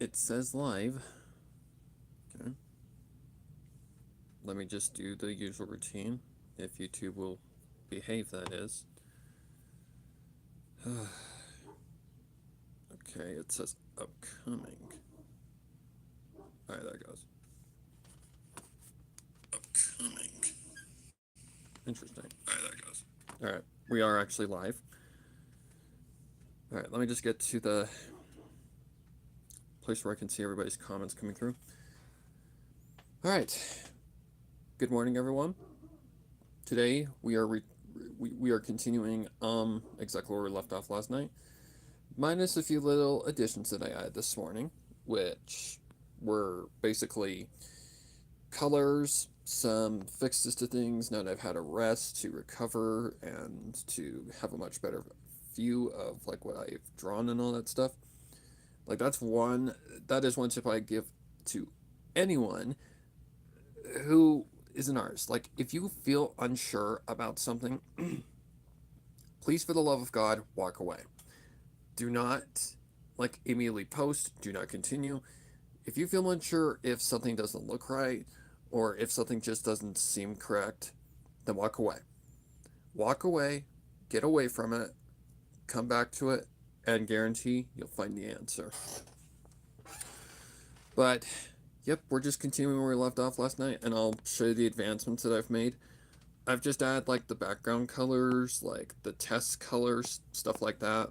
It says live. Okay. Let me just do the usual routine. If YouTube will behave, that is. Okay, it says upcoming. Alright, there it goes. Upcoming. Interesting. Alright, there it goes. Alright, we are actually live. Alright, let me just get to the place where I can see everybody's comments coming through. Alright. Good morning, everyone. Today we are continuing exactly where we left off last night, minus a few little additions that I added this morning, which were basically colors, some fixes to things now that I've had a rest to recover and to have a much better view of like what I've drawn and all that stuff. Like that is one tip I give to anyone who is an artist. Like if you feel unsure about something, please for the love of God walk away. Do not like immediately post, do not continue. If you feel unsure if something doesn't look right or if something just doesn't seem correct, then walk away. Walk away, get away from it, come back to it, and guarantee you'll find the answer. But, yep, we're just continuing where we left off last night, and I'll show you the advancements that I've made. I've just added, like, the background colors, like, the test colors, stuff like that.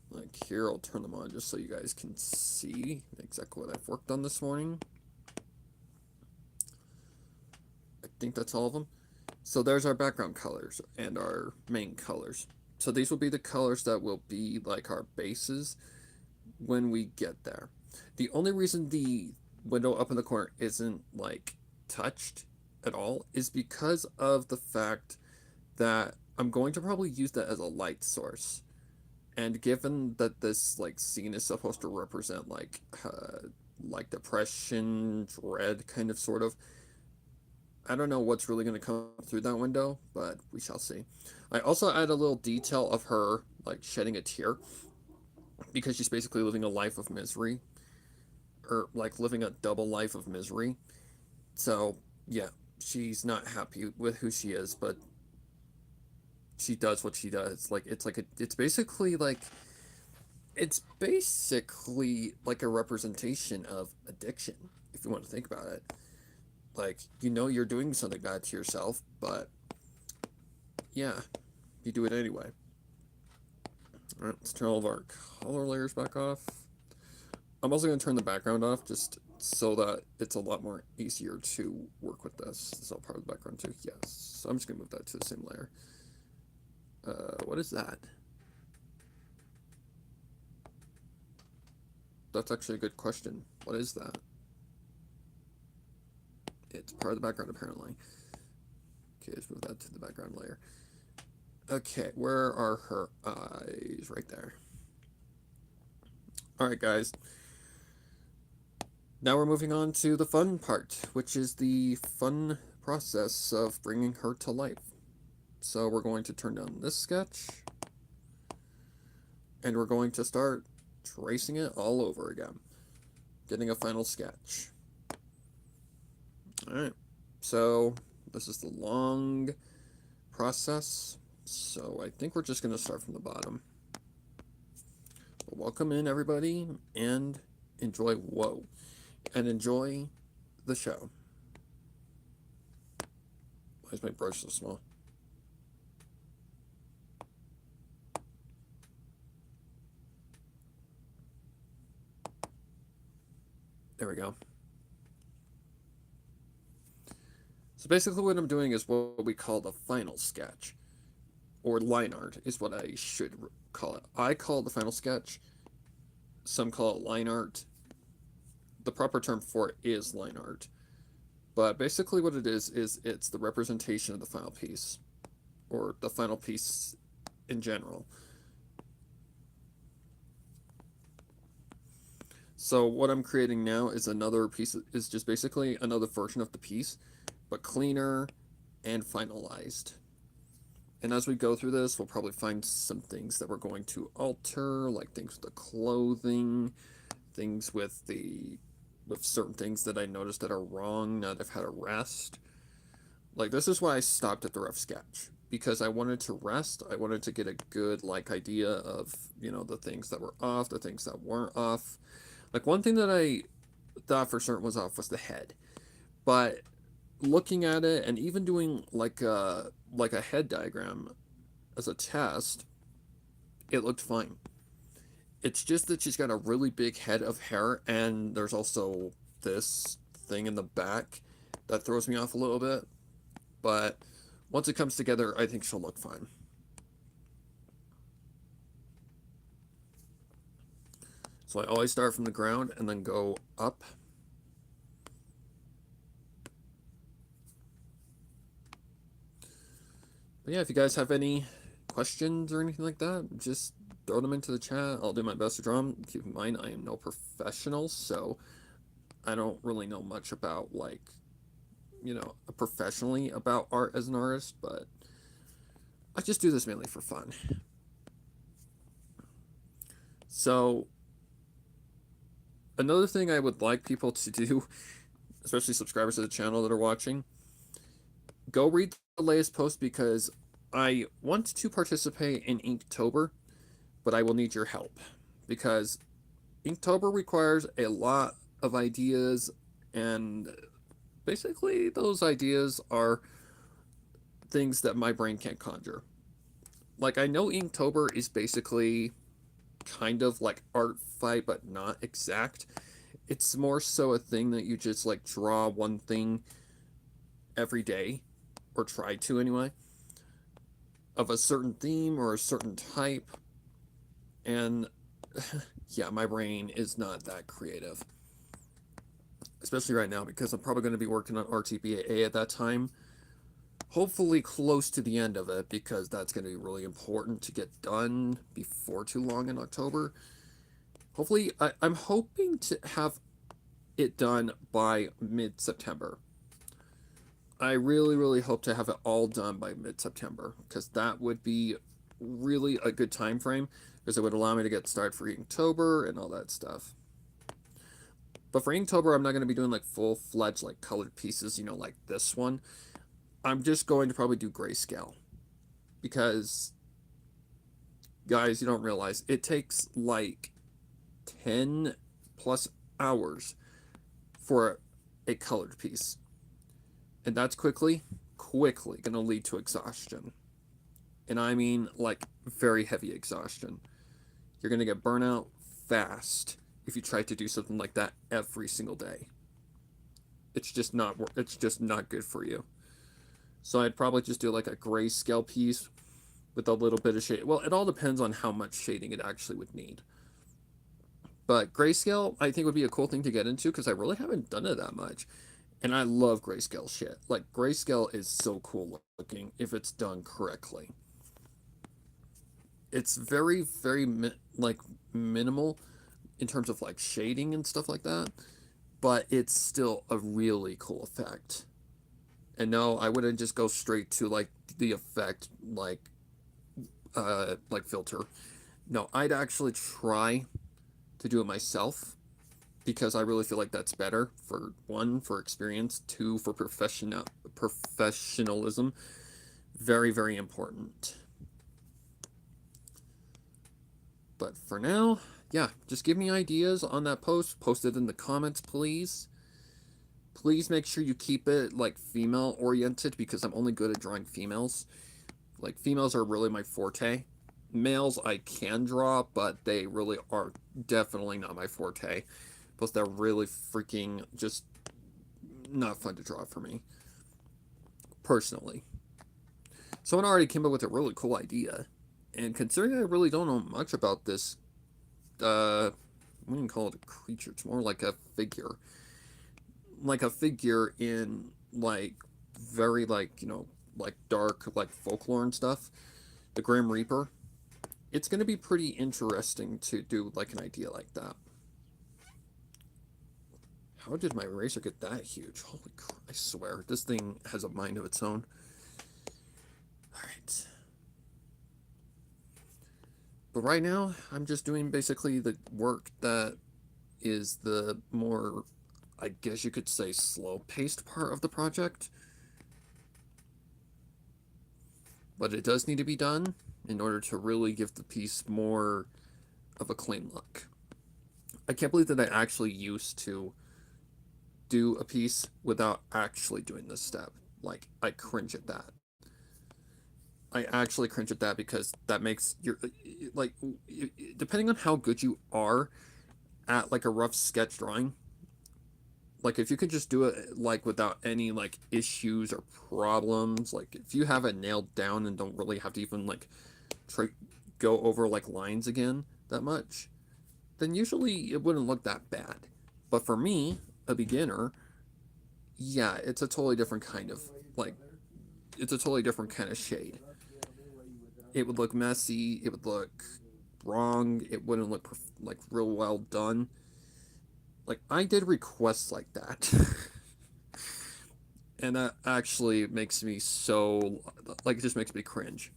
Like, here, I'll turn them on just so you guys can see exactly what I've worked on this morning. I think that's all of them. So there's our background colors and our main colors. So these will be the colors that will be like our bases when we get there. The only reason the window up in the corner isn't like touched at all is because of the fact that I'm going to probably use that as a light source. And given that this like scene is supposed to represent like depression, dread, kind of sort of, I don't know what's really going to come through that window, but we shall see. I also add a little detail of her like shedding a tear because she's basically living a life of misery, or like living a double life of misery. So yeah, she's not happy with who she is, but she does what she does. It's basically a representation of addiction, if you want to think about it. Like, you know you're doing something bad to yourself, but yeah, you do it anyway. Alright, let's turn all of our color layers back off. I'm also going to turn the background off just so that it's a lot more easier to work with this. This is all part of the background too. Yes. So I'm just going to move that to the same layer. What is that? That's actually a good question. What is that? It's part of the background, apparently. Okay, let's move that to the background layer. Okay, where are her eyes? Right there. Alright, guys. Now we're moving on to the fun part, which is the fun process of bringing her to life. So we're going to turn down this sketch, and we're going to start tracing it all over again, getting a final sketch. Alright, so this is the long process, so I think we're just going to start from the bottom. But welcome in, everybody, and enjoy enjoy the show. Why is my brush so small? There we go. So basically what I'm doing is what we call the final sketch, or line art is what I should call it. I call it the final sketch. Some call it line art. The proper term for it is line art. But basically what it is it's the representation of the final piece, or the final piece in general. So what I'm creating now is another piece, is just basically another version of the piece, but cleaner and finalized. And as we go through this, we'll probably find some things that we're going to alter, like things with the clothing, things with certain things that I noticed that are wrong now that I've had a rest. Like, this is why I stopped at the rough sketch, because I wanted to rest. I wanted to get a good, like, idea of, the things that were off, the things that weren't off. Like, one thing that I thought for certain was off was the head. But looking at it and even doing like a head diagram as a test, it looked fine. It's just that she's got a really big head of hair, and there's also this thing in the back that throws me off a little bit. But once it comes together, I think she'll look fine. So I always start from the ground and then go up. But yeah, if you guys have any questions or anything like that, just throw them into the chat. I'll do my best to draw them. Keep in mind, I am no professional, so I don't really know much about, like, professionally about art as an artist, but I just do this mainly for fun. So another thing I would like people to do, especially subscribers to the channel that are watching, go read the latest post, because I want to participate in Inktober, but I will need your help, because Inktober requires a lot of ideas, and basically those ideas are things that my brain can't conjure. Like, I know Inktober is basically kind of like art fight, but not exact. It's more so a thing that you just like draw one thing every day, or try to anyway, of a certain theme or a certain type. And yeah, my brain is not that creative, especially right now, because I'm probably going to be working on RTBA at that time, hopefully close to the end of it, because that's going to be really important to get done before too long in October. Hopefully, I'm hoping to have it done by mid-September. I really, really hope to have it all done by mid-September, because that would be really a good time frame, because it would allow me to get started for Inktober and all that stuff. But for Inktober, I'm not going to be doing like full-fledged like colored pieces, like this one. I'm just going to probably do grayscale, because, guys, you don't realize it takes like 10 plus hours for a colored piece. And that's quickly going to lead to exhaustion. And I mean, like, very heavy exhaustion. You're going to get burnout fast if you try to do something like that every single day. It's just not good for you. So I'd probably just do like a grayscale piece with a little bit of shade. Well, it all depends on how much shading it actually would need. But grayscale, I think, would be a cool thing to get into, because I really haven't done it that much. And I love grayscale shit. Like, grayscale is so cool looking if it's done correctly. It's very, very, like, minimal in terms of, like, shading and stuff like that. But it's still a really cool effect. And no, I wouldn't just go straight to, like, the effect, like filter. No, I'd actually try to do it myself, because I really feel like that's better. For one, for experience; two, for professionalism. Very, very important. But for now, yeah, just give me ideas on that post. Post it in the comments, please. Please make sure you keep it like female oriented, because I'm only good at drawing females. Like, females are really my forte. Males I can draw, but they really are definitely not my forte. Plus, they're really freaking just not fun to draw for me, personally. Someone already came up with a really cool idea. And considering I really don't know much about this, I wouldn't call it a creature. It's more like a figure. Like a figure in, like, very, like, like dark, like folklore and stuff. The Grim Reaper. It's going to be pretty interesting to do, like, an idea like that. How did my eraser get that huge? Holy crap, I swear. This thing has a mind of its own. Alright. But right now, I'm just doing basically the work that is the more, I guess you could say, slow-paced part of the project. But it does need to be done in order to really give the piece more of a clean look. I can't believe that I actually used to do a piece without actually doing this step. Like, I cringe at that. I actually cringe at that because that makes your, like, depending on how good you are at, like, a rough sketch drawing, like, if you could just do it, like, without any, like, issues or problems, like, if you have it nailed down and don't really have to even, like, try go over, like, lines again that much, then usually it wouldn't look that bad. But for me, a beginner, yeah, it's a totally different kind of, like, it's a totally different kind of shade. It would look messy, it would look wrong, it wouldn't look, like, real well done. Like, I did requests like that. And that actually makes me so, like, it just makes me cringe.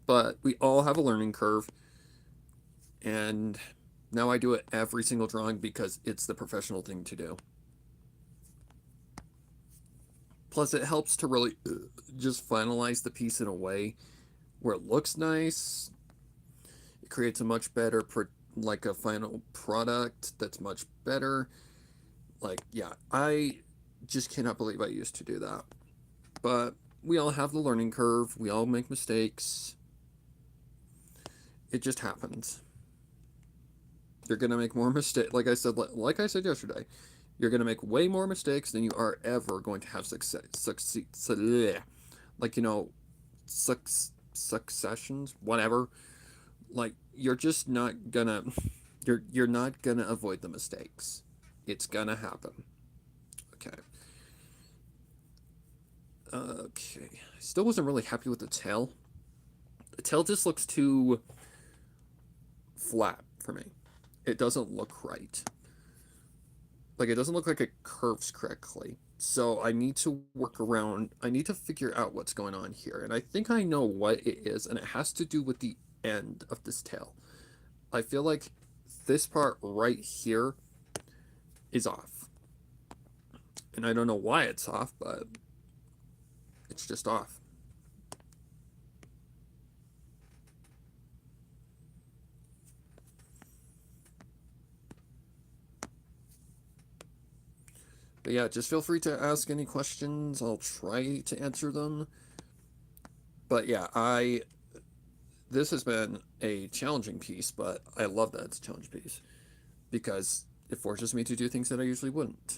But we all have a learning curve, and now I do it every single drawing because it's the professional thing to do. Plus, it helps to really just finalize the piece in a way where it looks nice. It creates a much better, like, a final product that's much better. Like, yeah, I just cannot believe I used to do that. But we all have the learning curve. We all make mistakes. It just happens. You're gonna make more mistakes. Like I said yesterday, you're gonna make way more mistakes than you are ever going to have succeed. Like, successions, whatever. Like, you're just not gonna. You're not gonna avoid the mistakes. It's gonna happen. Okay. Okay. I still wasn't really happy with the tail. The tail just looks too flat for me. It doesn't look right. Like, it doesn't look like it curves correctly. So I need to work around, I need to figure out what's going on here. And I think I know what it is, and it has to do with the end of this tail. I feel like this part right here is off. And I don't know why it's off, but it's just off. But yeah, just feel free to ask any questions. I'll try to answer them. But yeah, this has been a challenging piece, but I love that it's a challenge piece because it forces me to do things that I usually wouldn't.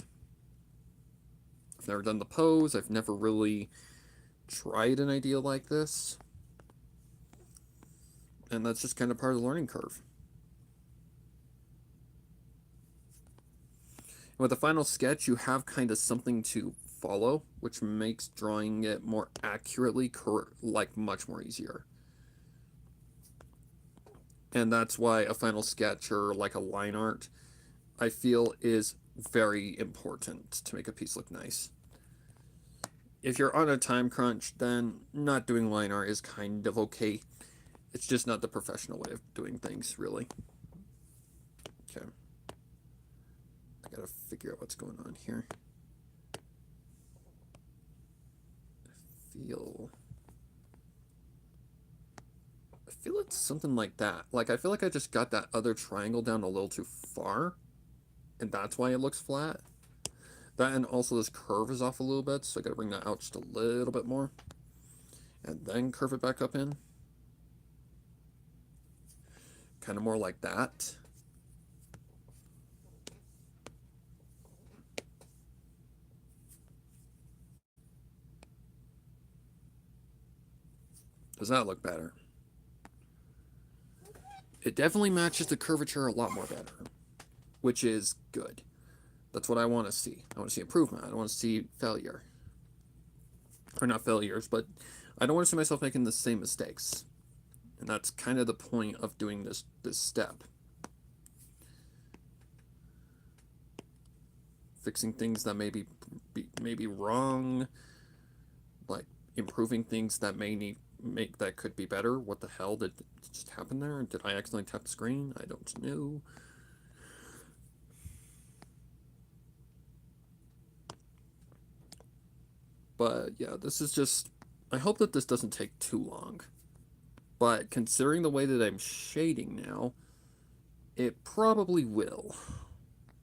I've never done the pose. I've never really tried an idea like this. And that's just kind of part of the learning curve. With the final sketch, you have kind of something to follow, which makes drawing it more accurately, like, much more easier. And that's why a final sketch or, like, a line art, I feel, is very important to make a piece look nice. If you're on a time crunch, then not doing line art is kind of okay. It's just not the professional way of doing things, really. Okay. I gotta figure out what's going on here. I feel it's something like that. Like, I feel like I just got that other triangle down a little too far, and that's why it looks flat. That, and also this curve is off a little bit, so I gotta bring that out just a little bit more. And then curve it back up in. Kind of more like that. Does that look better? It definitely matches the curvature a lot more better, which is good. That's what I want to see. I want to see improvement. I don't want to see failure. Or not failures, but I don't want to see myself making the same mistakes. And that's kind of the point of doing this step. Fixing things that may be wrong, like improving things that may make that could be better. What the hell did just happen there? Did I accidentally tap the screen? I don't know. But yeah, this is just, I hope that this doesn't take too long. But considering the way that I'm shading now, it probably will.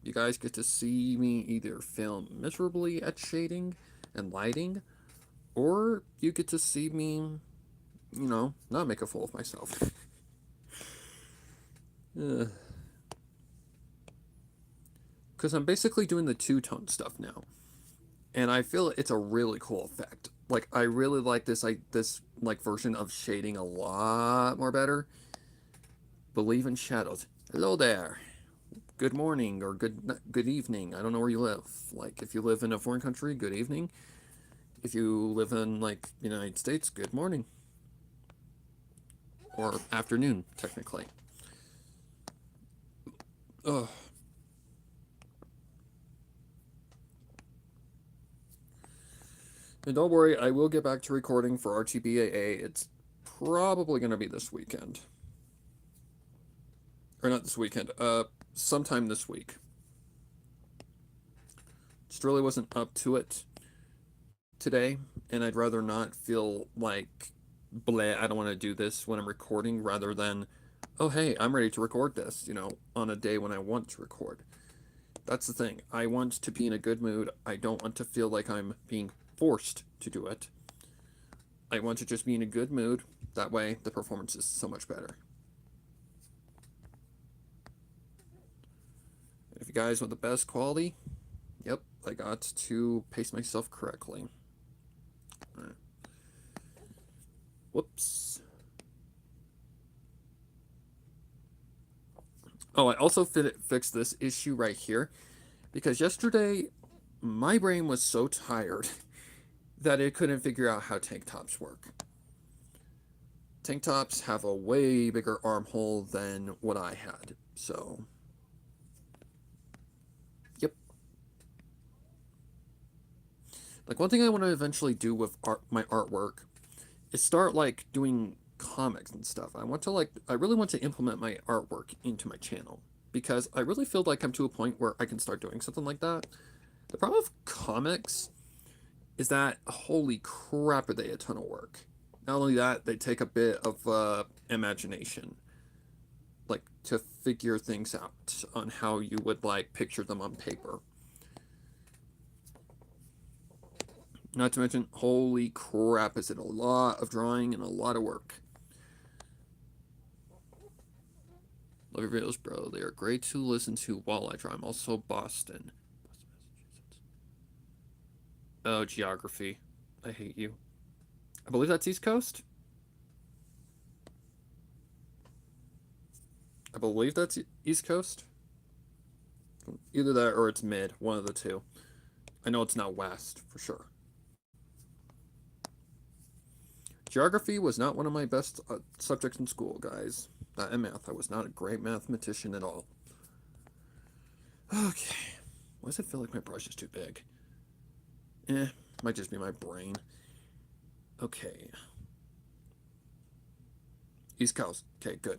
You guys get to see me either fail miserably at shading and lighting, or you get to see me, not make a fool of myself. Because I'm basically doing the two-tone stuff now. And I feel it's a really cool effect. Like, I really like this version of shading a lot more better. Believe in shadows. Hello there. Good morning or good evening. I don't know where you live. Like, if you live in a foreign country, good evening. If you live in, like, the United States, good morning. Or afternoon, technically. Ugh. And don't worry, I will get back to recording for RTBAA. It's probably going to be this weekend. Or not this weekend, sometime this week. Just really wasn't up to it today, and I'd rather not feel like, bleh, I don't want to do this when I'm recording, rather than, oh hey, I'm ready to record this, on a day when I want to record. That's the thing. I want to be in a good mood. I don't want to feel like I'm being forced to do it. I want to just be in a good mood. That way, the performance is so much better. If you guys want the best quality, yep, I got to pace myself correctly. All right. Whoops. Oh, I also fixed this issue right here, because yesterday my brain was so tired that it couldn't figure out how tank tops work. Tank tops have a way bigger armhole than what I had, so yep. Like, one thing I want to eventually do with my artwork is start, like, doing comics and stuff. I really want to implement my artwork into my channel, because I really feel like I'm to a point where I can start doing something like that. The problem with comics is that, holy crap, are they a ton of work. Not only that, they take a bit of imagination, like, to figure things out on how you would, like, picture them on paper. Not to mention, holy crap, is it a lot of drawing and a lot of work. Love your videos, bro. They are great to listen to while I draw. I'm also Boston. Oh, geography. I hate you. I believe that's East Coast. I believe that's East Coast. Either that or it's mid. One of the two. I know it's not West, for sure. Geography was not one of my best subjects in school, guys. Not in math. I was not a great mathematician at all. Okay. Why does it feel like my brush is too big? Might just be my brain. Okay. East Coast. Okay, good.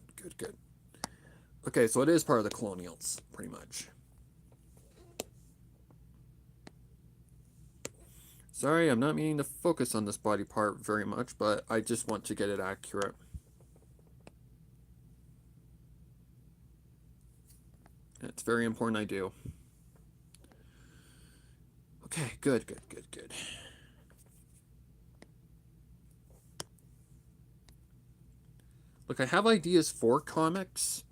Okay, so it is part of the colonials, pretty much. Sorry, I'm not meaning to focus on this body part very much, but I just want to get it accurate. It's very important I do. Okay, good. Look, I have ideas for comics,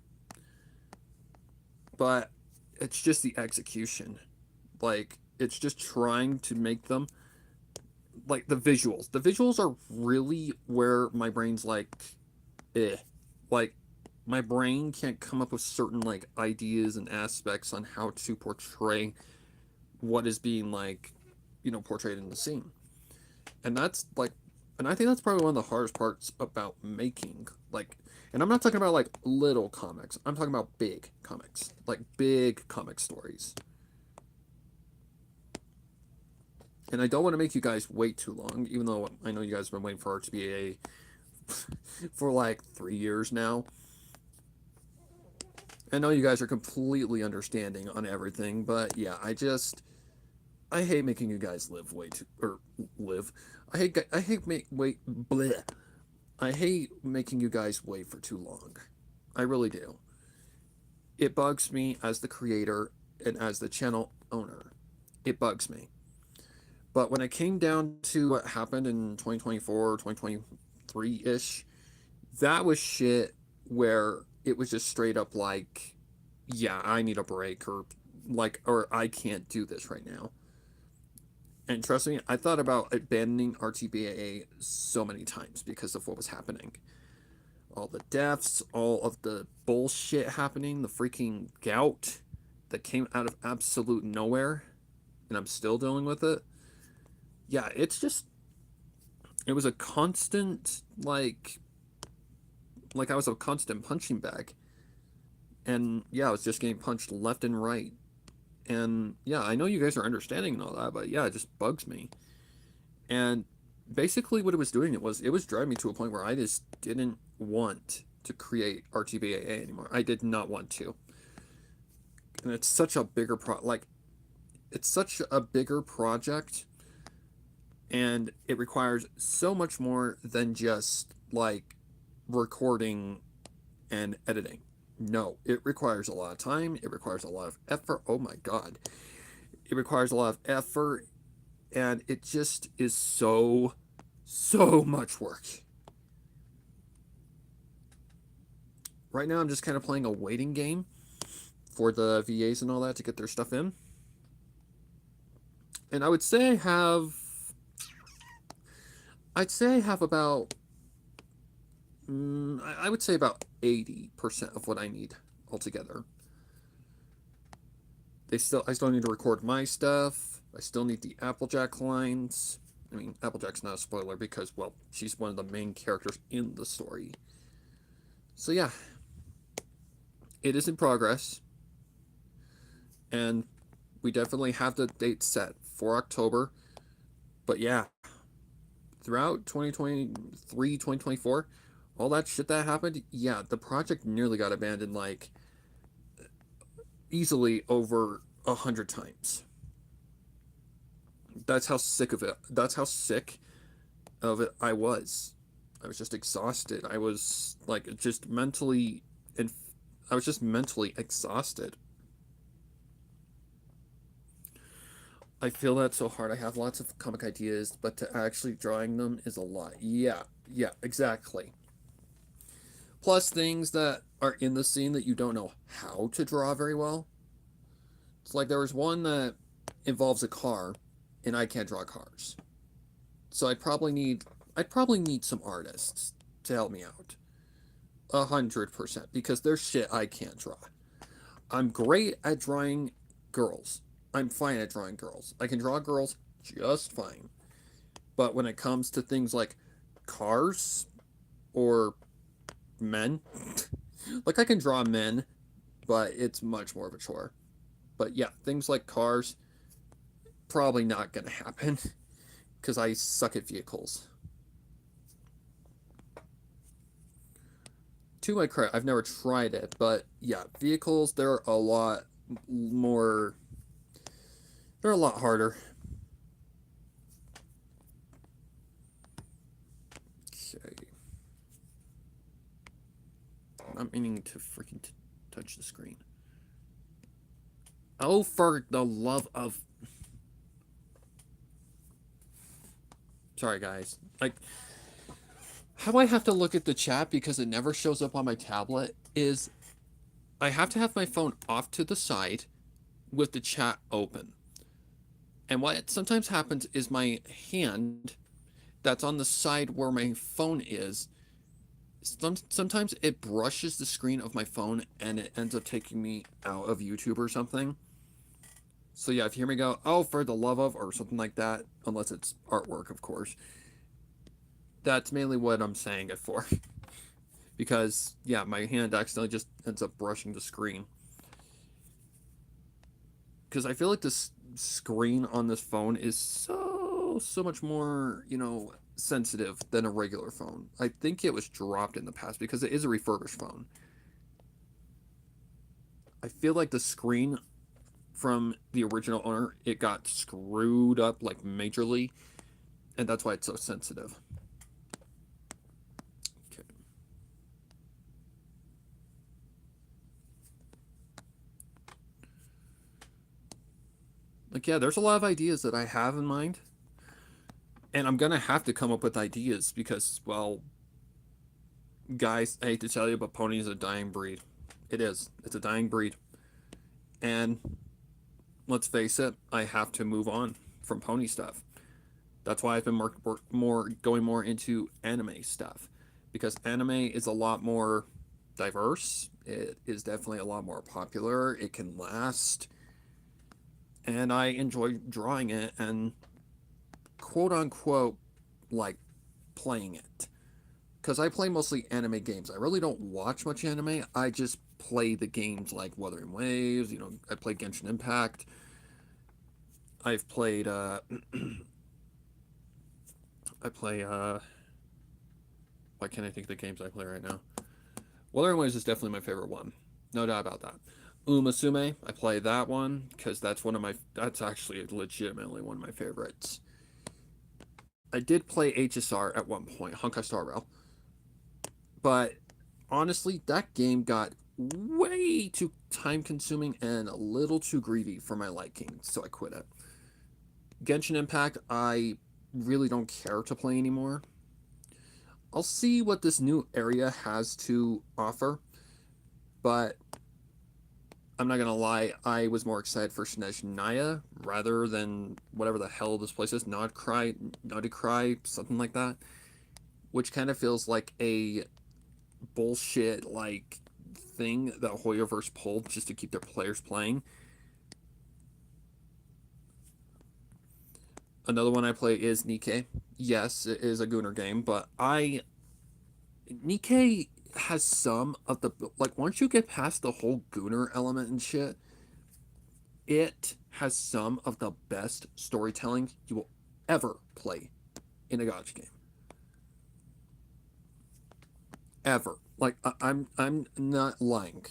but it's just the execution. Like, it's just trying to make them, like, the visuals. The visuals are really where my brain's like, eh. Like, my brain can't come up with certain, like, ideas and aspects on how to portray what is being, like, portrayed in the scene. And that's, like, and I think that's probably one of the hardest parts about making, like, and I'm not talking about, like, little comics. I'm talking about big comics, like, big comic stories. And I don't want to make you guys wait too long, even though I know you guys have been waiting for RTBA for like 3 years now. I know you guys are completely understanding on everything, but yeah, I hate making you guys live way too or live. I hate make wait bleh. I hate making you guys wait for too long. I really do. It bugs me as the creator and as the channel owner. It bugs me. But when it came down to what happened in 2024, 2023 ish, that was shit where it was just straight up like, yeah, I need a break or I can't do this right now. And trust me, I thought about abandoning RTBAA so many times because of what was happening. All the deaths, all of the bullshit happening, the freaking gout that came out of absolute nowhere, and I'm still dealing with it. Yeah, it was a constant like I was a constant punching bag. And yeah, I was just getting punched left and right. And yeah, I know you guys are understanding and all that, but yeah, it just bugs me. And basically what it was doing it was driving me to a point where I just didn't want to create RTBAA anymore. I did not want to. And it's such a bigger it's such a bigger project, and it requires so much more than just like recording and editing. No, it requires a lot of time, it requires a lot of effort. Oh my god. It requires a lot of effort, and it just is so much work. Right now I'm just kind of playing a waiting game for the VAs and all that to get their stuff in. And I'd say I have about I would say about 80% of what I need altogether. I still need to record my stuff. I still need the Applejack lines. I mean, Applejack's not a spoiler because, well, she's one of the main characters in the story. So yeah, it is in progress, and we definitely have the date set for October. But yeah, throughout 2023, 2024, all that shit that happened, yeah, the project nearly got abandoned like easily over 100 times. That's how sick of it. That's how sick of it I was. I was just exhausted. I was like just mentally and I was just mentally exhausted. I feel that so hard. I have lots of comic ideas, but to actually drawing them is a lot. Yeah, yeah, exactly. Plus things that are in the scene that you don't know how to draw very well. It's like there was one that involves a car, and I can't draw cars. So I'd probably need some artists to help me out. 100%, because there's shit I can't draw. I'm great at drawing girls. I'm fine at drawing girls. I can draw girls just fine. But when it comes to things like cars or men, like I can draw men, but it's much more of a chore. But yeah, things like cars, probably not gonna happen because I suck at vehicles. To my credit, I've never tried it, but yeah, vehicles, they're a lot more, they're a lot harder. Okay. I'm not meaning to freaking touch the screen. Oh, for the love of. Sorry, guys. Like, how I have to look at the chat because it never shows up on my tablet is I have to have my phone off to the side with the chat open. And what sometimes happens is my hand that's on the side where my phone is, sometimes it brushes the screen of my phone and it ends up taking me out of YouTube or something. So yeah, if you hear me go, oh, for the love of, or something like that, unless it's artwork, of course, that's mainly what I'm saying it for. Because, yeah, my hand accidentally just ends up brushing the screen. Because I feel like this screen on this phone is so much more, sensitive than a regular phone. I think it was dropped in the past because it is a refurbished phone. I feel like the screen from the original owner, it got screwed up like majorly, and that's why it's so sensitive. Okay. Like, yeah, there's a lot of ideas that I have in mind, and I'm gonna have to come up with ideas because, well, guys, I hate to tell you, but pony is a dying breed. It is. It's a dying breed. And let's face it, I have to move on from pony stuff. That's why I've been more going more into anime stuff because anime is a lot more diverse. It is definitely a lot more popular. It can last, and I enjoy drawing it and quote unquote like playing it because I play mostly anime games. I really don't watch much anime. I just play the games like Wuthering Waves. You know, I play Genshin Impact. I've played. I play. Why can't I think of the games I play right now? Wuthering Waves is definitely my favorite one. No doubt about that. Umasume, I play that one because that's one of my. That's actually legitimately one of my favorites. I did play HSR at one point, Honkai Star Rail, but honestly, that game got way too time consuming and a little too greedy for my liking, so I quit it. Genshin Impact, I really don't care to play anymore. I'll see what this new area has to offer, but I'm not gonna lie, I was more excited for Snezhnaya rather than whatever the hell this place is, Naughty Cry, something like that, which kind of feels like a bullshit like thing that Hoyoverse pulled just to keep their players playing. Another one I play is Nikke. Yes, it is a Gunner game, but Nikke has some of the like once you get past the whole Gunner element and shit, it has some of the best storytelling you will ever play in a gacha game. Ever. Like I'm not lying.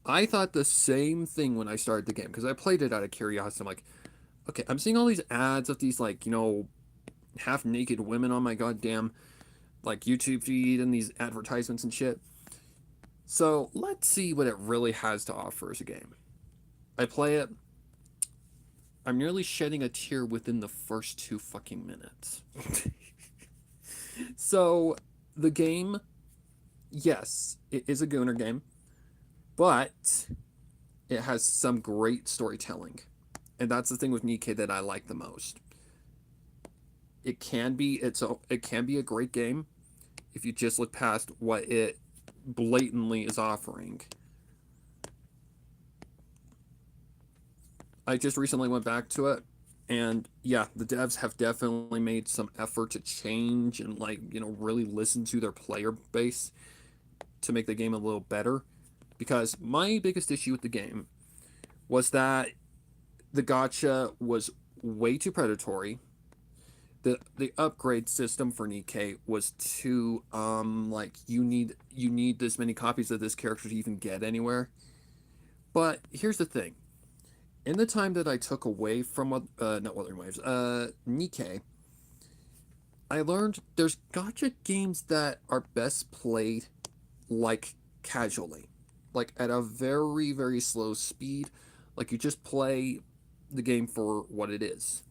I thought the same thing when I started the game because I played it out of curiosity. I'm like, okay, I'm seeing all these ads of these like, half naked women on my goddamn like YouTube feed and these advertisements and shit. So let's see what it really has to offer as a game. I play it. I'm nearly shedding a tear within the first 2 fucking minutes. So the game, yes, it is a Gunner game, but it has some great storytelling. And that's the thing with Nikke that I like the most. It can be a great game if you just look past what it blatantly is offering. I just recently went back to it, and yeah, the devs have definitely made some effort to change and really listen to their player base to make the game a little better. Because my biggest issue with the game was that the gacha was way too predatory. The upgrade system for Nikke was too you need this many copies of this character to even get anywhere. But here's the thing. In the time that I took away from not Wuthering Waves, Nikke, I learned there's gacha games that are best played like casually, like at a very very slow speed, like you just play the game for what it is.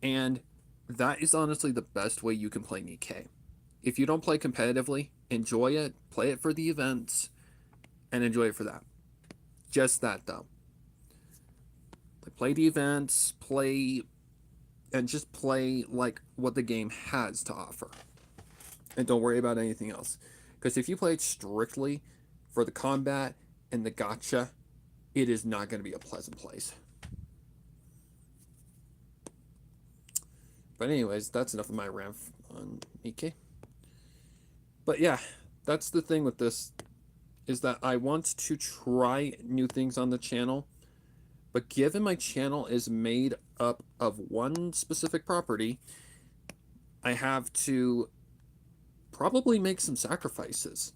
And that is honestly the best way you can play Nikke. If you don't play competitively, enjoy it, play it for the events, and enjoy it for that. Just that though. Like play the events, play and just play like what the game has to offer. And don't worry about anything else. Because if you play it strictly for the combat and the gacha, it is not going to be a pleasant place. But anyways, that's enough of my rant on Nikke. But yeah, that's the thing with this, is that I want to try new things on the channel. But given my channel is made up of one specific property, I have to probably make some sacrifices.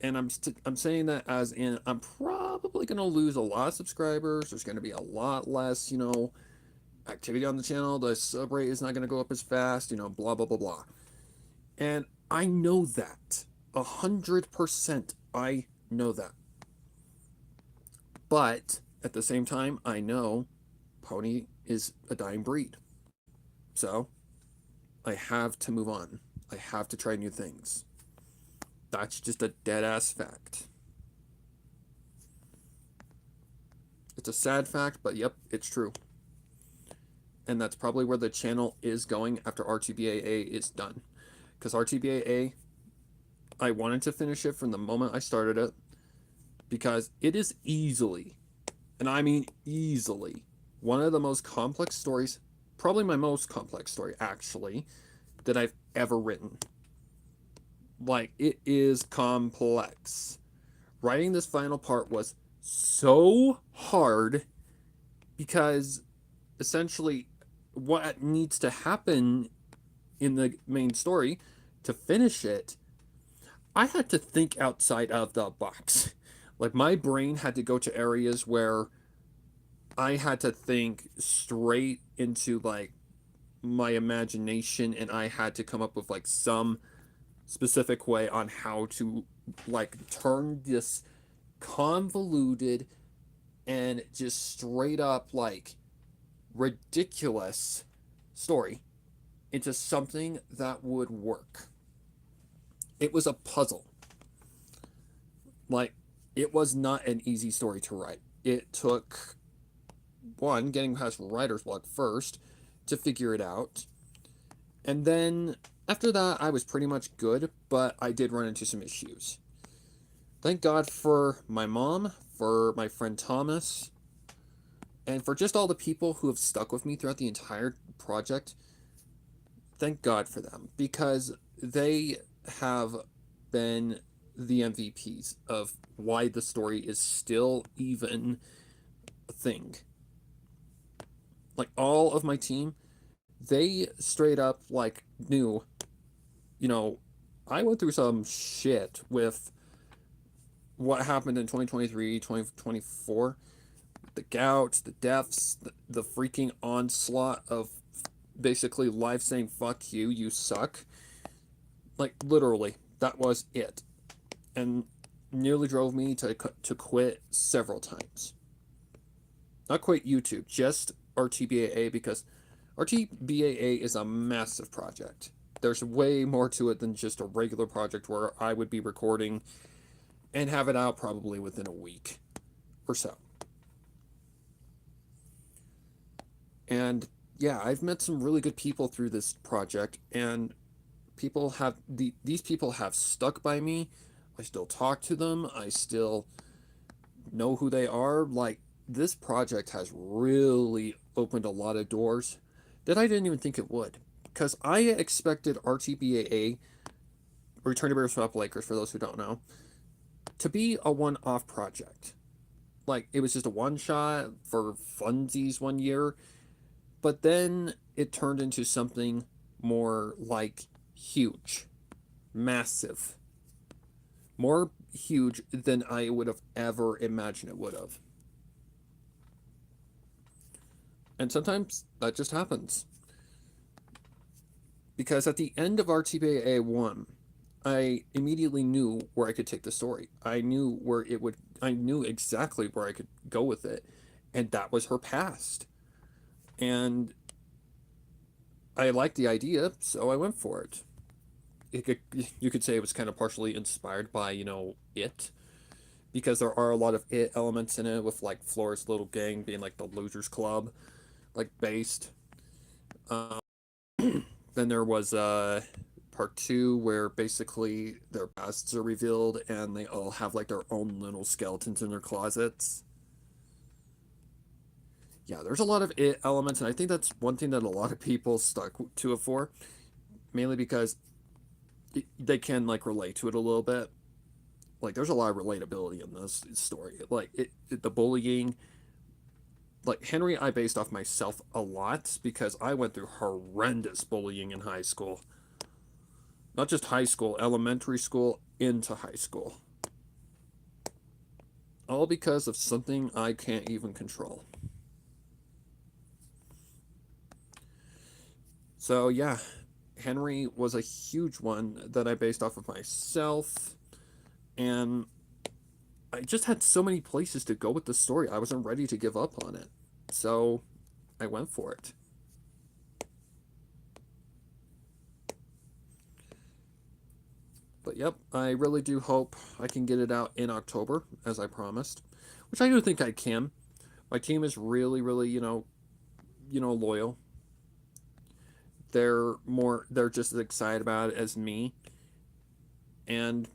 And I'm saying that as in I'm probably going to lose a lot of subscribers. There's going to be a lot less, activity on the channel. The sub rate is not going to go up as fast, blah blah blah blah. And I know that 100%. I know that. But at the same time, I know Pony is a dying breed. So I have to move on. I have to try new things. That's just a dead ass fact. It's a sad fact, but yep, it's true. And that's probably where the channel is going after RTBAA is done. Because RTBAA, I wanted to finish it from the moment I started it. Because it is easily, and I mean easily, one of the most complex stories, probably my most complex story actually, that I've ever written. Like, it is complex. Writing this final part was so hard because essentially what needs to happen in the main story to finish it, I had to think outside of the box. Like, my brain had to go to areas where I had to think straight into like my imagination, and I had to come up with like some specific way on how to like turn this convoluted and just straight up like ridiculous story into something that would work. It was a puzzle. Like, it was not an easy story to write. It took one, getting past writer's block first to figure it out. And then after that, I was pretty much good, but I did run into some issues. Thank God for my mom, for my friend Thomas, and for just all the people who have stuck with me throughout the entire project. Thank God for them, because they have been the MVPs of why the story is still even a thing. Like, all of my team, they straight up like knew, you know, I went through some shit with what happened in 2023, 2024. The gout, the deaths, the freaking onslaught of basically life saying, fuck you, you suck. Like, literally, that was it. And nearly drove me to quit several times. Not quit YouTube, just RTBAA, because RTBAA is a massive project. There's way more to it than just a regular project where I would be recording and have it out probably within a week or so. And yeah, I've met some really good people through this project, and these people have stuck by me. I still talk to them. I still know who they are. Like, this project has really opened a lot of doors that I didn't even think it would. Because I expected RTBAA, Return to Bear Swap Lakers, for those who don't know, to be a one-off project. Like, it was just a one-shot for funsies one year, but then it turned into something more like huge, massive, more huge than I would have ever imagined it would have. And sometimes that just happens. Because at the end of RTBA 1, I immediately knew where I could take the story. I knew exactly where I could go with it. And that was her past. And I liked the idea, so I went for it. You could say it was kind of partially inspired by, It. Because there are a lot of It elements in it, with like Flora's little gang being like the Losers Club, like based. Um, then there was part 2 where basically their pasts are revealed and they all have like their own little skeletons in their closets. Yeah, there's a lot of It elements, and I think that's one thing that a lot of people stuck to it for, mainly because they can like relate to it a little bit. Like, there's a lot of relatability in this story. Like, the bullying, like Henry, I based off myself a lot because I went through horrendous bullying in high school. Not just high school, elementary school into high school. All because of something I can't even control. So, yeah, Henry was a huge one that I based off of myself. And I just had so many places to go with the story. I wasn't ready to give up on it. So, I went for it. But yep, I really do hope I can get it out in October, as I promised, which I do think I can. My team is really, really, loyal. They're just as excited about it as me. And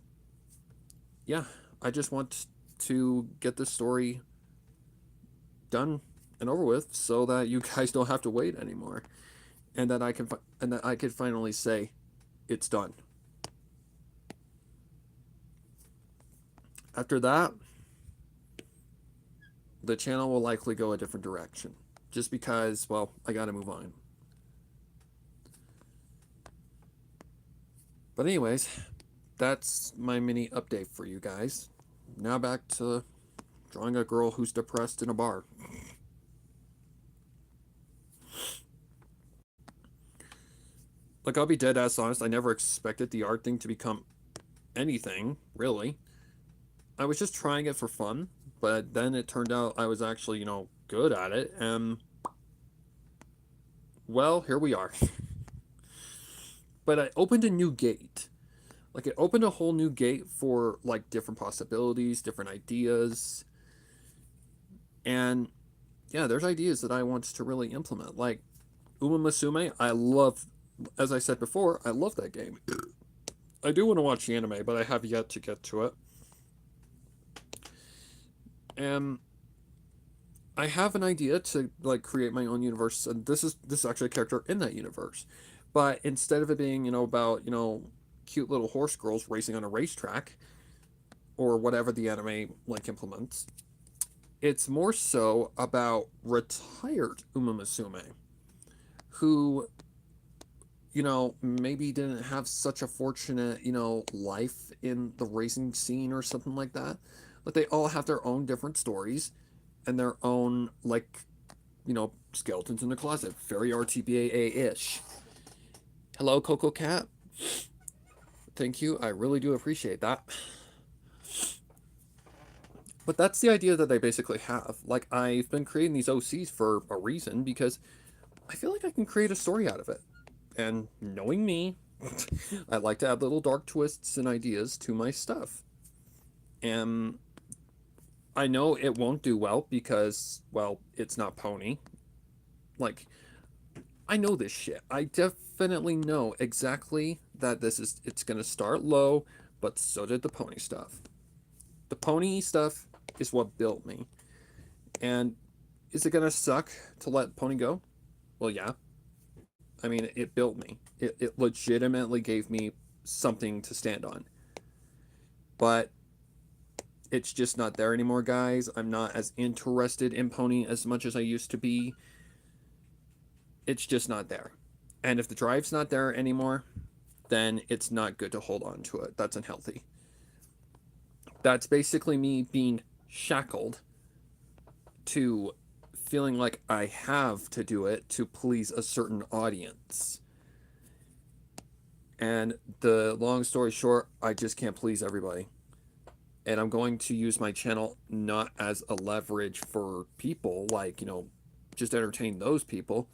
yeah, I just want to get this story done and over with so that you guys don't have to wait anymore, and that I could finally say it's done. After that, the channel will likely go a different direction just because, well, I got to move on. But anyways, that's my mini update for you guys. Now back to drawing a girl who's depressed in a bar. Like, I'll be dead ass honest, I never expected the art thing to become anything, really. I was just trying it for fun, but then it turned out I was actually, good at it, and, well, here we are. But I opened a new gate. Like, it opened a whole new gate for, like, different possibilities, different ideas, and, yeah, there's ideas that I want to really implement. Like, Uma Musume, I love, as I said before, I love that game. I do want to watch the anime, but I have yet to get to it. And I have an idea to like create my own universe, and this is actually a character in that universe. But instead of it being, about, cute little horse girls racing on a racetrack or whatever the anime like implements, it's more so about retired Uma Musume who, maybe didn't have such a fortunate, life in the racing scene or something like that. But they all have their own different stories and their own, like, skeletons in the closet. Very RTBA-ish. Hello, Coco Cat. Thank you. I really do appreciate that. But that's the idea that they basically have. Like, I've been creating these OCs for a reason because I feel like I can create a story out of it. And knowing me, I like to add little dark twists and ideas to my stuff. And I know it won't do well because, well, it's not Pony. Like, I know this shit. I definitely know exactly that it's gonna start low, but so did the Pony stuff. The Pony stuff is what built me. And is it gonna suck to let Pony go? Well, yeah. I mean, it built me. It legitimately gave me something to stand on. But it's just not there anymore, guys. I'm not as interested in Pony as much as I used to be. It's just not there. And if the drive's not there anymore, then it's not good to hold on to it. That's unhealthy. That's basically me being shackled to feeling like I have to do it to please a certain audience. And the long story short, I just can't please everybody. And I'm going to use my channel not as a leverage for people, like, just entertain those people.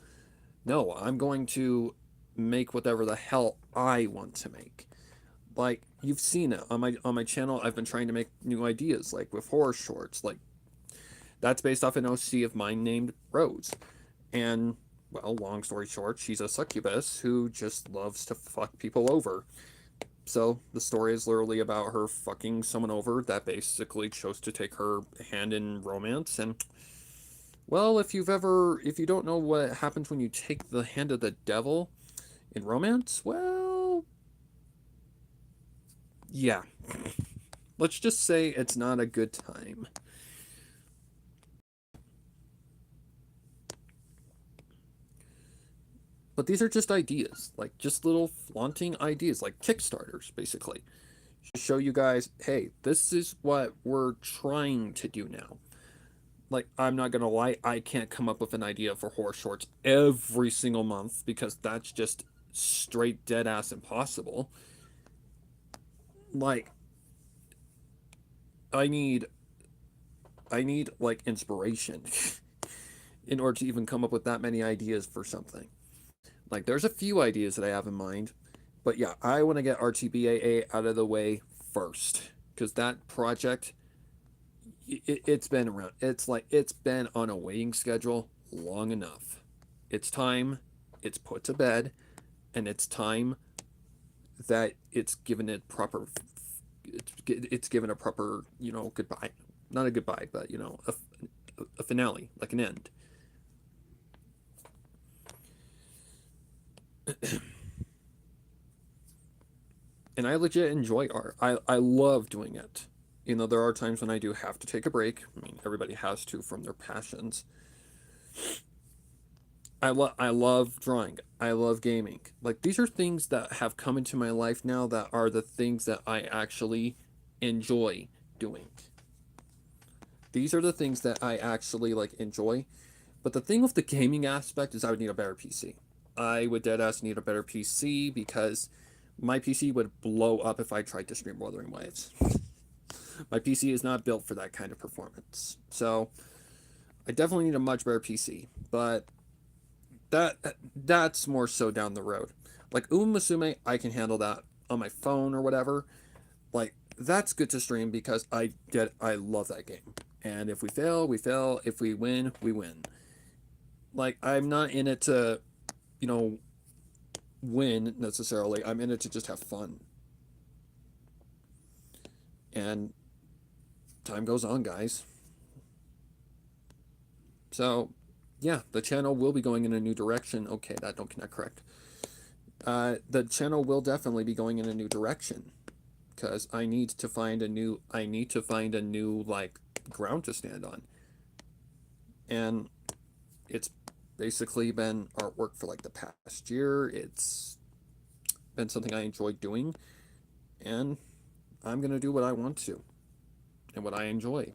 No, I'm going to make whatever the hell I want to make. Like, you've seen it on my channel. I've been trying to make new ideas, like with horror shorts. Like, that's based off an OC of mine named Rose. And, well, long story short, she's a succubus who just loves to fuck people over. So the story is literally about her fucking someone over that basically chose to take her hand in romance. And, well, if you don't know what happens when you take the hand of the devil in romance, well, yeah. Let's just say it's not a good time. But these are just ideas, like just little flaunting ideas, like Kickstarters, basically. To show you guys, hey, this is what we're trying to do now. Like, I'm not gonna lie, I can't come up with an idea for horror shorts every single month because that's just straight dead ass impossible. Like, I need like inspiration in order to even come up with that many ideas for something. Like, there's a few ideas that I have in mind, but yeah, I want to get RTBAA out of the way first because that project, it's been around. It's like it's been on a waiting schedule long enough. It's time. It's put to bed, and it's time that it's given it proper. It's given a proper, goodbye. Not a goodbye, but a finale, like an end. And I legit enjoy art. I love doing it. There are times when I do have to take a break. I mean, everybody has to from their passions. I love drawing. I love gaming. Like, these are things that have come into my life now that are the things that I actually enjoy doing. These are the things that I actually like enjoy. But the thing with the gaming aspect is I would need a better PC. I would dead ass need a better PC because my PC would blow up if I tried to stream Wuthering Waves. My PC is not built for that kind of performance. So I definitely need a much better PC. But that's more so down the road. Like Uma Musume, I can handle that on my phone or whatever. Like, that's good to stream because I love that game. And if we fail, we fail. If we win, we win. Like, I'm not in it to, you know, win necessarily. I'm in it to just have fun. And time goes on, guys. So, yeah, the channel will be going in a new direction. Okay, that don't connect correct. The channel will definitely be going in a new direction because I need to find a new like ground to stand on. And it's basically been artwork for like the past year. It's been something I enjoyed doing, and I'm gonna do what I want to and what I enjoy.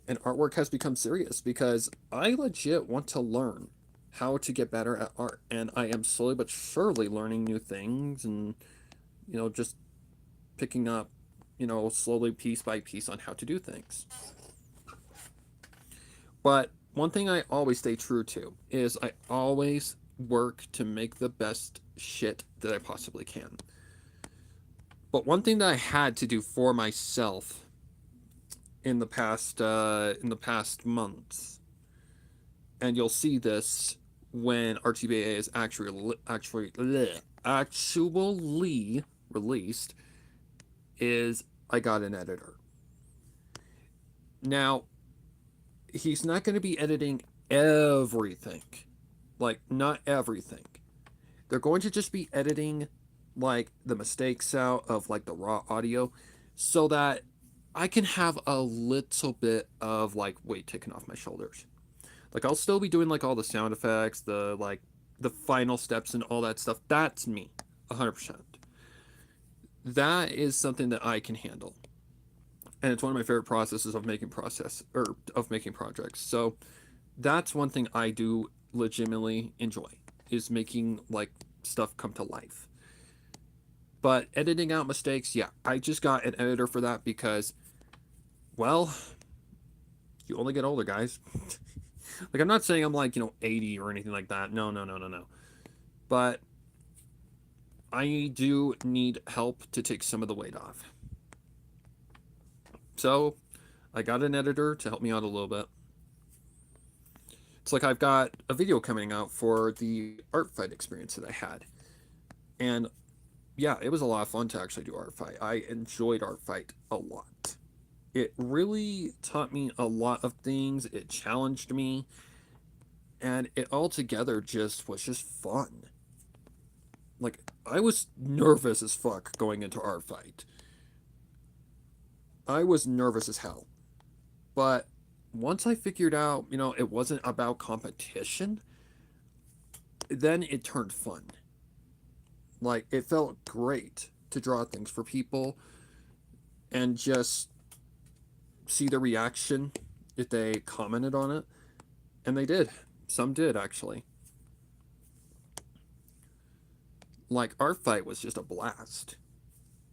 And artwork has become serious because I legit want to learn how to get better at art, and I am slowly but surely learning new things and just picking up slowly piece by piece on how to do things. But one thing I always stay true to is I always work to make the best shit that I possibly can. But one thing that I had to do for myself in the past months, and you'll see this when RTBA is actually released, is I got an editor. Now, he's not going to be editing everything. Like, not everything. They're going to just be editing, like, the mistakes out of, like, the raw audio so that I can have a little bit of, like, weight taken off my shoulders. Like, I'll still be doing, like, all the sound effects, the final steps and all that stuff. That's me, 100%. That is something that I can handle. And it's one of my favorite processes of making projects. So that's one thing I do legitimately enjoy is making like stuff come to life. But editing out mistakes, yeah, I just got an editor for that because, well, you only get older, guys. Like, I'm not saying I'm like 80 or anything like that. No, no, no, no, no. But I do need help to take some of the weight off. So I got an editor to help me out a little bit. It's like I've got a video coming out for the art fight experience that I had. And yeah, it was a lot of fun to actually do art fight. I enjoyed art fight a lot. It really taught me a lot of things. It challenged me. And it all together just was just fun. Like, I was nervous as fuck going into art fight. I was nervous as hell. But once I figured out, it wasn't about competition, then it turned fun. Like, it felt great to draw things for people and just see the reaction if they commented on it. And they did. Some did, actually. Like, our fight was just a blast.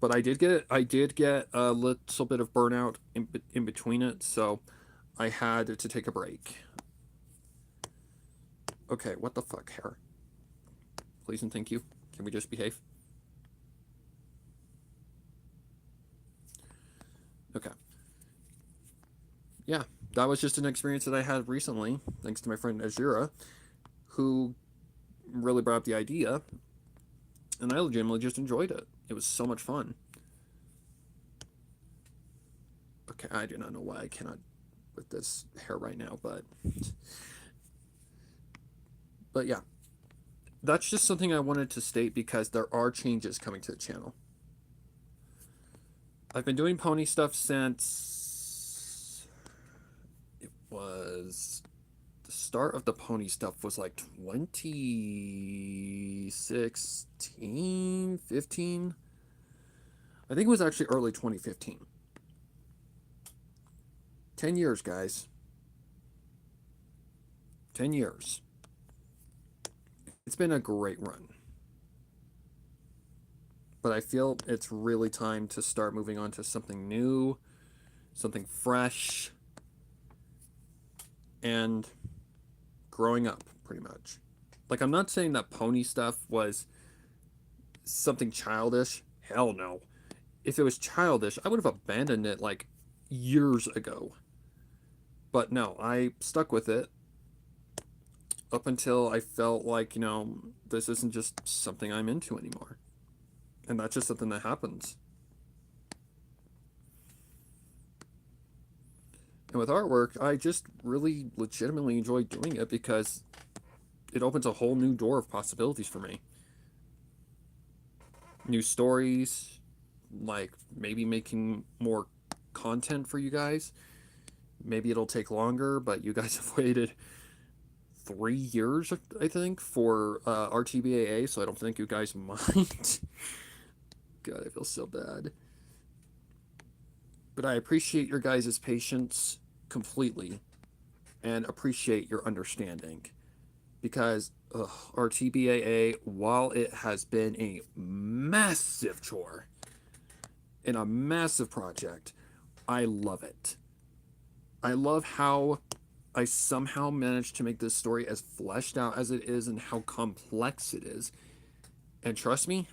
But I did get a little bit of burnout in between it, so I had to take a break. Okay, what the fuck, hair? Please and thank you. Can we just behave? Okay. Yeah, that was just an experience that I had recently, thanks to my friend Azura, who really brought up the idea, and I legitimately just enjoyed it. It was so much fun. Okay, I do not know why I cannot with this hair right now, but yeah, that's just something I wanted to state because there are changes coming to the channel. I've been doing pony stuff since it was the start of the pony stuff was like 2016, 15. I think it was actually early 2015. 10 years, guys. 10 years. It's been a great run. But I feel it's really time to start moving on to something new, something fresh, and growing up, pretty much. Like, I'm not saying that pony stuff was something childish. Hell no. If it was childish, I would have abandoned it like years ago. But no, I stuck with it up until I felt like, this isn't just something I'm into anymore. And that's just something that happens. And with artwork, I just really legitimately enjoy doing it because it opens a whole new door of possibilities for me. New stories, like maybe making more content for you guys. Maybe it'll take longer, but you guys have waited 3 years, I think, for RTBAA, so I don't think you guys mind. God, I feel so bad. But I appreciate your guys' patience completely and appreciate your understanding. Because RTBAA, while it has been a massive chore and a massive project, I love it. I love how I somehow managed to make this story as fleshed out as it is and how complex it is. And trust me,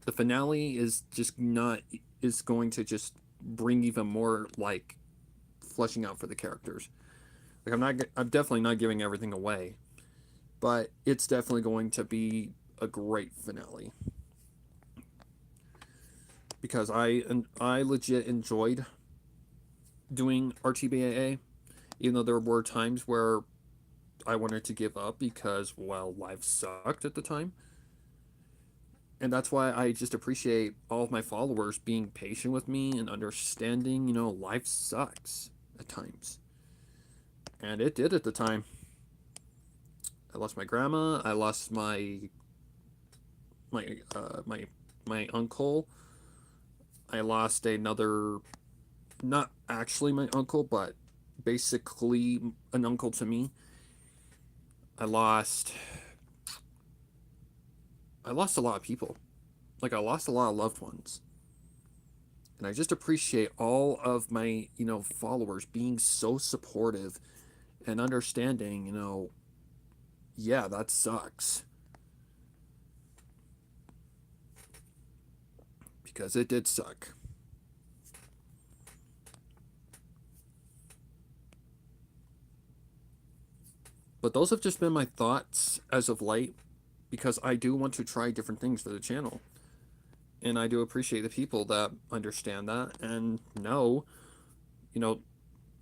the finale is going to just bring even more like fleshing out for the characters. Like, I'm definitely not giving everything away, but it's definitely going to be a great finale because I legit enjoyed doing RTBAA, even though there were times where I wanted to give up because, well, life sucked at the time. And that's why I just appreciate all of my followers being patient with me and understanding, life sucks at times. And it did at the time. I lost my grandma. I lost my uncle. I lost another, not actually my uncle, but basically an uncle to me. I lost a lot of people. Like, I lost a lot of loved ones. And I just appreciate all of my, followers being so supportive and understanding, yeah, that sucks. Because it did suck. But those have just been my thoughts as of late because I do want to try different things for the channel. And I do appreciate the people that understand that and know, you know,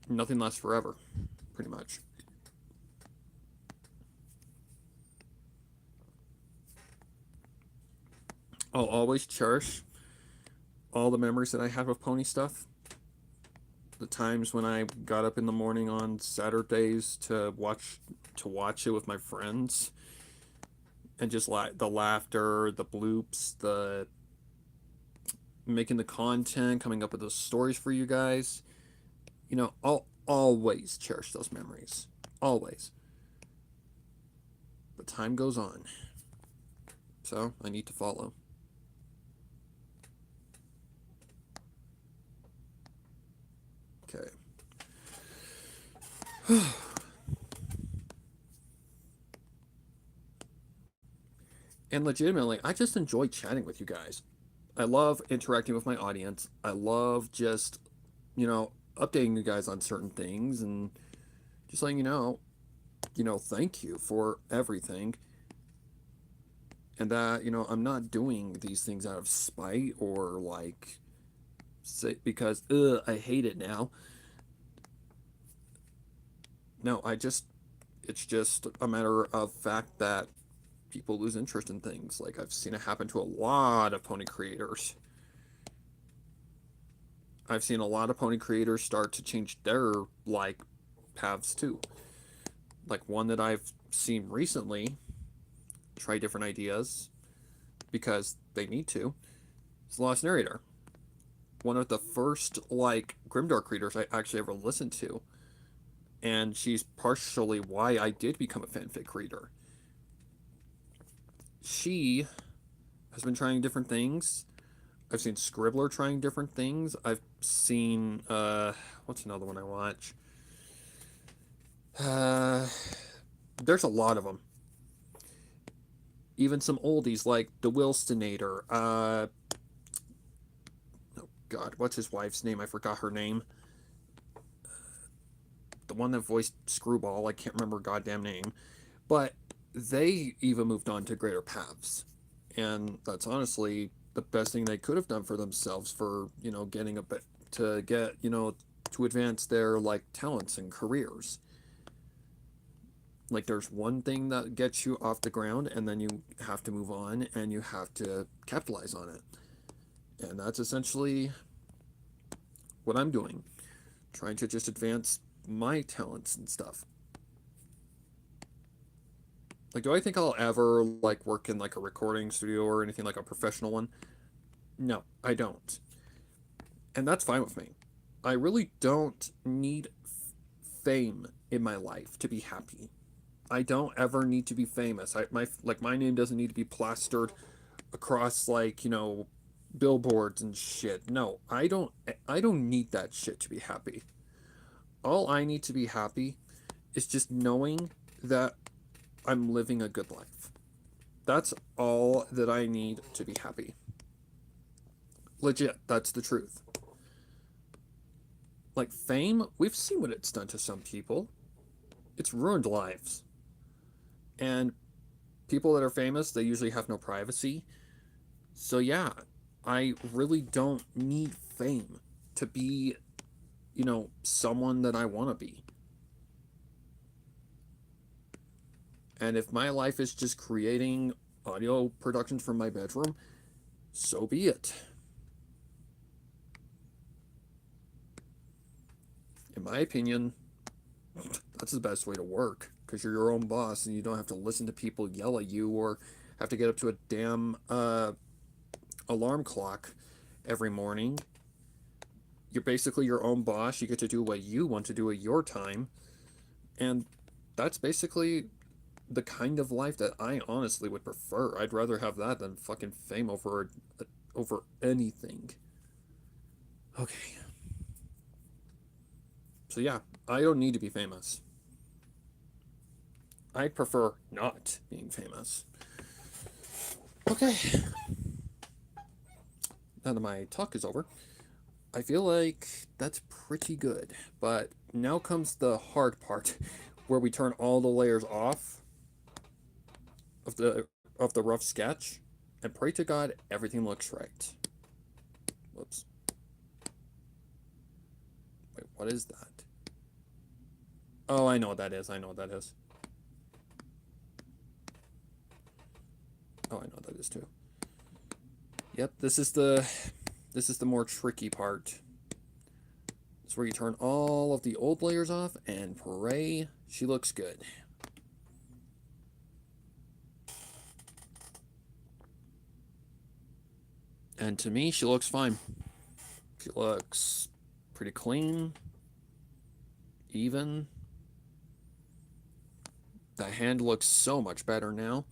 nothing lasts forever, pretty much. I'll always cherish all the memories that I have of pony stuff. The times when I got up in the morning on Saturdays to watch it with my friends. and just like the laughter, the bloops, the making the content, coming up with those stories for you guys. I'll always cherish those memories. Always. But time goes on. So I need to follow. Okay. And legitimately, I just enjoy chatting with you guys. I love interacting with my audience. I love just, updating you guys on certain things and just letting thank you for everything. And that, I'm not doing these things out of spite or like say because I hate it now. No, it's just a matter of fact that people lose interest in things. Like I've seen it happen to a lot of pony creators. I've seen a lot of pony creators start to change their like paths too. Like one that I've seen recently try different ideas because they need to. It's the Lost Narrator. One of the first like Grimdark readers I actually ever listened to. And she's partially why I did become a fanfic reader. She has been trying different things. I've seen Scribbler trying different things. I've seen what's another one I watch? There's a lot of them. Even some oldies like the Wilstonator. Oh God, what's his wife's name? I forgot her name. The one that voiced Screwball, I can't remember her goddamn name. But they even moved on to greater paths. And that's honestly the best thing they could have done for themselves for, getting a bit to get, to advance their like talents and careers. Like there's one thing that gets you off the ground and then you have to move on and you have to capitalize on it. And that's essentially what I'm doing. Trying to just advance my talents and stuff. Like, do I think I'll ever like work in like a recording studio or anything like a professional one? No, I don't. And that's fine with me. I really don't need fame in my life to be happy. I don't ever need to be famous. My name doesn't need to be plastered across like, billboards and shit. No, I don't need that shit to be happy. All I need to be happy is just knowing that I'm living a good life. That's all that I need to be happy. Legit, that's the truth. Like fame, we've seen what it's done to some people. It's ruined lives. And people that are famous, they usually have no privacy. So yeah, I really don't need fame to be, someone that I want to be. And if my life is just creating audio productions from my bedroom, so be it. In my opinion, that's the best way to work because you're your own boss and you don't have to listen to people yell at you or have to get up to a damn alarm clock every morning. You're basically your own boss. You get to do what you want to do at your time. And that's basically the kind of life that I honestly would prefer. I'd rather have that than fucking fame over anything. Okay. So yeah, I don't need to be famous. I prefer not being famous. Okay. Now that my talk is over, I feel like that's pretty good. But now comes the hard part where we turn all the layers off of the rough sketch and pray to God everything looks right. Whoops. Wait, what is that? Oh, I know what that is. I know what that is. Oh, I know what that is too. Yep, this is the more tricky part. It's where you turn all of the old layers off and pray she looks good. And to me, she looks fine. She looks pretty clean, even. The hand looks so much better now.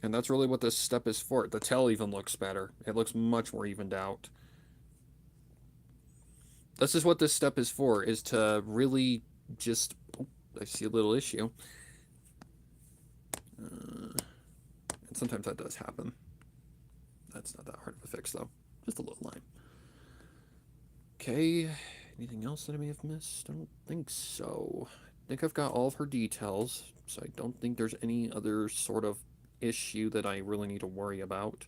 And that's really what this step is for. The tail even looks better. It looks much more evened out. This is what this step is for, is to really just... Oh, I see a little issue. And sometimes that does happen. That's not that hard of a fix, though. Just a little line. Okay, anything else that I may have missed? I don't think so. I think I've got all of her details, so I don't think there's any other sort of issue that I really need to worry about.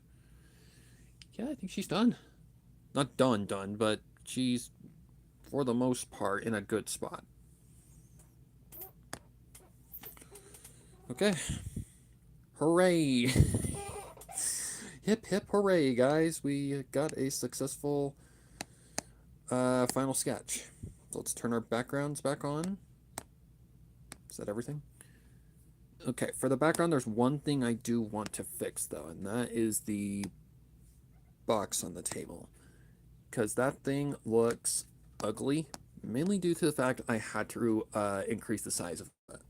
Yeah, I think she's done. Not done, but she's, for the most part, in a good spot. Okay. Hooray! Hip, hip, hooray, guys. We got a successful final sketch. So let's turn our backgrounds back on. Is that everything? Okay, for the background, there's one thing I do want to fix, though, and that is the box on the table. Because that thing looks ugly, mainly due to the fact I had to increase the size of it.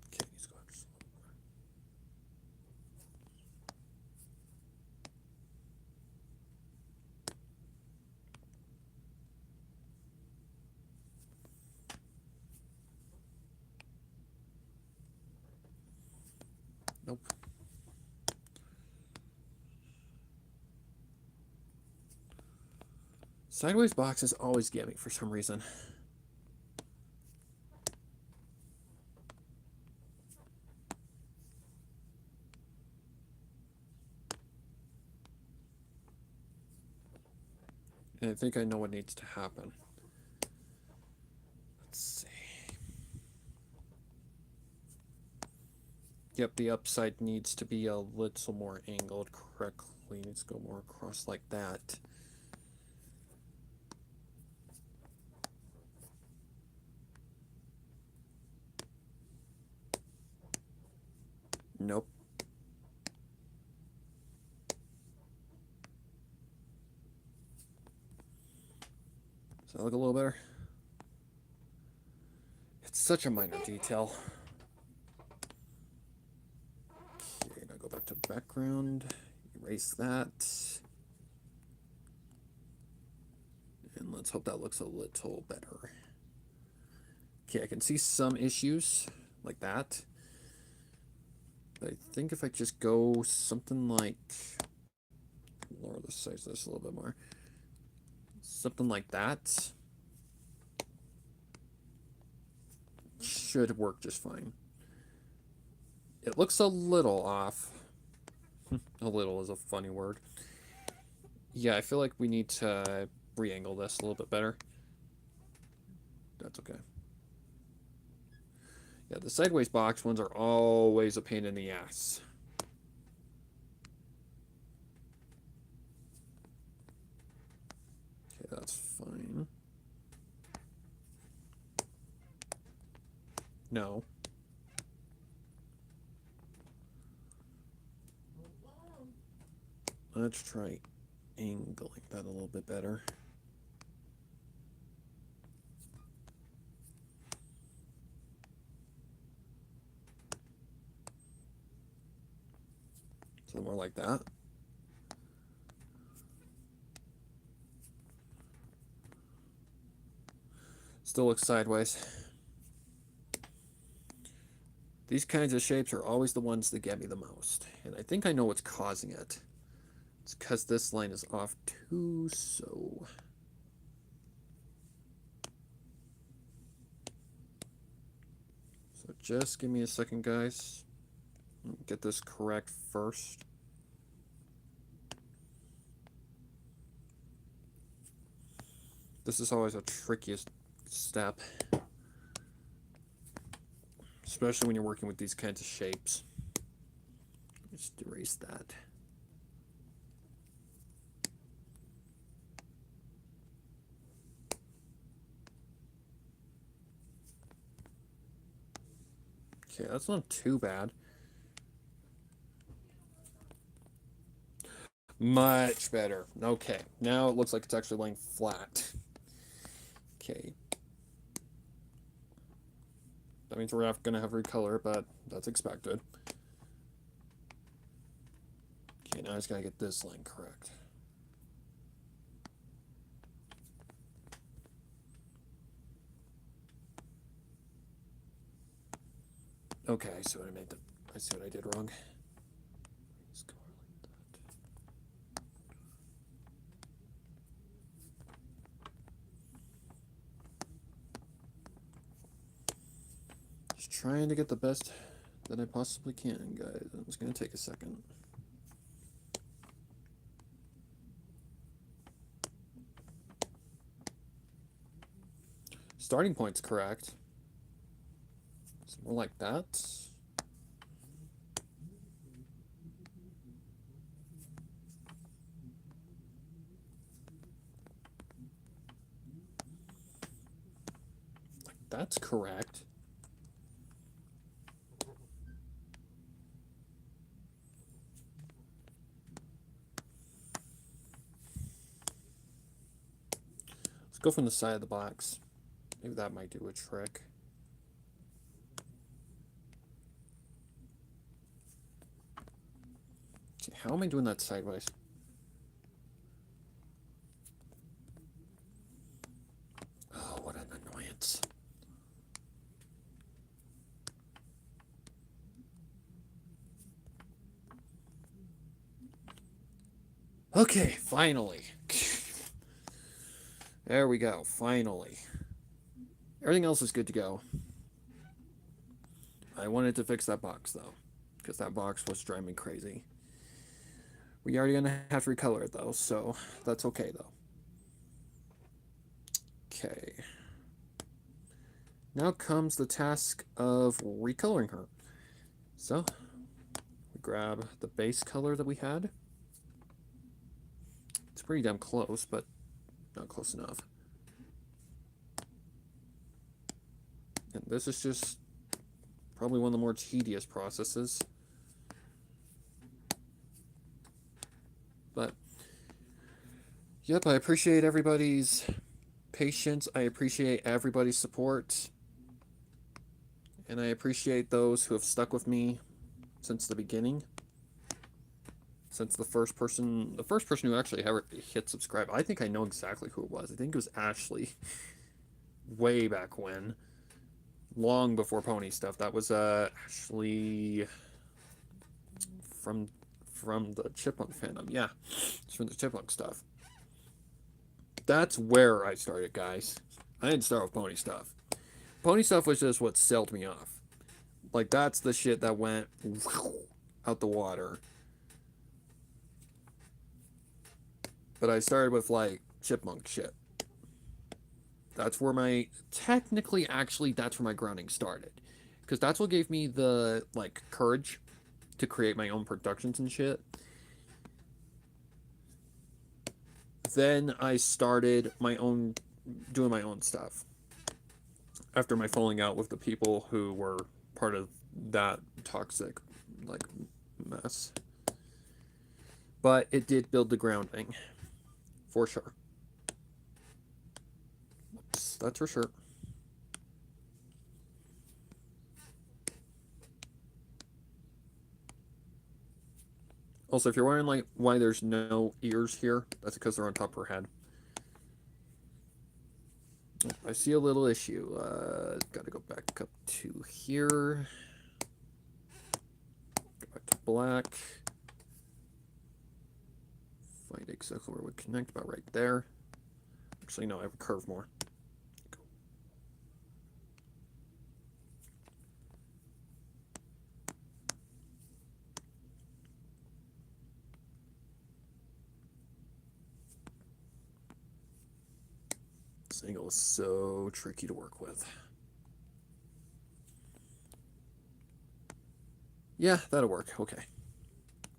Okay, let's go just a little more. Nope. Sideways boxes always get me for some reason. And I think I know what needs to happen. Let's see. Yep, the upside needs to be a little more angled correctly. It needs to go more across like that. Nope. Does that look a little better? It's such a minor detail. Okay, now go back to background. Erase that. And let's hope that looks a little better. Okay, I can see some issues like that. But I think if I just go something like... lower the size of this a little bit more. Something like that should work just fine. It looks a little off. A little is a funny word. Yeah, I feel like we need to re-angle this a little bit better. That's okay. Yeah, the sideways box ones are always a pain in the ass. Okay, that's fine. No. Let's try angling that a little bit better. So more like that. Still looks sideways. These kinds of shapes are always the ones that get me the most. And I think I know what's causing it. It's because this line is off too, so... So just give me a second, guys. Get this correct first. This is always the trickiest step, especially when you're working with these kinds of shapes. Just erase that. Okay, that's not too bad. Much better. Okay, now it looks like it's actually laying flat. Okay. That means we're not going to have recolor, but that's expected. Okay, now I just got to get this line correct. Okay, I see what I see what I did wrong. Just go like that. Just trying to get the best that I possibly can, guys. It's going to take a second. Starting point's correct. It's more like that. Like that's correct. Let's go from the side of the box. Maybe that might do a trick. Okay, how am I doing that sideways? Oh, what an annoyance. Okay, finally. There we go, finally. Everything else is good to go. I wanted to fix that box, though, because that box was driving me crazy. We already gonna have to recolor it, though, so that's okay, though. Okay. Now comes the task of recoloring her. So, we grab the base color that we had. It's pretty damn close, but not close enough. And this is just probably one of the more tedious processes. But, yep, I appreciate everybody's patience. I appreciate everybody's support. And I appreciate those who have stuck with me since the beginning. Since the first person who actually ever hit subscribe. I think I know exactly who it was. I think it was Ashley. Way back when. Long before pony stuff. That was Ashley from the Chipmunk fandom. Yeah, it's from the Chipmunk stuff. That's where I started, guys. I didn't start with pony stuff. Pony stuff was just what sailed me off. Like, that's the shit that went out the water. But I started with, like, Chipmunk shit. That's where my... Technically, actually, that's where my grounding started. Because that's what gave me the, like, courage to create my own productions and shit. Then I started doing my own stuff. After my falling out with the people who were part of that toxic, like, mess. But it did build the grounding. For sure. Oops, that's for sure. Also, if you're wondering, like, why there's no ears here, that's because they're on top of her head. I see a little issue. Gotta go back up to here. Go back to black. Find exactly where we connect, about right there. Actually, no, I have a curve more. Go. This angle is so tricky to work with. Yeah, that'll work. Okay.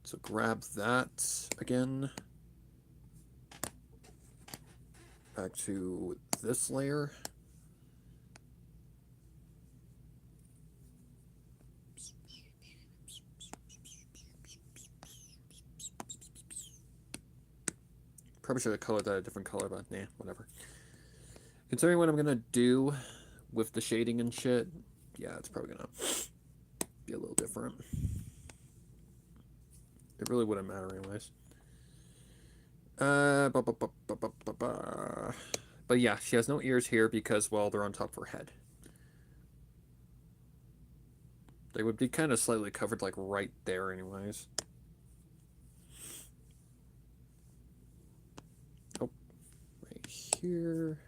So grab that again. Back to this layer. Probably should have colored that a different color, but nah, whatever. Considering what I'm gonna do with the shading and shit, yeah, it's probably gonna be a little different. It really wouldn't matter anyways. But yeah, she has no ears here because, well, they're on top of her head. They would be kind of slightly covered, like, right there anyways. Oh, right here.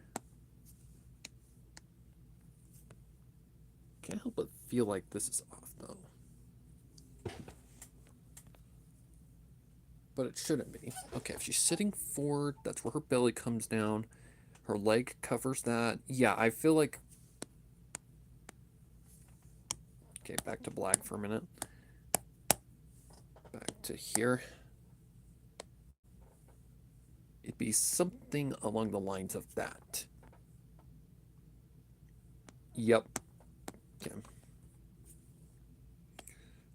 Can't help but feel like this is off, though. But it shouldn't be. Okay, if she's sitting forward, that's where her belly comes down. Her leg covers that. Yeah, I feel like... Okay, back to black for a minute. Back to here. It'd be something along the lines of that. Yep. Okay.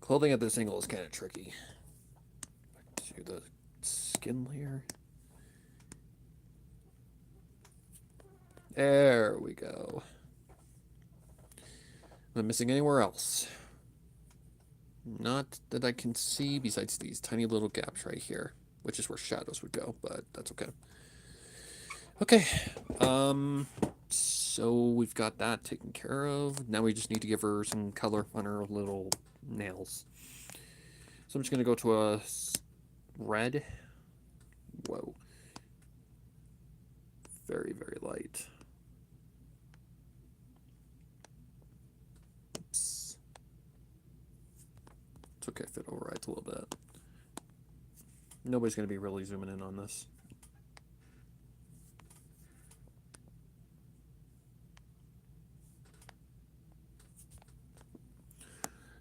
Clothing at this angle is kind of tricky. Back to the skin layer. There we go. Am I missing anywhere else? Not that I can see besides these tiny little gaps right here, which is where shadows would go, but that's okay. Okay. So we've got that taken care of. Now we just need to give her some color on her little nails. So I'm just going to go to a red. Whoa. Very, very light. Oops. It's okay if it overrides a little bit. Nobody's going to be really zooming in on this.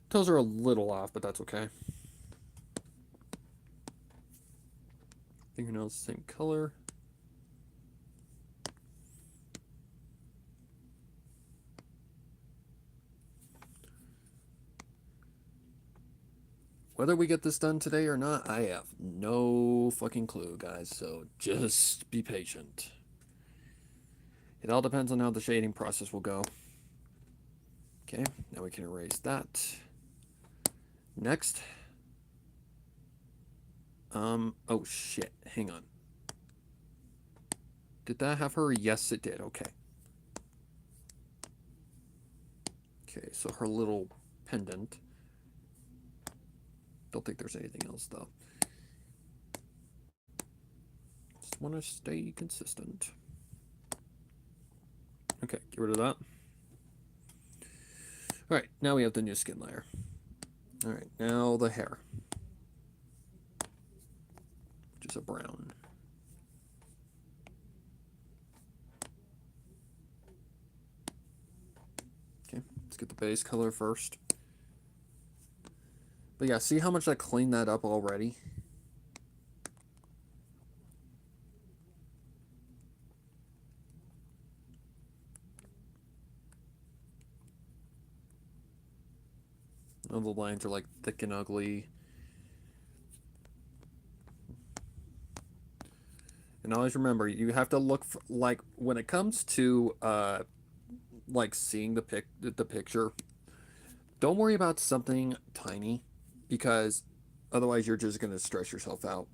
Toes are a little off, but that's okay. Fingernails same color. Whether we get this done today or not, I have no fucking clue, guys, so just be patient. It all depends on how the shading process will go. Okay, now we can erase that. Next. Oh shit, hang on. Did that have her? Yes, it did, okay. Okay, so her little pendant. Don't think there's anything else, though. Just want to stay consistent. Okay, get rid of that. Alright, now we have the new skin layer. Alright, now the hair. Which is a brown. Okay, let's get the base color first. But yeah, see how much I cleaned that up already? All the lines are like thick and ugly. And always remember, you have to look for, like, when it comes to like seeing the picture, don't worry about something tiny, because otherwise you're just going to stress yourself out.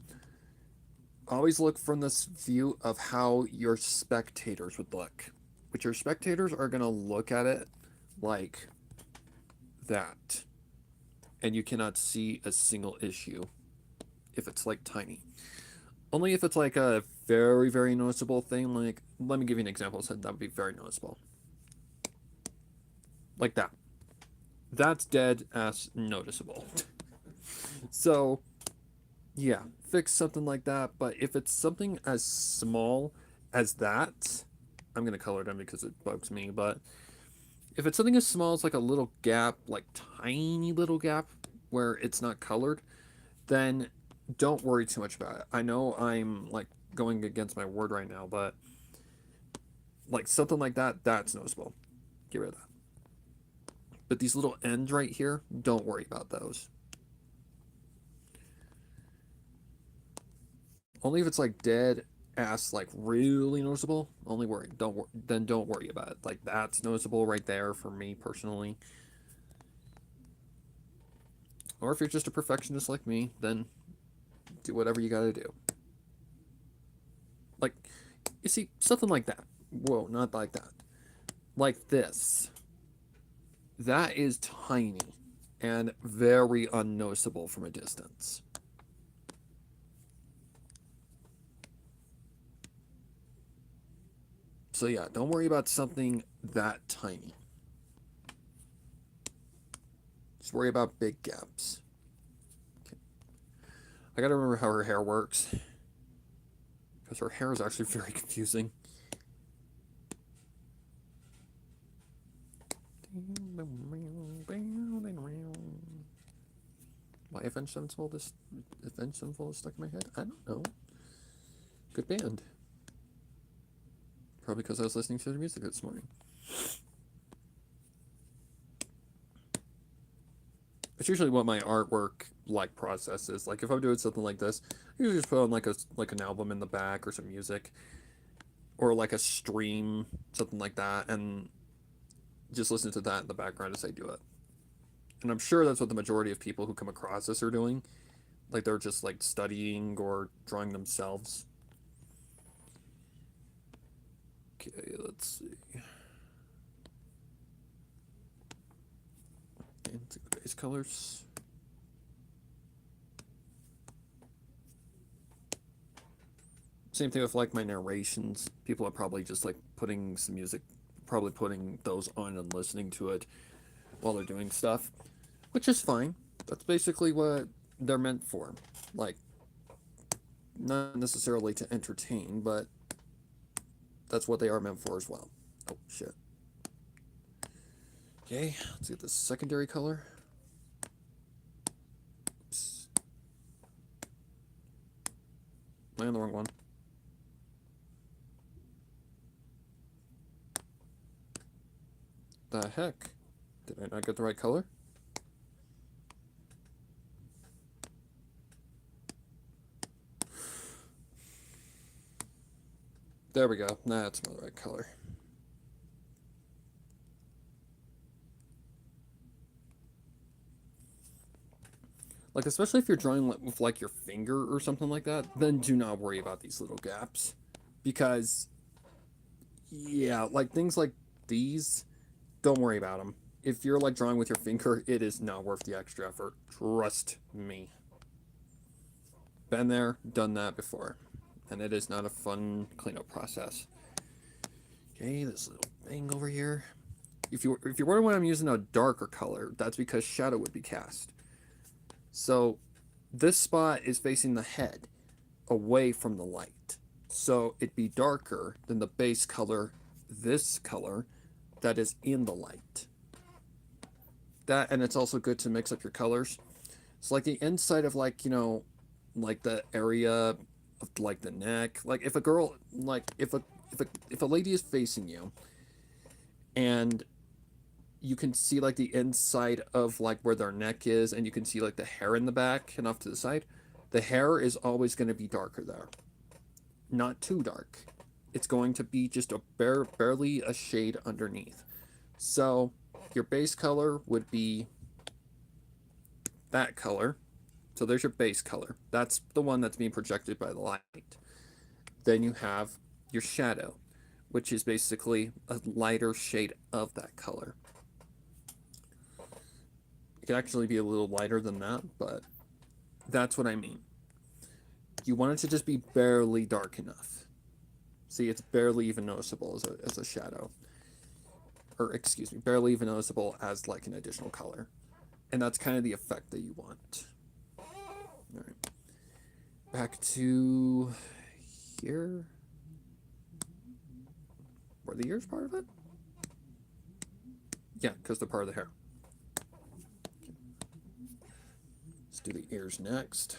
Always look from this view of how your spectators would look. Which your spectators are going to look at it like that. And you cannot see a single issue if it's like tiny. Only if it's like a very, very noticeable thing. Like, let me give you an example. So that would be very noticeable. Like that. That's dead ass noticeable. So, yeah, fix something like that. But if it's something as small as that, I'm going to color them because it bugs me, but if it's something as small as like a little gap, like tiny little gap where it's not colored, then don't worry too much about it. I know I'm like going against my word right now, but like something like that, that's noticeable. Get rid of that. But these little ends right here, don't worry about those. Only if it's like dead ass, like really noticeable. Only worry. Then don't worry about it. Like that's noticeable right there for me personally. Or if you're just a perfectionist like me, then do whatever you gotta do. Like, you see, something like that. Whoa, not like that. Like this. That is tiny and very unnoticeable from a distance. So yeah, don't worry about something that tiny. Just worry about big gaps. Okay. I gotta remember how her hair works. Because her hair is actually very confusing. Why Avenged Sevenfold is stuck in my head? I don't know. Good band. Probably because I was listening to their music this morning. It's usually what my artwork like process is. Like if I'm doing something like this, I usually just put on like an album in the back or some music, or like a stream, something like that, and just listen to that in the background as I do it. And I'm sure that's what the majority of people who come across this are doing. Like they're just like studying or drawing themselves. Okay, let's see. And the base colors. Same thing with like my narrations. People are probably just like putting some music, probably putting those on and listening to it while they're doing stuff, which is fine. That's basically what they're meant for. Like, not necessarily to entertain, but that's what they are meant for as well. Oh, shit. Okay, let's get the secondary color. Oops. Am I on the wrong one? The heck? Did I not get the right color? There we go. That's the right color. Like, especially if you're drawing with like your finger or something like that, then do not worry about these little gaps. Because, yeah, like things like these, don't worry about them. If you're like drawing with your finger, it is not worth the extra effort. Trust me. Been there, done that before. And it is not a fun cleanup process. Okay, this little thing over here. If you're wondering why I'm using a darker color, that's because shadow would be cast. So this spot is facing the head away from the light. So it'd be darker than the base color, this color, that is in the light. That, and it's also good to mix up your colors. So like the inside of like, you know, like the area of like the neck. Like if a girl, like if a lady is facing you and you can see like the inside of like where their neck is, and you can see like the hair in the back and off to the side, the hair is always going to be darker there. Not too dark. It's going to be just a barely a shade underneath. So your base color would be that color. So there's your base color. That's the one that's being projected by the light. Then you have your shadow, which is basically a lighter shade of that color. It could actually be a little lighter than that, but that's what I mean. You want it to just be barely dark enough. See, it's barely even noticeable as a shadow. Or, excuse me, barely even noticeable as like an additional color. And that's kind of the effect that you want. Alright. Back to here. Were the ears part of it? Yeah, because they're part of the hair. Let's do the ears next.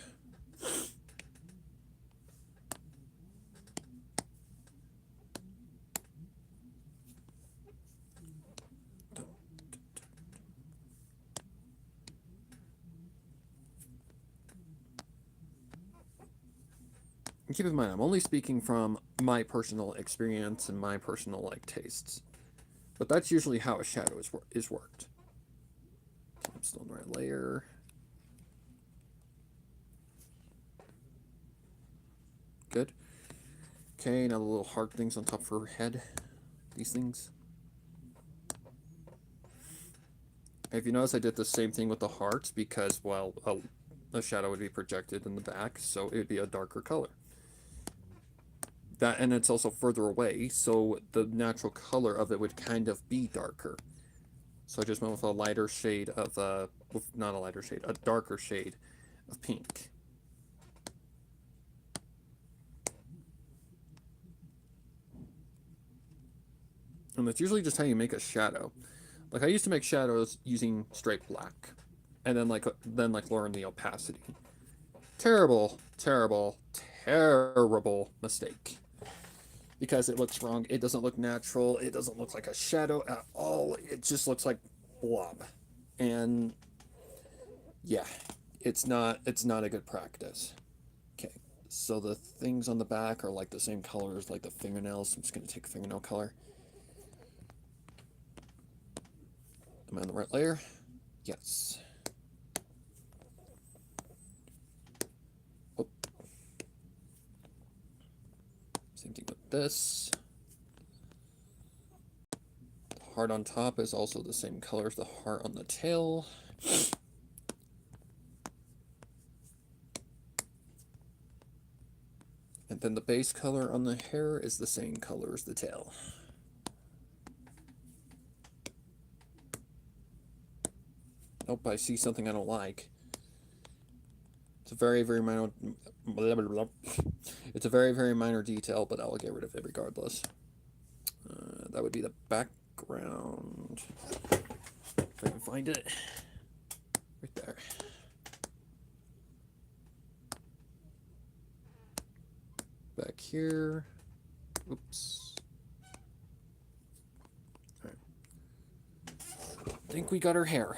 And keep in mind, I'm only speaking from my personal experience and my personal tastes. But that's usually how a shadow is worked. I'm still in the right layer. Good. Okay, now the little heart things on top of her head. These things. If you notice, I did the same thing with the hearts because, well, a shadow would be projected in the back, so it would be a darker color. That, and it's also further away, so the natural color of it would kind of be darker. So I just went with a lighter shade of, not a lighter shade, a darker shade of pink. And that's usually just how you make a shadow. Like, I used to make shadows using straight black, and then lowering the opacity. Terrible, terrible, terrible mistake. Because it looks wrong. It doesn't look natural. It doesn't look like a shadow at all. It just looks like blob. And yeah, it's not a good practice. Okay, so the things on the back are like the same color as like the fingernails. I'm just going to take fingernail color. Am I on the right layer? Yes. Oh. Same thing with this. The heart on top is also the same color as the heart on the tail. And then the base color on the hair is the same color as the tail. Nope, I see something I don't like. It's a very, very minor... Blah, blah, blah. It's a very, very minor detail, but I'll get rid of it regardless. That would be the background. If I can find it. Right there. Back here. Oops. All right. I think we got her hair.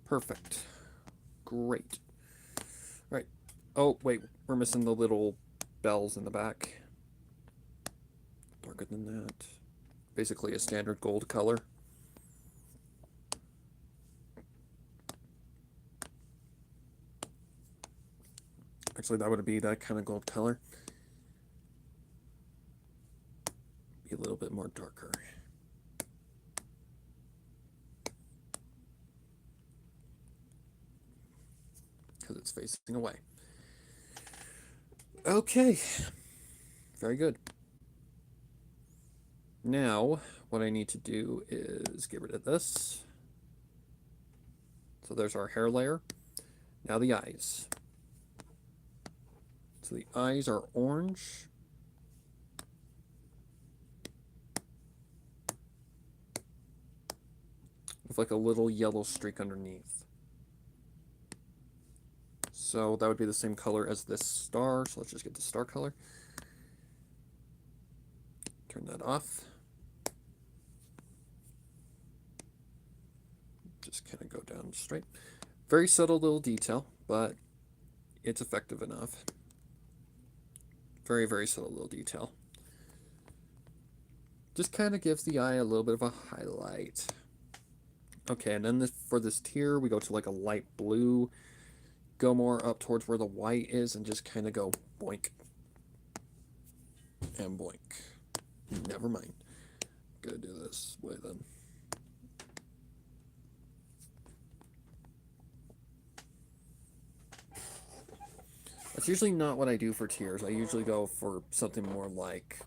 Perfect. Great. Right. Oh, wait. We're missing the little bells in the back. Darker than that. Basically a standard gold color. Actually, that would be that kind of gold color. Be a little bit more darker. Because it's facing away. Okay. Very good. Now, what I need to do is get rid of this. So there's our hair layer. Now the eyes. So the eyes are orange. With like a little yellow streak underneath. So that would be the same color as this star. So let's just get the star color. Turn that off. Just kind of go down straight. Very subtle little detail, but it's effective enough. Very, very subtle little detail. Just kind of gives the eye a little bit of a highlight. Okay, and then for this tear, we go to like a light blue. Go more up towards where the white is and just kind of go boink. And boink. Never mind. Gotta do this way then. That's usually not what I do for tears. I usually go for something more like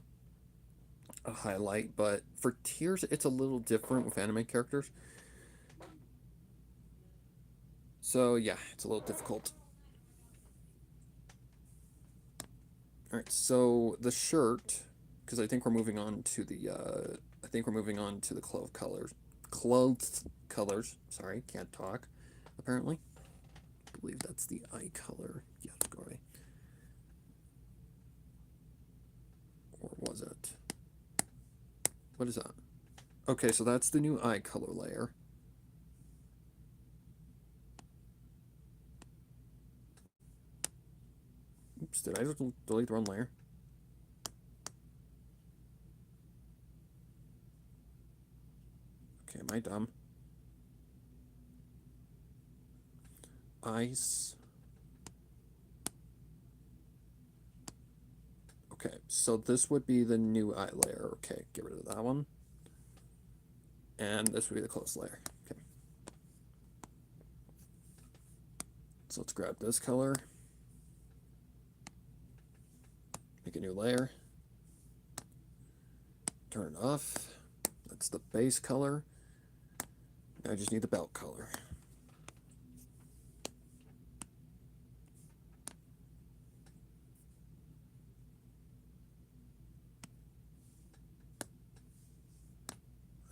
a highlight, but for tears, it's a little different with anime characters. So yeah, it's a little difficult. All right, so the shirt, because I think we're moving on to the clove colors. Clothes colors. Sorry, can't talk. Apparently, I believe that's the eye color. Yes, go away. Or was it? What is that? Okay, so that's the new eye color layer. Oops, did I just delete the wrong layer? Okay, am I dumb? Ice. Okay, so this would be the new eye layer. Okay, get rid of that one. And this would be the close layer. Okay. So let's grab this color. Make a new layer. Turn it off. That's the base color. Now I just need the belt color.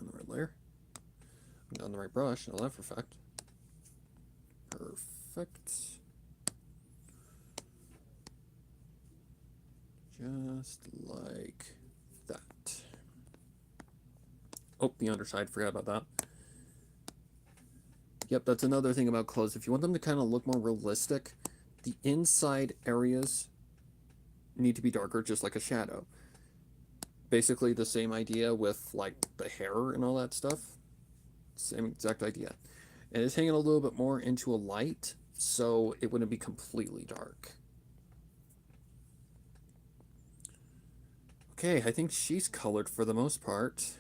On the right layer. On the right brush, and a left effect. Perfect. Just like that. Oh, the underside, forgot about that. Yep, that's another thing about clothes. If you want them to kind of look more realistic, the inside areas need to be darker, just like a shadow. Basically the same idea with like the hair and all that stuff. Same exact idea. And it's hanging a little bit more into a light, so it wouldn't be completely dark. Okay, I think she's colored for the most part.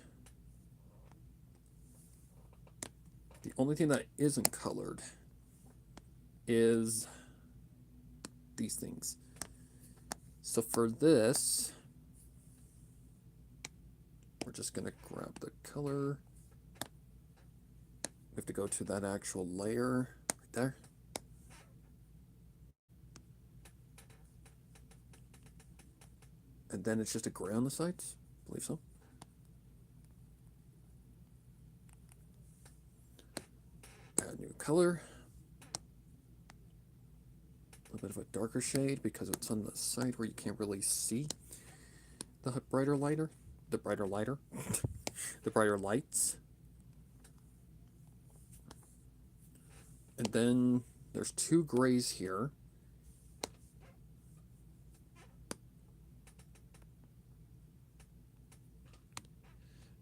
The only thing that isn't colored is these things. So for this, we're just gonna grab the color. We have to go to that actual layer right there. And then it's just a gray on the sides, I believe so. Add new color. A little bit of a darker shade because it's on the side where you can't really see the brighter lighter. The brighter lighter. The brighter lights. And then there's two grays here.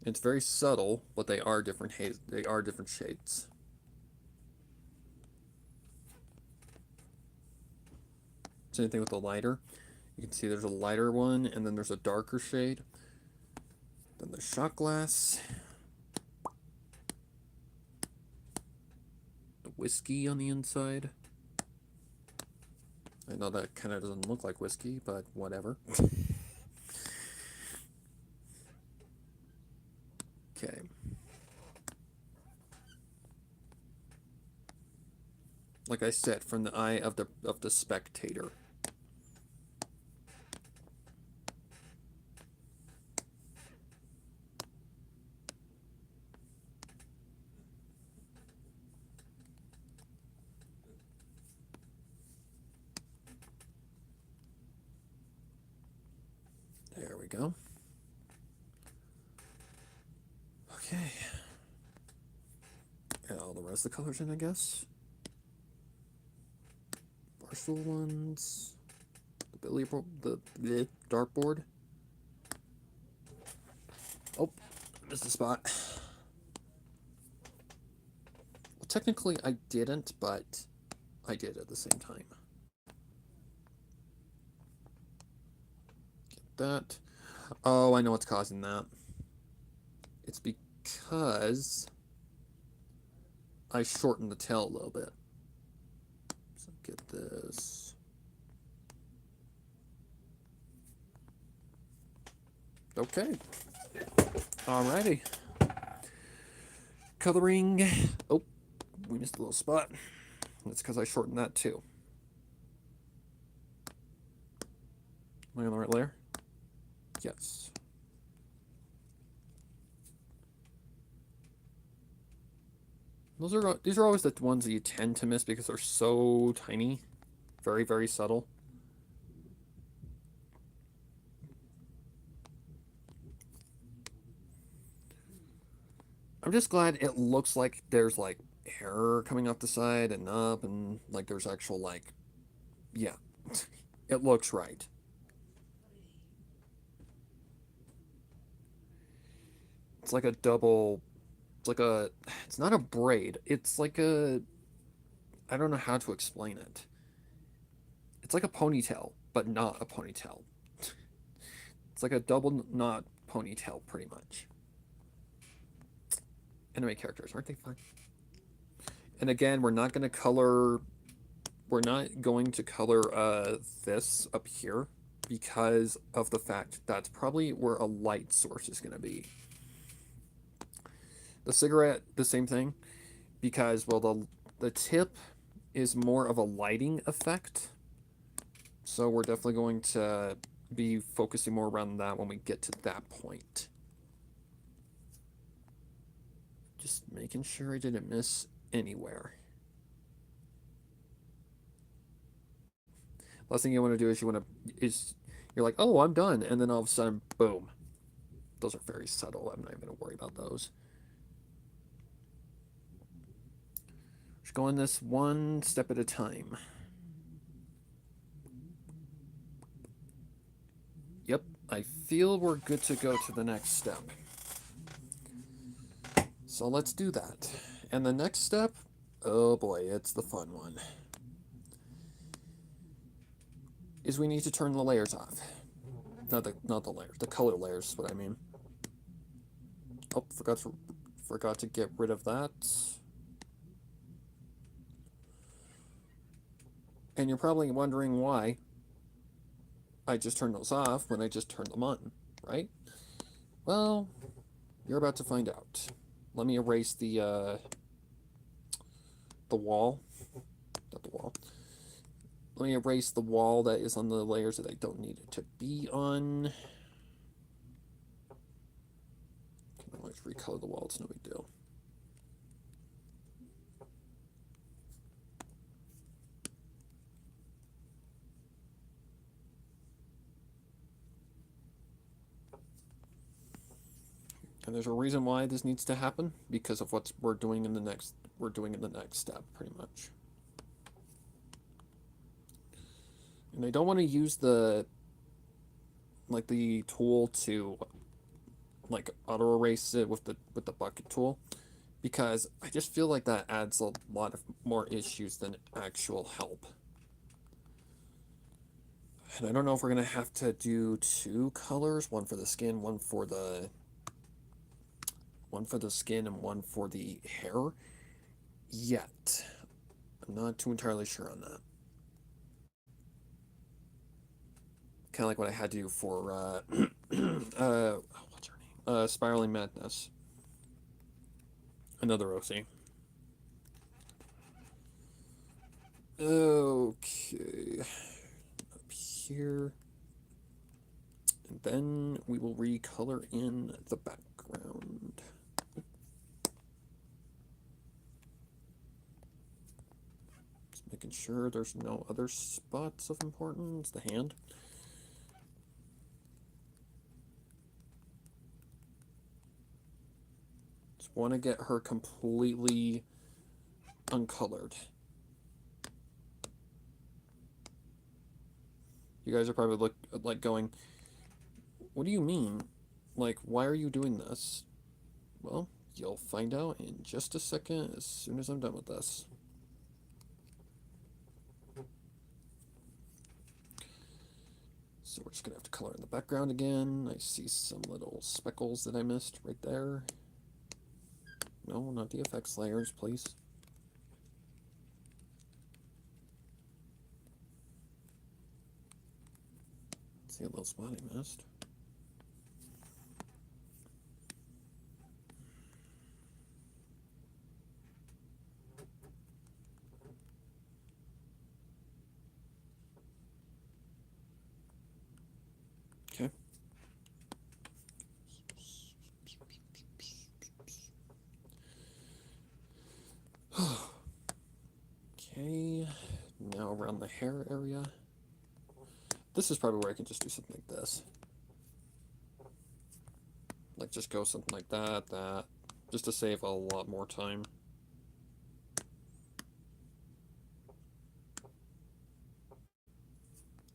It's very subtle, but they are different shades. Same thing with the lighter. You can see there's a lighter one, and then there's a darker shade. Then the shot glass. The whiskey on the inside. I know that kind of doesn't look like whiskey, but whatever. Okay. Like I said, from the eye of the spectator. There we go. Okay. Add all the rest of the colors in, I guess. Barstool ones. The dartboard. Oh, missed a spot. Well, technically I didn't, but I did at the same time. Get that. Oh, I know what's causing that. It's because I shortened the tail a little bit. So get this. Okay. Alrighty. Coloring. Oh, we missed a little spot. That's because I shortened that too. Am I on the right layer? Yes. These are always the ones that you tend to miss because they're so tiny. Very, very subtle. I'm just glad it looks like there's like hair coming off the side and up, and like there's actual like, yeah, it looks right. It's like a double, it's like a, it's not a braid. It's like a, I don't know how to explain it. It's like a ponytail, but not a ponytail. It's like a double knot ponytail, pretty much. Anime characters, aren't they fun? And again, we're not going to color. We're not going to color this up here because of the fact that's probably where a light source is going to be. The cigarette, the same thing, because well, the tip is more of a lighting effect. So we're definitely going to be focusing more around that when we get to that point. Just making sure I didn't miss anywhere. Last thing you want to do is you're like, oh, I'm done, and then all of a sudden, boom. Those are very subtle. I'm not even going to worry about those. Just going this one step at a time. Yep, I feel we're good to go to the next step. So let's do that. And the next step, oh boy, it's the fun one. Is we need to turn the layers off. Not the layers, the color layers is what I mean. Oh, forgot to get rid of that. And you're probably wondering why I just turned those off when I just turned them on, right? Well, you're about to find out. Let me erase the wall. Not the wall. Let me erase the wall that is on the layers that I don't need it to be on. Can always recolor the wall, it's no big deal. And there's a reason why this needs to happen, because of what we're doing in the next step, pretty much. And I don't want to use the tool to like auto erase it with the bucket tool, because I just feel like that adds a lot of more issues than actual help. And I don't know if we're gonna have to do two colors, one for the skin, one for the skin, and one for the hair yet. I'm not too entirely sure on that. Kind of like what I had to do for what's her name? Spiraling Madness. Another OC. Okay. Up here. And then we will recolor in the background. Just making sure there's no other spots of importance. The hand. Just want to get her completely uncolored. You guys are probably like going, what do you mean? Like, why are you doing this? Well, you'll find out in just a second as soon as I'm done with this. So we're just going to have to color in the background again. I see some little speckles that I missed right there. No, not the effects layers, please. See a little spot I missed. around the hair area. This is probably where I can just do something like this. Like just go something like that, just to save a lot more time.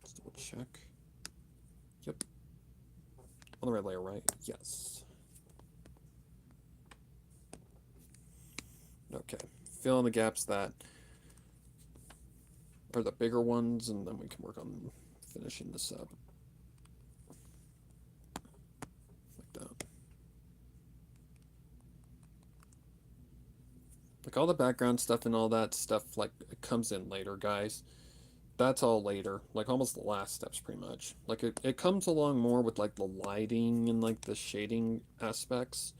Let's double check. Yep. On the right layer, right? Yes. Okay. Fill in the gaps that are the bigger ones, and then we can work on finishing this up. Like that. Like all the background stuff and all that stuff, like, it comes in later, guys. That's all later. Like, almost the last steps, pretty much. Like, it comes along more with, like, the lighting and, like, the shading aspects.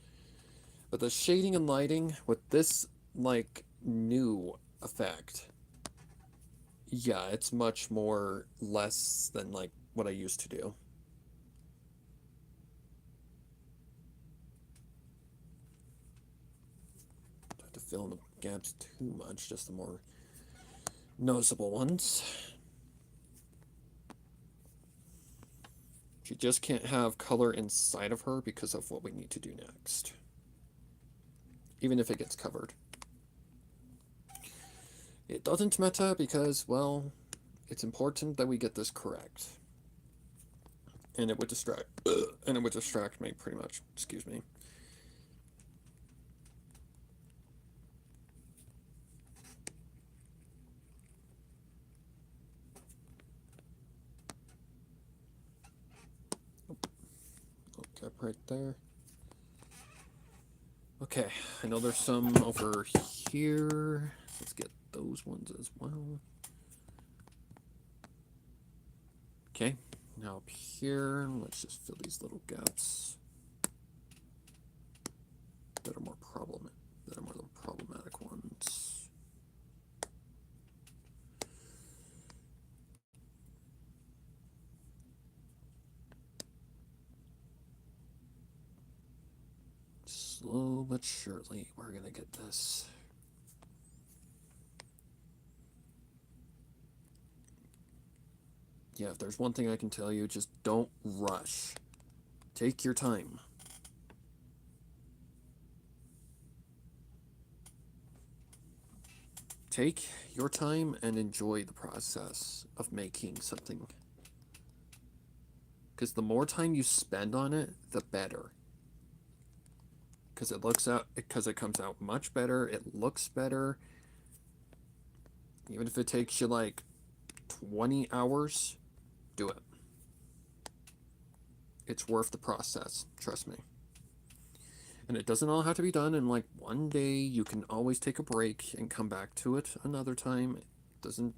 But the shading and lighting with this, like, new effect, yeah, it's much more less than, like, what I used to do. Don't have to fill in the gaps too much, just the more noticeable ones. She just can't have color inside of her because of what we need to do next. Even if it gets covered. It doesn't matter because, well, it's important that we get this correct. And it would distract me pretty much. Excuse me. Okay, right there. Okay, I know there's some over here. Let's get those ones as well. Okay, now up here, let's just fill these little gaps that are more the problematic ones. Slow but surely, we're gonna get this. Yeah, if there's one thing I can tell you, just don't rush. Take your time. Take your time and enjoy the process of making something. Because the more time you spend on it, the better. Because it comes out much better, it looks better. Even if it takes you like 20 hours, do it. It's worth the process, trust me. And it doesn't all have to be done in like one day. You can always take a break and come back to it another time. It doesn't.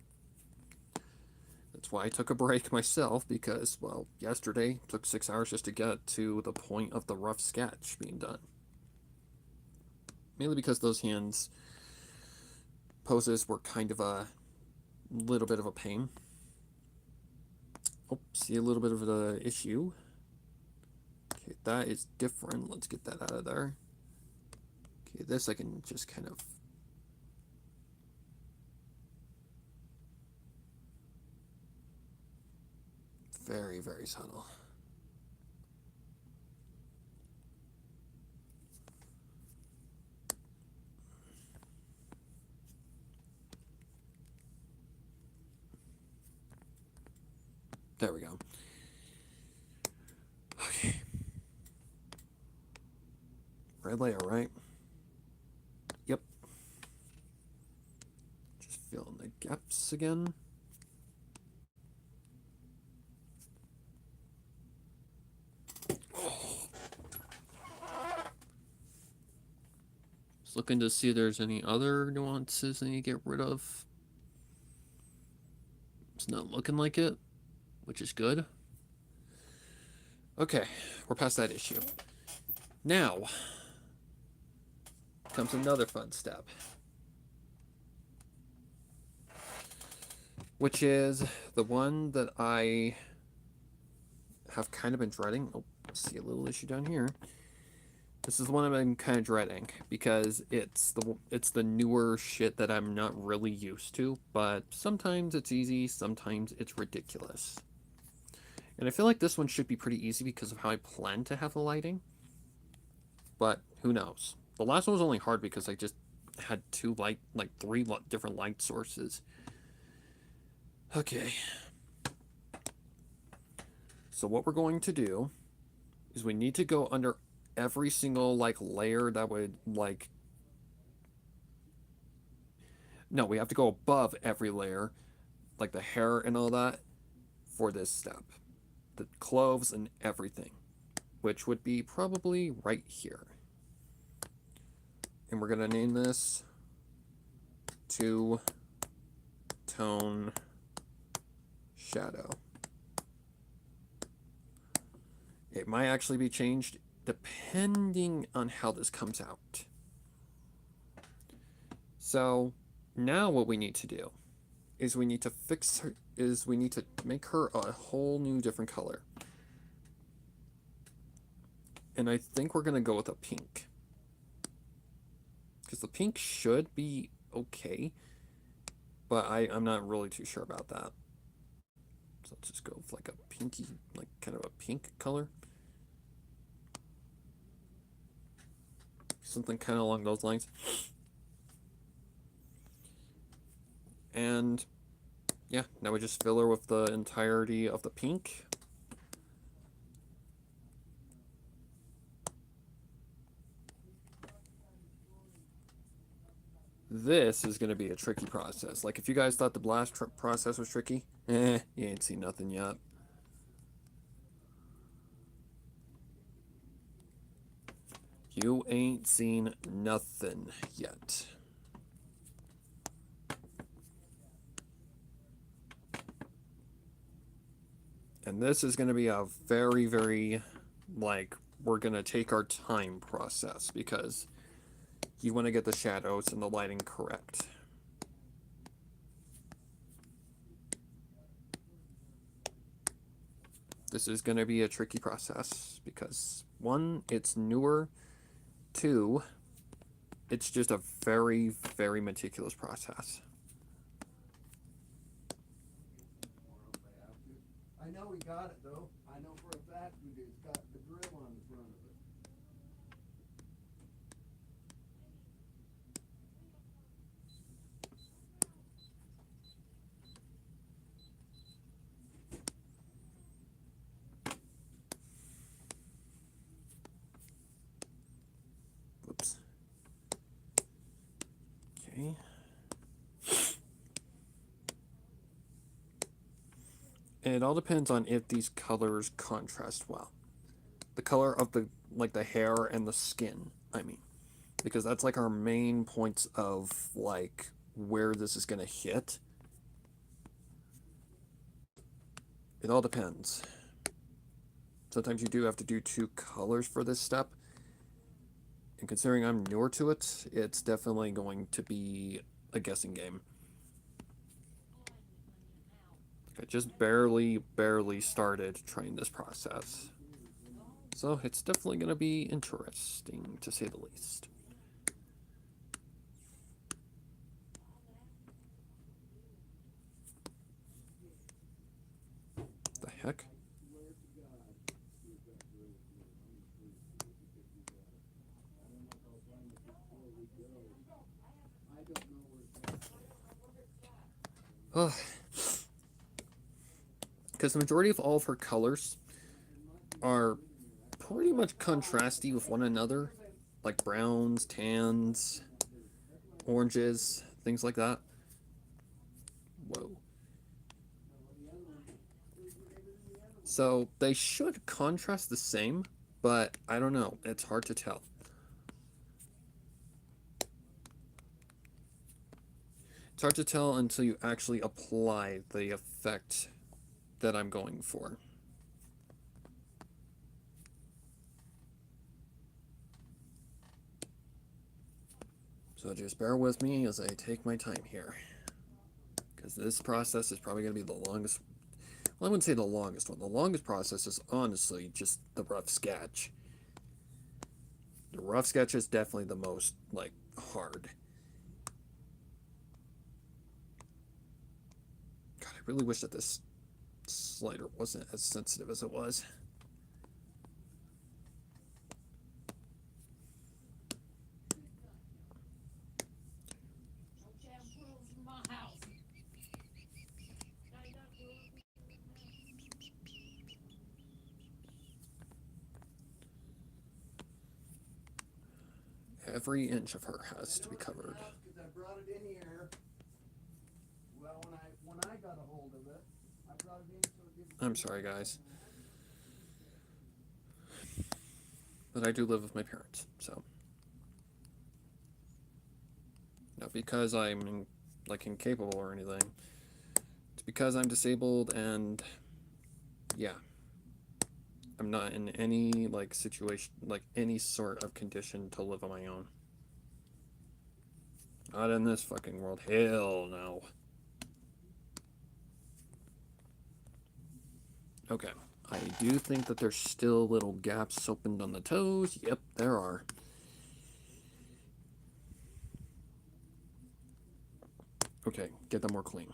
That's why I took a break myself, because, well, yesterday it took 6 hours just to get to the point of the rough sketch being done. Mainly because those hands poses were kind of a little bit of a pain. Oh, see a little bit of the issue. Okay, that is different. Let's get that out of there. Okay, this I can just kind of... Very, very subtle. There we go. Okay. Red layer, right? Yep. Just fill in the gaps again. Just looking to see if there's any other nuances I need to get rid of. It's not looking like it, which is good. Okay, we're past that issue. Now comes another fun step, which is the one that I have kind of been dreading. Oh, see a little issue down here. This is the one I'm kind of dreading because it's the newer shit that I'm not really used to, but sometimes it's easy, sometimes it's ridiculous. And I feel like this one should be pretty easy because of how I plan to have the lighting, but who knows. The last one was only hard because I just had three different light sources. Okay. So what we're going to do is we need to go under every single layer that would no, we have to go above every layer, like the hair and all that, for this step. The clothes and everything, which would be probably right here. And we're gonna name this two-tone shadow. It might actually be changed depending on how this comes out. So now what we need to do is we need to make her a whole new different color. And I think we're gonna go with a pink. Because the pink should be okay, but I'm not really too sure about that. So let's just go with like a pinky, like kind of a pink color. Something kind of along those lines. And yeah, now we just fill her with the entirety of the pink. This is going to be a tricky process. Like, if you guys thought the blast process was tricky, you ain't seen nothing yet. You ain't seen nothing yet. And this is going to be a very, very, we're going to take our time process because you want to get the shadows and the lighting correct. This is going to be a tricky process because, one, it's newer. Two, it's just a very, very meticulous process. I know we got it, though. I know for a fact we do. It's got the grill on the front of it. Whoops. Okay. And it all depends on if these colors contrast well. The color of the hair and the skin, I mean. Because that's like our main points of where this is going to hit. It all depends. Sometimes you do have to do two colors for this step. And considering I'm newer to it, it's definitely going to be a guessing game. I just barely started trying this process. So it's definitely going to be interesting, to say the least. The heck? Ugh. Because the majority of all of her colors are pretty much contrasty with one another, like browns, tans, oranges, things like that. Whoa. So they should contrast the same, but I don't know. It's hard to tell. It's hard to tell until you actually apply the effect that I'm going for. So just bear with me as I take my time here. Because this process is probably going to be the longest. Well, I wouldn't say the longest one. The longest process is honestly just the rough sketch. The rough sketch is definitely the most, like, hard. God, I really wish that this slider wasn't as sensitive as it was. Every inch of her has to be covered. Because I brought it in here. Well, when I got a hold of it, I brought it in so it didn't. I'm sorry, guys. But I do live with my parents, so. Not because I'm, like, incapable or anything. It's because I'm disabled and, yeah. I'm not in any, like, situation, like, any sort of condition to live on my own. Not in this fucking world. Hell no. Okay. I do think that there's still little gaps opened on the toes. Yep, there are. Okay, get them more clean.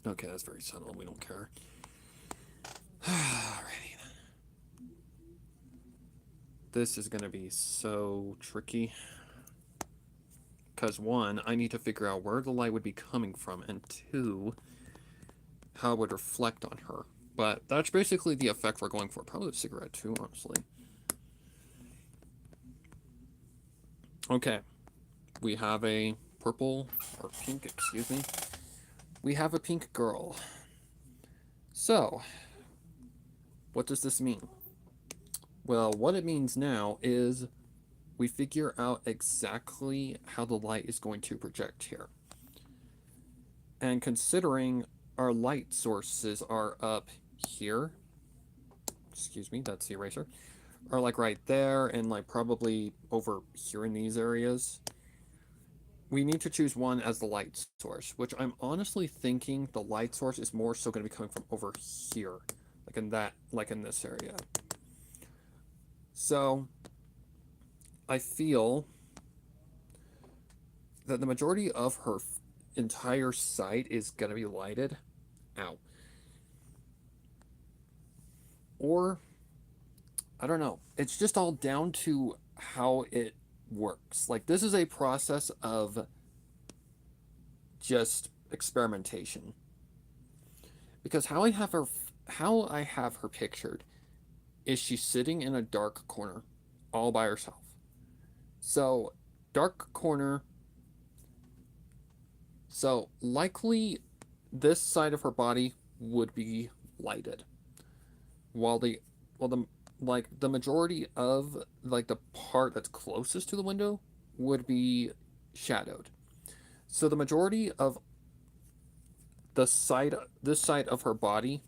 Okay, that's very subtle. We don't care. Alrighty. This is going to be so tricky. Because, one, I need to figure out where the light would be coming from, and two, how it would reflect on her. But that's basically the effect we're going for. Probably a cigarette, too, honestly. Okay. We have a purple, or pink, excuse me. We have a pink girl. So, what does this mean? Well, what it means now is we figure out exactly how the light is going to project here. And considering our light sources are up here, excuse me, that's the eraser, are like right there and like probably over here in these areas, we need to choose one as the light source, which I'm honestly thinking the light source is more so going to be coming from over here, like in this area. So I feel that the majority of her entire site is going to be lighted out. Or, I don't know. It's just all down to how it works. Like, this is a process of just experimentation. Because how I have her pictured is she's sitting in a dark corner all by herself. So, dark corner. So, likely this side of her body would be lighted. While the majority of like the part that's closest to the window would be shadowed. So the majority of this side of her body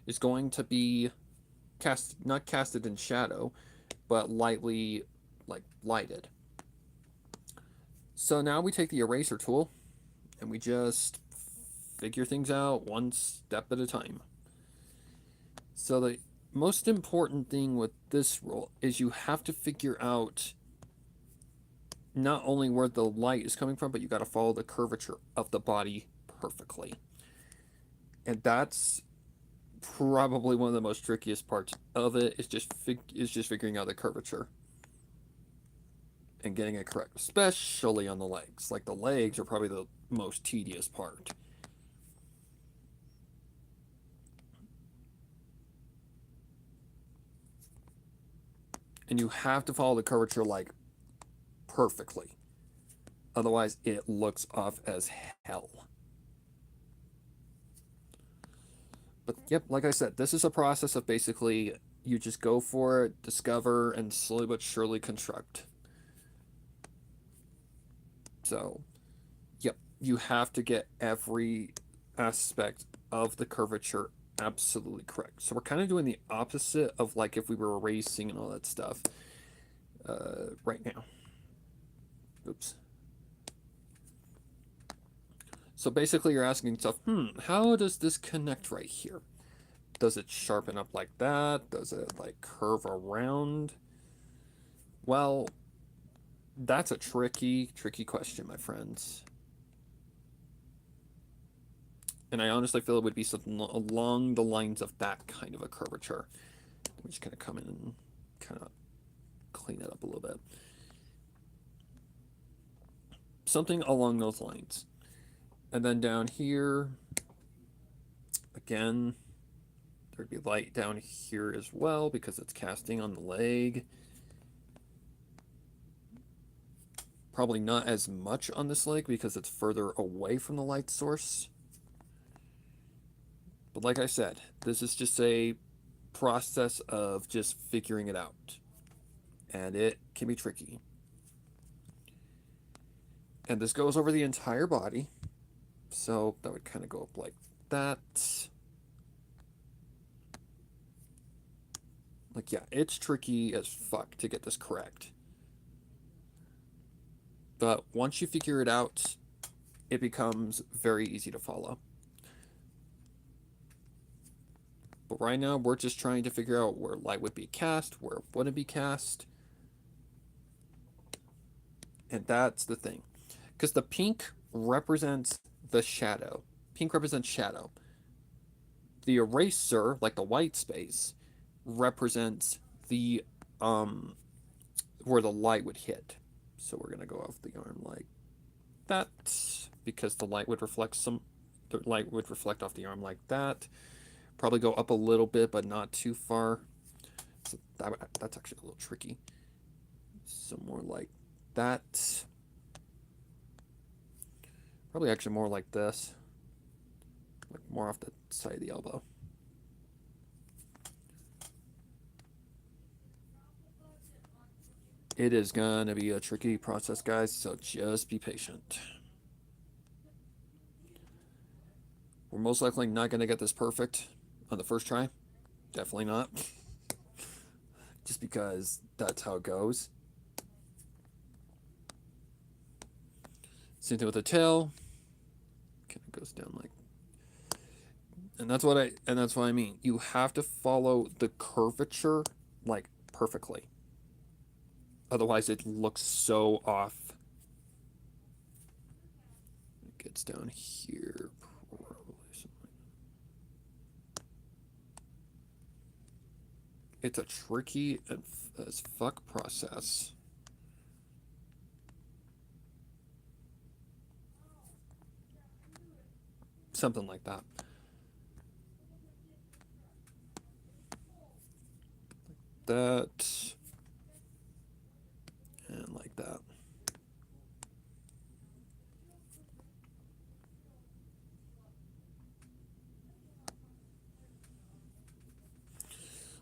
is going to be not casted in shadow, but lightly like lighted. So now we take the eraser tool and we just figure things out one step at a time. So the most important thing with this rule is you have to figure out not only where the light is coming from, but you got to follow the curvature of the body perfectly. And that's probably one of the most trickiest parts of it is just figuring out the curvature and getting it correct, especially on the legs. Like the legs are probably the most tedious part. And you have to follow the curvature like perfectly. Otherwise, it looks off as hell. But yep, like I said, this is a process of basically you just go for it, discover, and slowly but surely construct. So, yep, you have to get every aspect of the curvature absolutely correct. So we're kind of doing the opposite of like if we were erasing and all that stuff right now. Oops. So basically you're asking yourself, how does this connect right here? Does it sharpen up like that? Does it like curve around? Well, that's a tricky question, my friends. And I honestly feel it would be something along the lines of that kind of a curvature. Let me just kind of come in and kind of clean it up a little bit. Something along those lines. And then down here, again, there'd be light down here as well because it's casting on the leg. Probably not as much on this leg because it's further away from the light source. But like I said, this is just a process of just figuring it out. And it can be tricky. And this goes over the entire body. So that would kind of go up like that. Like, yeah, it's tricky as fuck to get this correct. But once you figure it out, it becomes very easy to follow. But right now, we're just trying to figure out where light would be cast, where it wouldn't be cast. And that's the thing. Because the pink represents the shadow. Pink represents shadow. The eraser, like the white space, represents the where the light would hit. So we're gonna go off the arm like that because the light would reflect off the arm like that. Probably go up a little bit, but not too far. So that's actually a little tricky. So more like that. Probably actually more like this. Like more off the side of the elbow. It is gonna be a tricky process, guys, so just be patient. We're most likely not gonna get this perfect on the first try. Definitely not. Just because that's how it goes. Same thing with the tail. Kind of goes down like, and that's what I mean. You have to follow the curvature like perfectly. Otherwise, it looks so off. It gets down here, probably something. It's a tricky as fuck process. Something like that. That. And like that.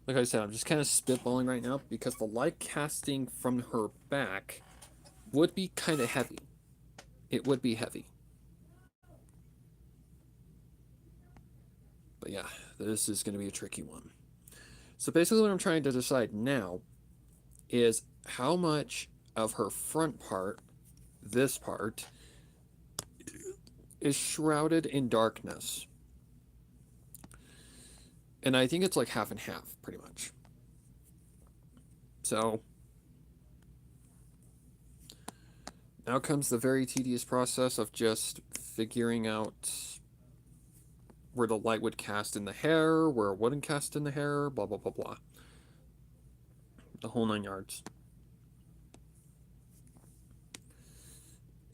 Like I said, I'm just kind of spitballing right now because the light casting from her back would be kind of heavy. It would be heavy. But yeah, this is going to be a tricky one. So basically, what I'm trying to decide now is how much of her front part, this part, is shrouded in darkness. And I think it's like half and half, pretty much. So now comes the very tedious process of just figuring out where the light would cast in the hair, where it wouldn't cast in the hair, blah, blah, blah, blah. The whole 9 yards.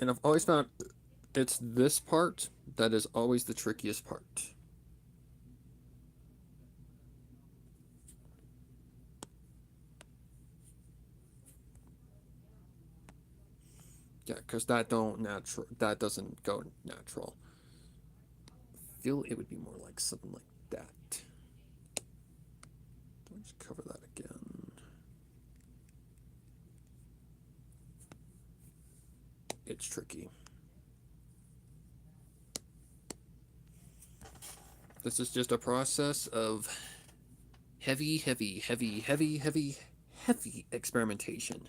And I've always found it's this part that is always the trickiest part. Yeah, because that doesn't go natural. I feel it would be more like something like that. Let's cover that again. It's tricky. This is just a process of heavy experimentation.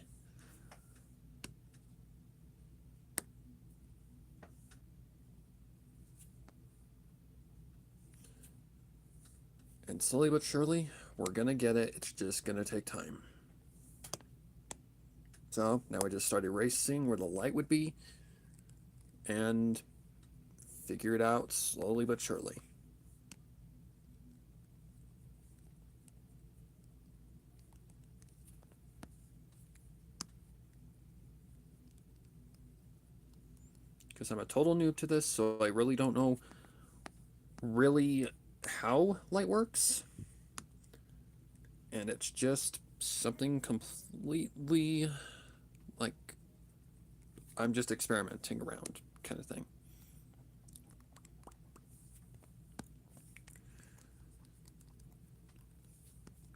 And And slowly but surely, we're gonna get it. It's just gonna take time. So now we just start erasing where the light would be and figure it out slowly but surely. Because I'm a total noob to this, so I really don't know really how light works. And it's just something completely like I'm just experimenting around kind of thing.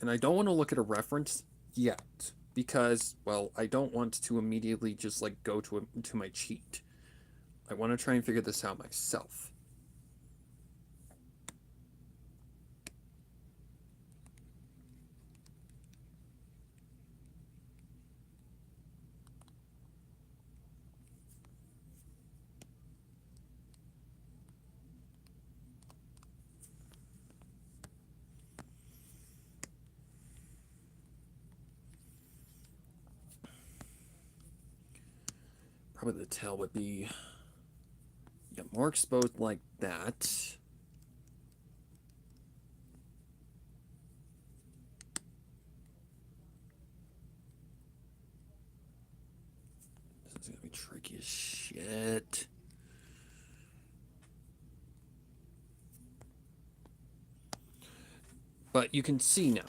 And I don't want to look at a reference yet because, well, I don't want to immediately just like go to my cheat. I want to try and figure this out myself. Probably the tail would be more exposed like that. This is gonna be tricky as shit. But you can see now.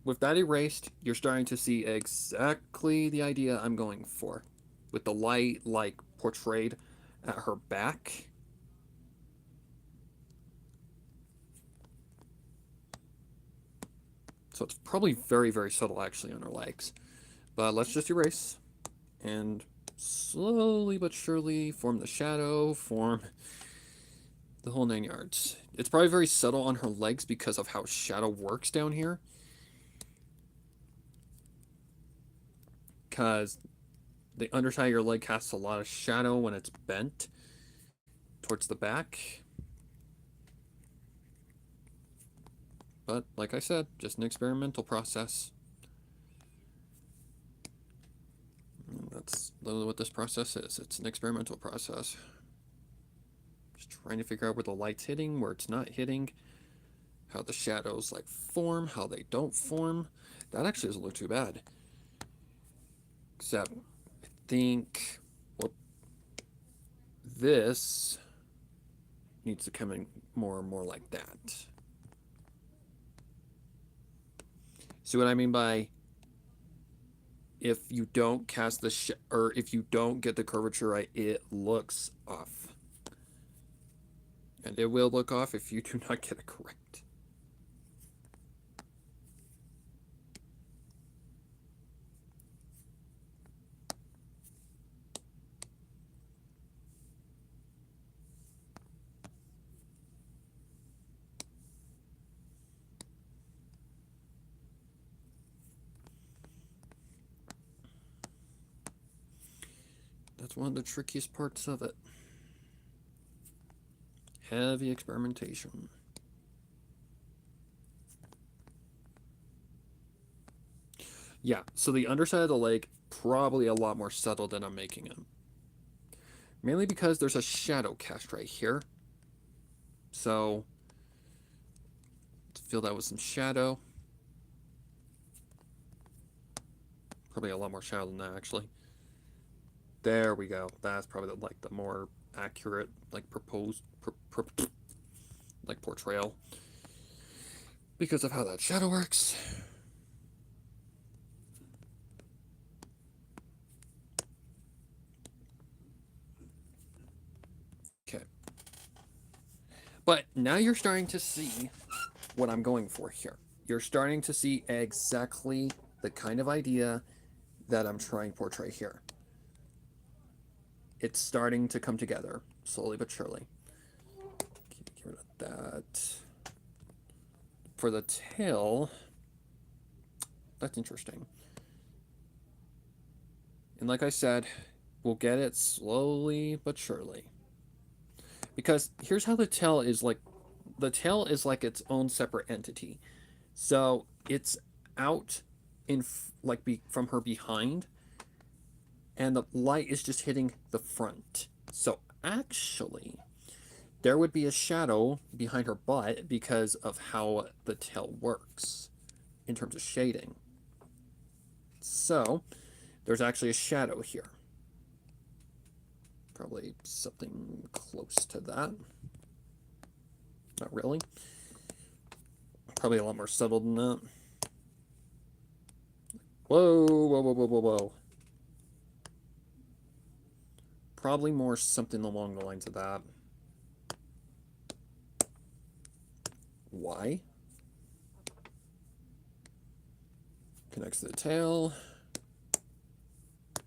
With that erased, you're starting to see exactly the idea I'm going for. With the light like portrayed at her back. So it's probably very, very subtle actually on her legs. But let's just erase and slowly but surely form the shadow, form the whole 9 yards. It's probably very subtle on her legs because of how shadow works down here. Because the underside of your leg casts a lot of shadow when it's bent towards the back. But like I said, just an experimental process. And that's literally what this process is. It's an experimental process. Just trying to figure out where the light's hitting, where it's not hitting, how the shadows like form, how they don't form. That actually doesn't look too bad. Except I think well this needs to come in more and more like that. See what I mean by if you don't cast the or if you don't get the curvature right, it looks off. And it will look off if you do not get it correct. That's one of the trickiest parts of it. Heavy experimentation. Yeah, so the underside of the leg, probably a lot more subtle than I'm making it. Mainly because there's a shadow cast right here. So, let's fill that with some shadow. Probably a lot more shadow than that, actually. There we go. That's probably the more accurate, like proposed, like portrayal. Because of how that shadow works. Okay. But now you're starting to see what I'm going for here. You're starting to see exactly the kind of idea that I'm trying to portray here. It's starting to come together, slowly but surely. Get rid of that. For the tail, that's interesting. And like I said, we'll get it slowly but surely. Because here's how the tail is like the tail is like its own separate entity. So it's out from her behind, and the light is just hitting the front. So actually, there would be a shadow behind her butt because of how the tail works in terms of shading. So there's actually a shadow here. Probably something close to that. Not really. Probably a lot more subtle than that. Whoa, whoa, whoa, whoa, whoa, whoa. Probably more something along the lines of that. Why? Connects to the tail.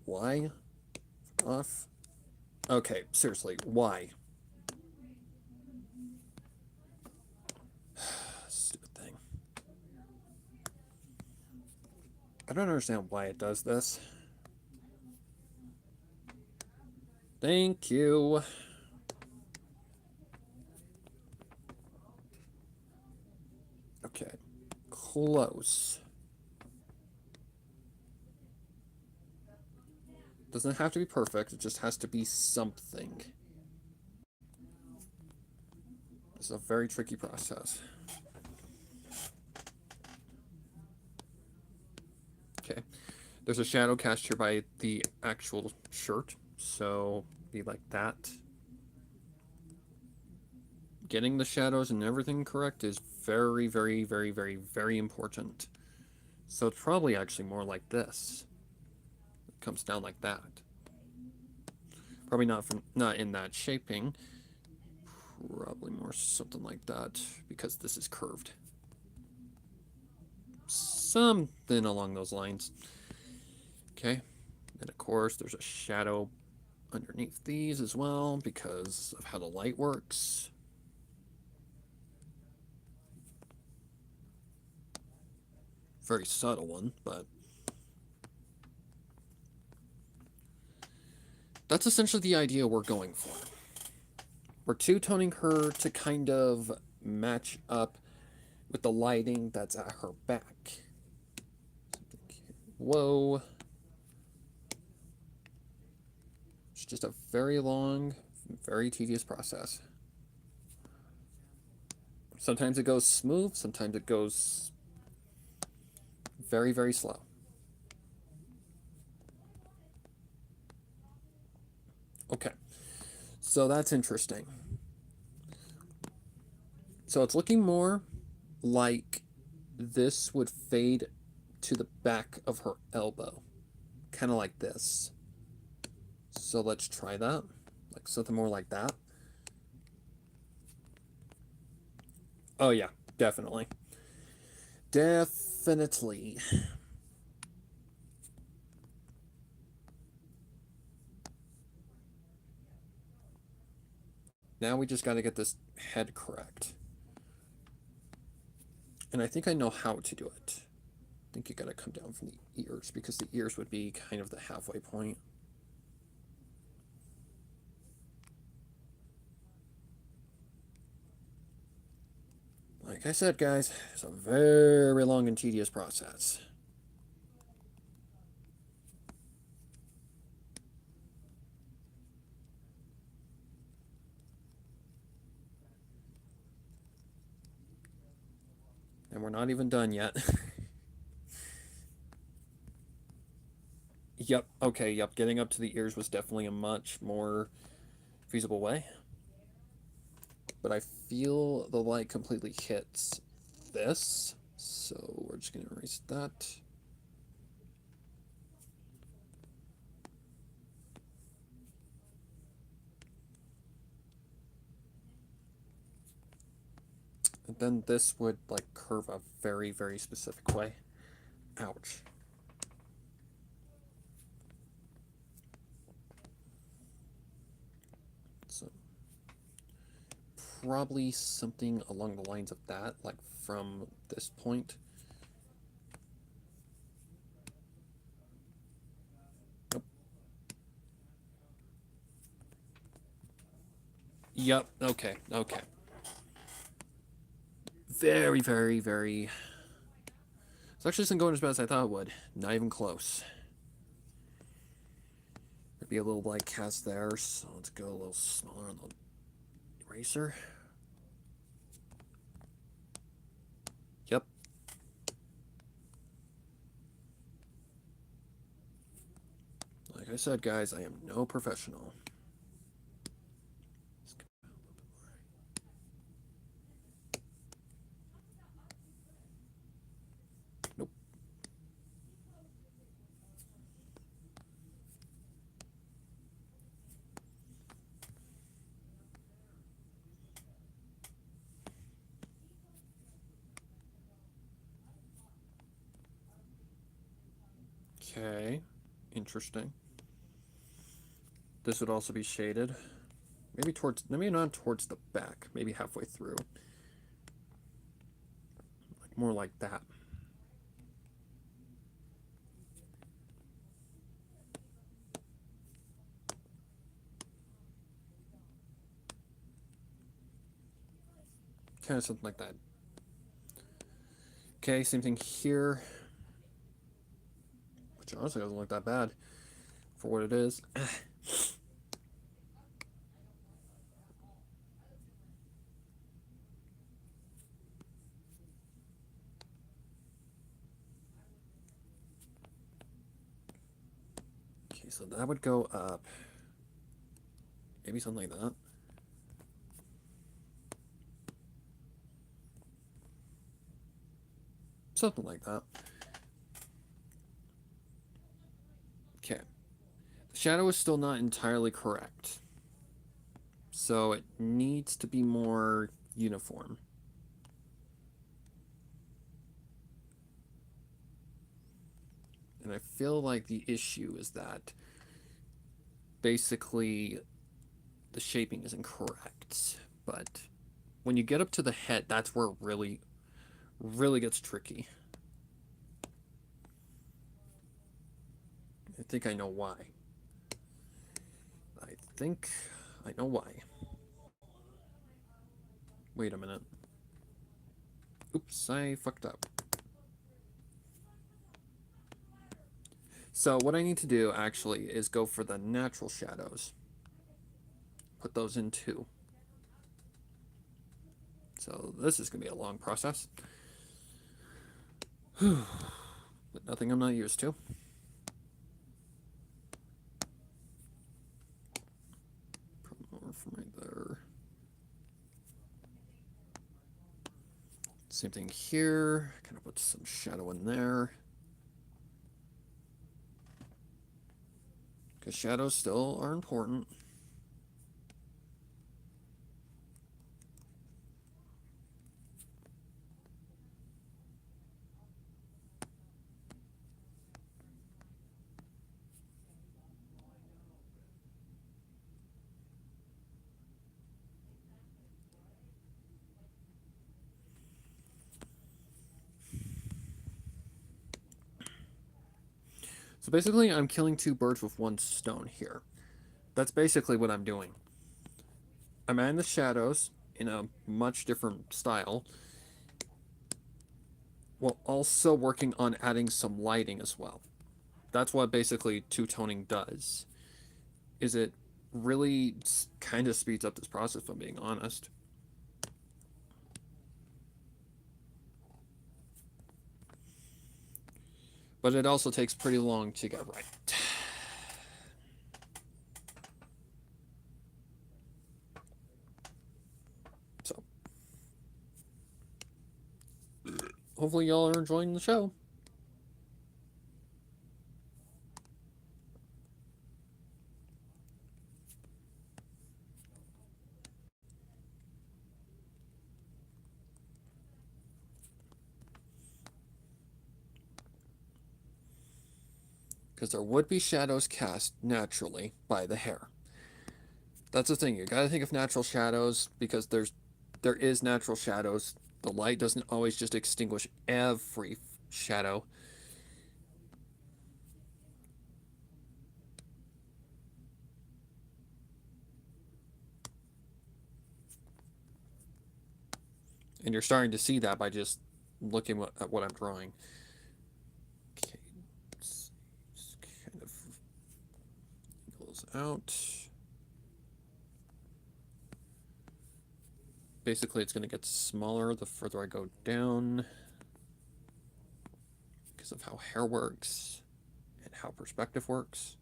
Why? Off. Okay, seriously, why? Stupid thing. I don't understand why it does this. Thank you. Okay, close. Doesn't have to be perfect, it just has to be something. It's a very tricky process. Okay, there's a shadow cast here by the actual shirt, so be like that. Getting the shadows and everything correct is very, very, very, very, very important. So it's probably actually more like this. It comes down like that. Probably not in that shaping. Probably more something like that because this is curved. Something along those lines. Okay. And of course there's a shadow underneath these as well because of how the light works. Very subtle one, but that's essentially the idea we're going for. We're two-toning her to kind of match up with the lighting that's at her back. Whoa. It's just a very long, very tedious process. Sometimes it goes smooth, sometimes it goes very, very slow. Okay, so that's interesting. So it's looking more like this would fade to the back of her elbow. Kind of like this. So let's try that. Like something more like that. Oh yeah, definitely. Definitely. Now we just got to get this head correct. And I think I know how to do it. I think you got to come down from the ears because the ears would be kind of the halfway point. Like I said, guys, it's a very long and tedious process. And we're not even done yet. Yep, okay, yep. Getting up to the ears was definitely a much more feasible way. But I feel the light completely hits this. So we're just going to erase that. And then this would like curve a very, very specific way. Ouch. So probably something along the lines of that, like from this point. Nope. Yep, okay, okay. very, very, very... It's actually isn't going as bad as I thought it would. Not even close. There'd be a little light cast there, so let's go a little smaller on the eraser. Yep. Like I said, guys, I am no professional. Nope. Okay. Interesting. This would also be shaded. Maybe not towards the back. Maybe halfway through. Like more like that. Kind of something like that. Okay, same thing here. Which honestly doesn't look that bad for what it is. Okay, so that would go up. Maybe something like that. Something like that. Okay. The shadow is still not entirely correct. So it needs to be more uniform. And I feel like the issue is that basically the shaping is incorrect. But when you get up to the head, that's where it really, really gets tricky. I think I know why. I think I know why. Wait a minute. Oops, I fucked up. So what I need to do actually is go for the natural shadows. Put those in too. So this is going to be a long process. But nothing I'm not used to. Put more from right there. Same thing here. Kind of put some shadow in there. Because shadows still are important. So basically, I'm killing two birds with one stone here. That's basically what I'm doing. I'm adding the shadows in a much different style, while also working on adding some lighting as well. That's what basically two-toning does. Is it really kind of speeds up this process, if I'm being honest. But it also takes pretty long to get right. So, hopefully y'all are enjoying the show. Because there would be shadows cast naturally by the hair. That's the thing. You gotta think of natural shadows because there is natural shadows. The light doesn't always just extinguish every shadow. And you're starting to see that by just looking at what I'm drawing. Okay, just kind of goes out. Basically, it's going to get smaller the further I go down because of how hair works and how perspective works.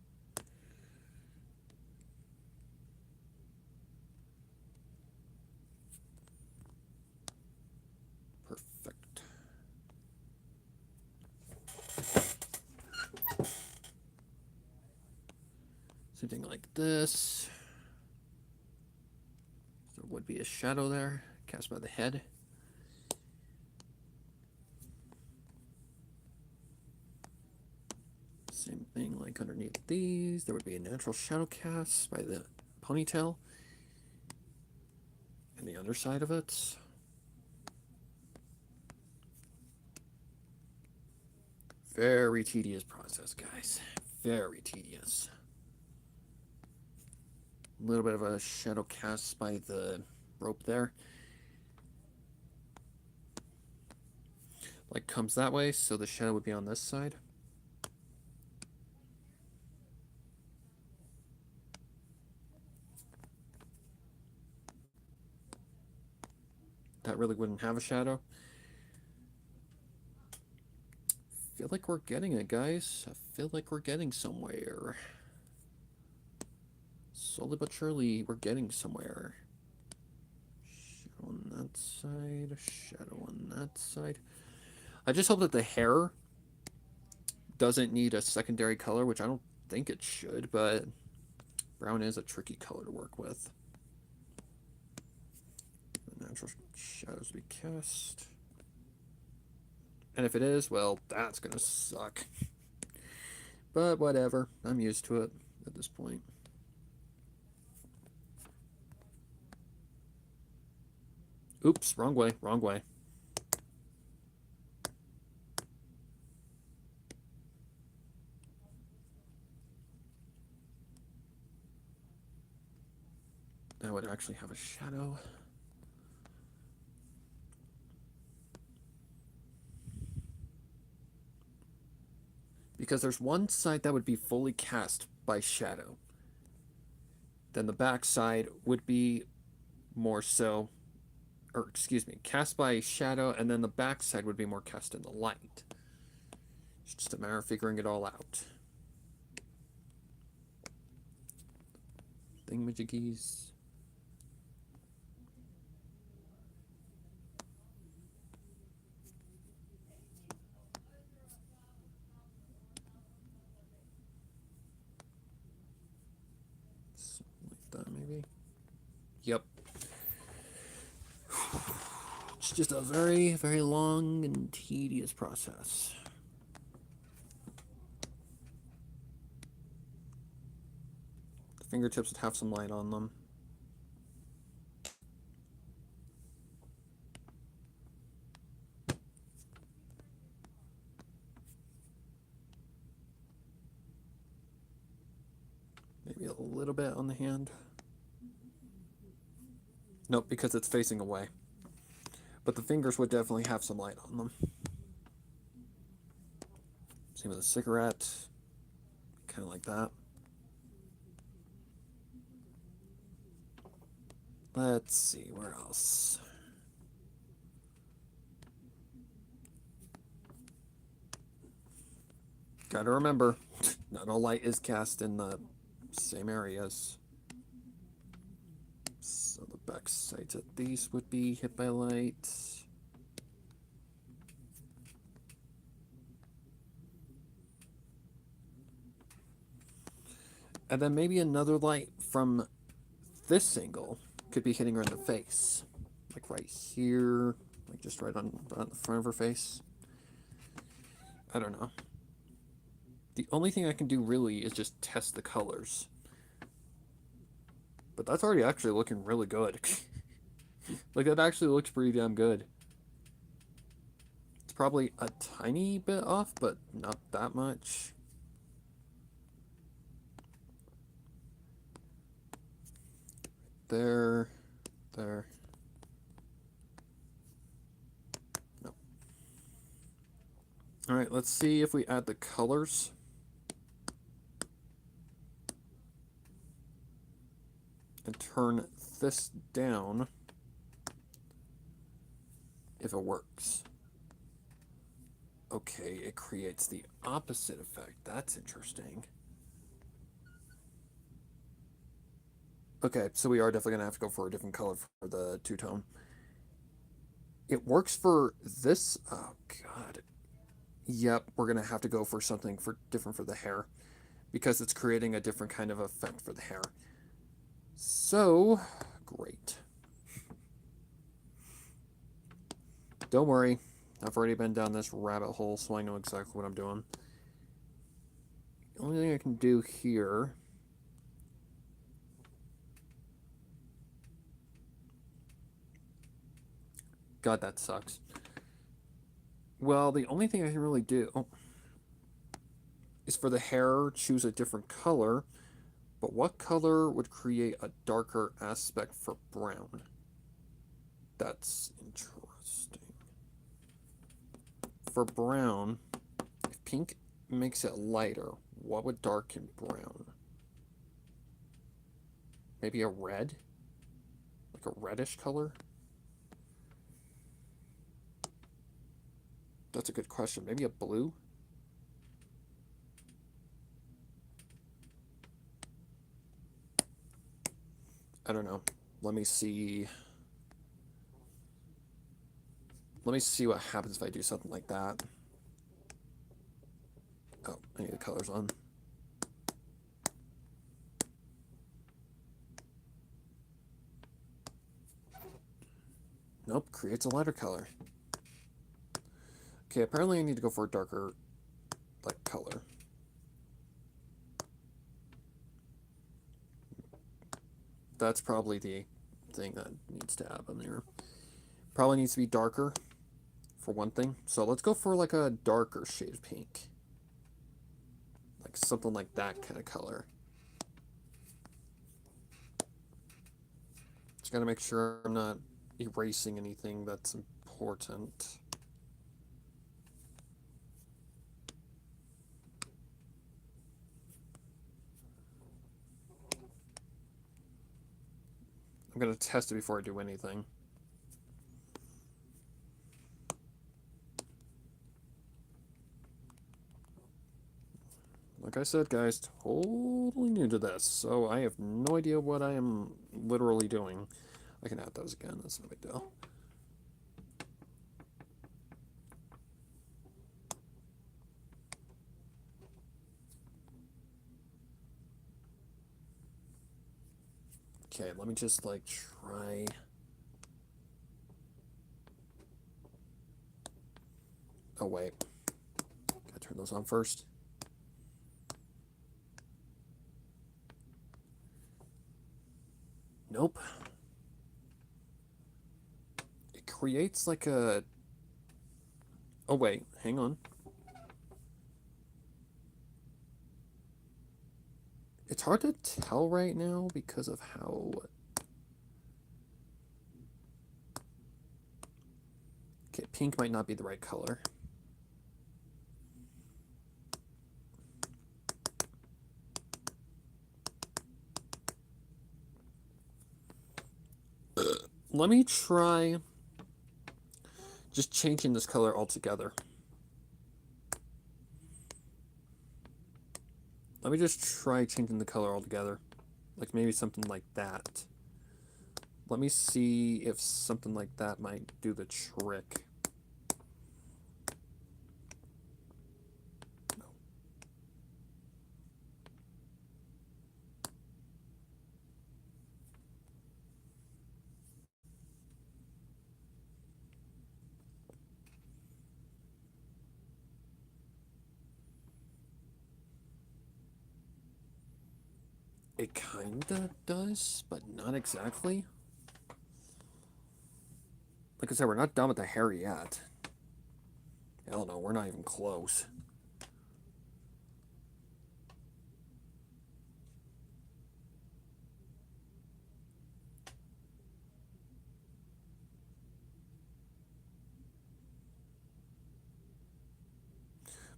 Perfect. Something like this. There would be a shadow there cast by the head. Same thing like underneath these. There would be a natural shadow cast by the ponytail and the underside of it. Very tedious process, guys. Very tedious. A little bit of a shadow cast by the rope there. Like comes that way, so the shadow would be on this side. That really wouldn't have a shadow. I feel like we're getting it, guys. I feel like we're getting somewhere. Slowly but surely, we're getting somewhere. Shadow on that side, shadow on that side. I just hope that the hair doesn't need a secondary color, which I don't think it should, but brown is a tricky color to work with. The natural shadows be cast. And if it is, well, that's gonna suck. But whatever, I'm used to it at this point. Oops, wrong way, wrong way. That would actually have a shadow. Because there's one side that would be fully cast by shadow. Then the back side would be more so, or excuse me, cast by shadow, and then the back side would be more cast in the light. It's just a matter of figuring it all out. Thingamajiggies. Something like that, maybe. Yep. It's just a very, very long and tedious process. The fingertips would have some light on them. Maybe a little bit on the hand. Nope, because it's facing away. But the fingers would definitely have some light on them. Same with a cigarette. Kind of like that. Let's see, where else? Gotta remember, not all light is cast in the same areas. So the back sides of these would be hit by light. And then maybe another light from this angle could be hitting her in the face. Like right here, like just right on the front of her face. I don't know. The only thing I can do really is just test the colors. But that's already actually looking really good. Like, that actually looks pretty damn good. It's probably a tiny bit off, but not that much. There. Alright, let's see if we add the colors. And turn this down if it works. Okay, it creates the opposite effect. That's interesting. Okay, so we are definitely going to have to go for a different color for the two-tone. It works for this. Oh, God. Yep, we're going to have to go for something different for the hair because it's creating a different kind of effect for the hair. So, great. Don't worry. I've already been down this rabbit hole, so I know exactly what I'm doing. The only thing I can do here... God, that sucks. Well, the only thing I can really do is for the hair, choose a different color. But what color would create a darker aspect for brown? That's interesting. For brown, if pink makes it lighter, what would darken brown? Maybe a red? Like a reddish color? That's a good question. Maybe a blue? I don't know. Let me see. Let me see what happens if I do something like that. Oh, I need the colors on. Nope, creates a lighter color. Okay, apparently I need to go for a darker, like, color. That's probably the thing that needs to happen there. Probably needs to be darker, for one thing. So let's go for, like, a darker shade of pink. Like, something like that kind of color. Just gotta make sure I'm not erasing anything that's important. I'm gonna test it before I do anything. Like I said, guys, totally new to this, so I have no idea what I am literally doing. I can add those again, that's no big deal. Okay, let me just, like, try... Oh, wait. Gotta turn those on first. Nope. It creates, like, a... Oh, wait. Hang on. It's hard to tell right now because of how... Okay, pink might not be the right color. Let me try just changing this color altogether. Let me just try changing the color altogether. Like maybe something like that. Let me see if something like that might do the trick. No. It kinda does, but not exactly. Like I said, we're not done with the hair yet. Hell no, we're not even close.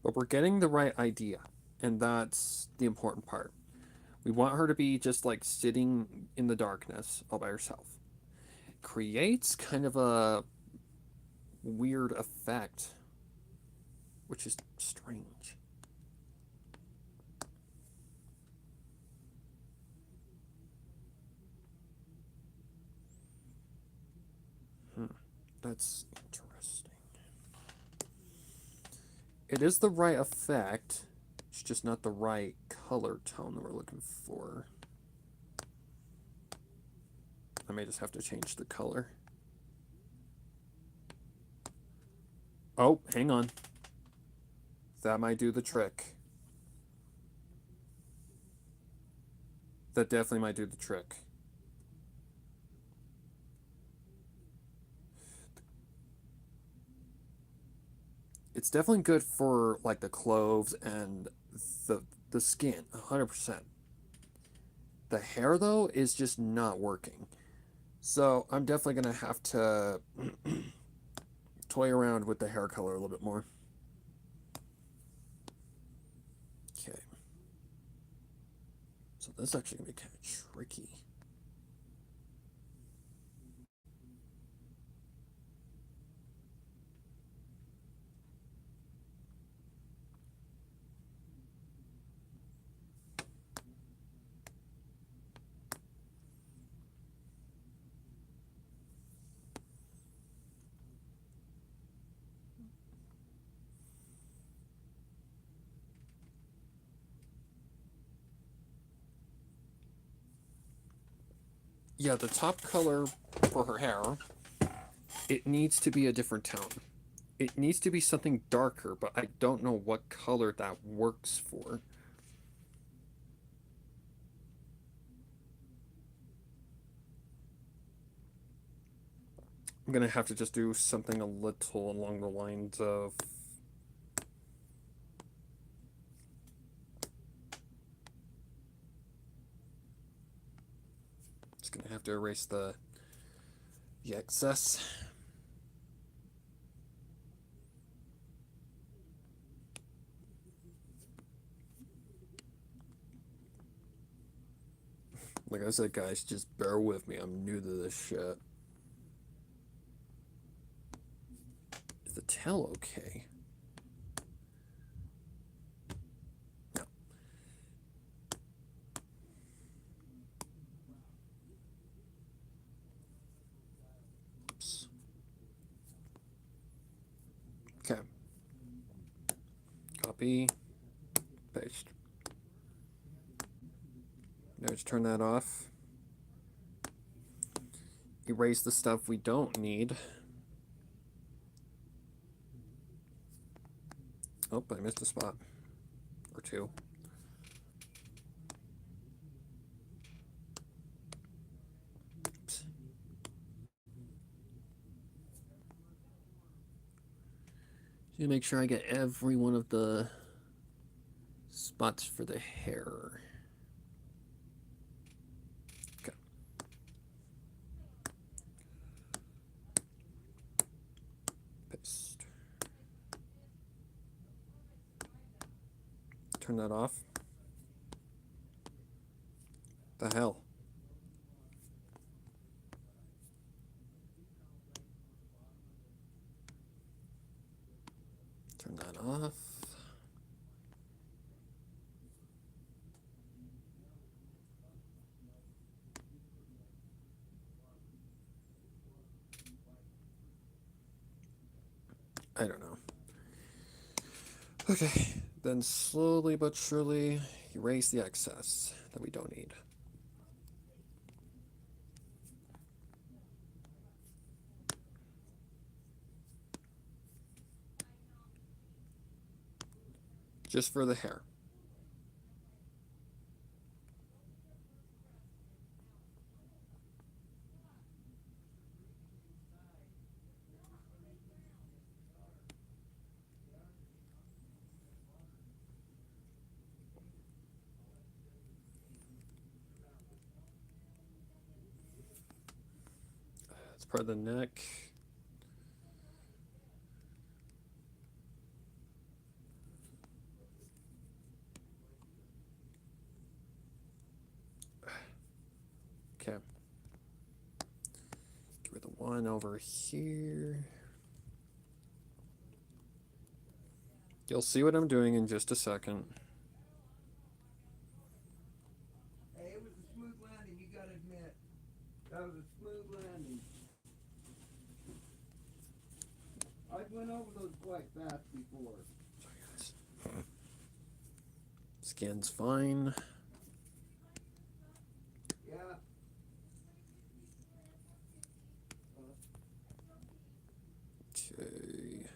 But we're getting the right idea, and that's the important part. We want her to be just like sitting in the darkness all by herself. Creates kind of a weird effect, which is strange. Hmm. That's interesting. It is the right effect. It's just not the right color tone that we're looking for. I may just have to change the color. Oh, hang on. That might do the trick. That definitely might do the trick. It's definitely good for like the cloves and the the skin, 100%. The hair though is just not working. So I'm definitely gonna have to toy around with the hair color a little bit more. Okay. So this is actually gonna be kind of tricky. Yeah, the top color for her hair, it needs to be a different tone. It needs to be something darker, but I don't know what color that works for. I'm gonna have to just do something a little along the lines of just gonna have to erase the excess. Like I said, guys, just bear with me. I'm new to this shit. Is the tail okay? No. Oops. Okay. Copy. Paste. Now just turn that off. Erase the stuff we don't need. Oh, I missed a spot. Or two. Oops. Just make sure I get every one of the spots for the hair. Okay. Paste. Turn that off. The hell? Turn that off. I don't know. Okay, then slowly but surely erase the excess that we don't need. Just for the hair. It's part of the neck. Okay. Get rid of the one over here. You'll see what I'm doing in just a second. Hey, it was a smooth landing, you gotta admit. That was a smooth landing. I went over those quite fast before. Skin's fine. Yeah. Okay.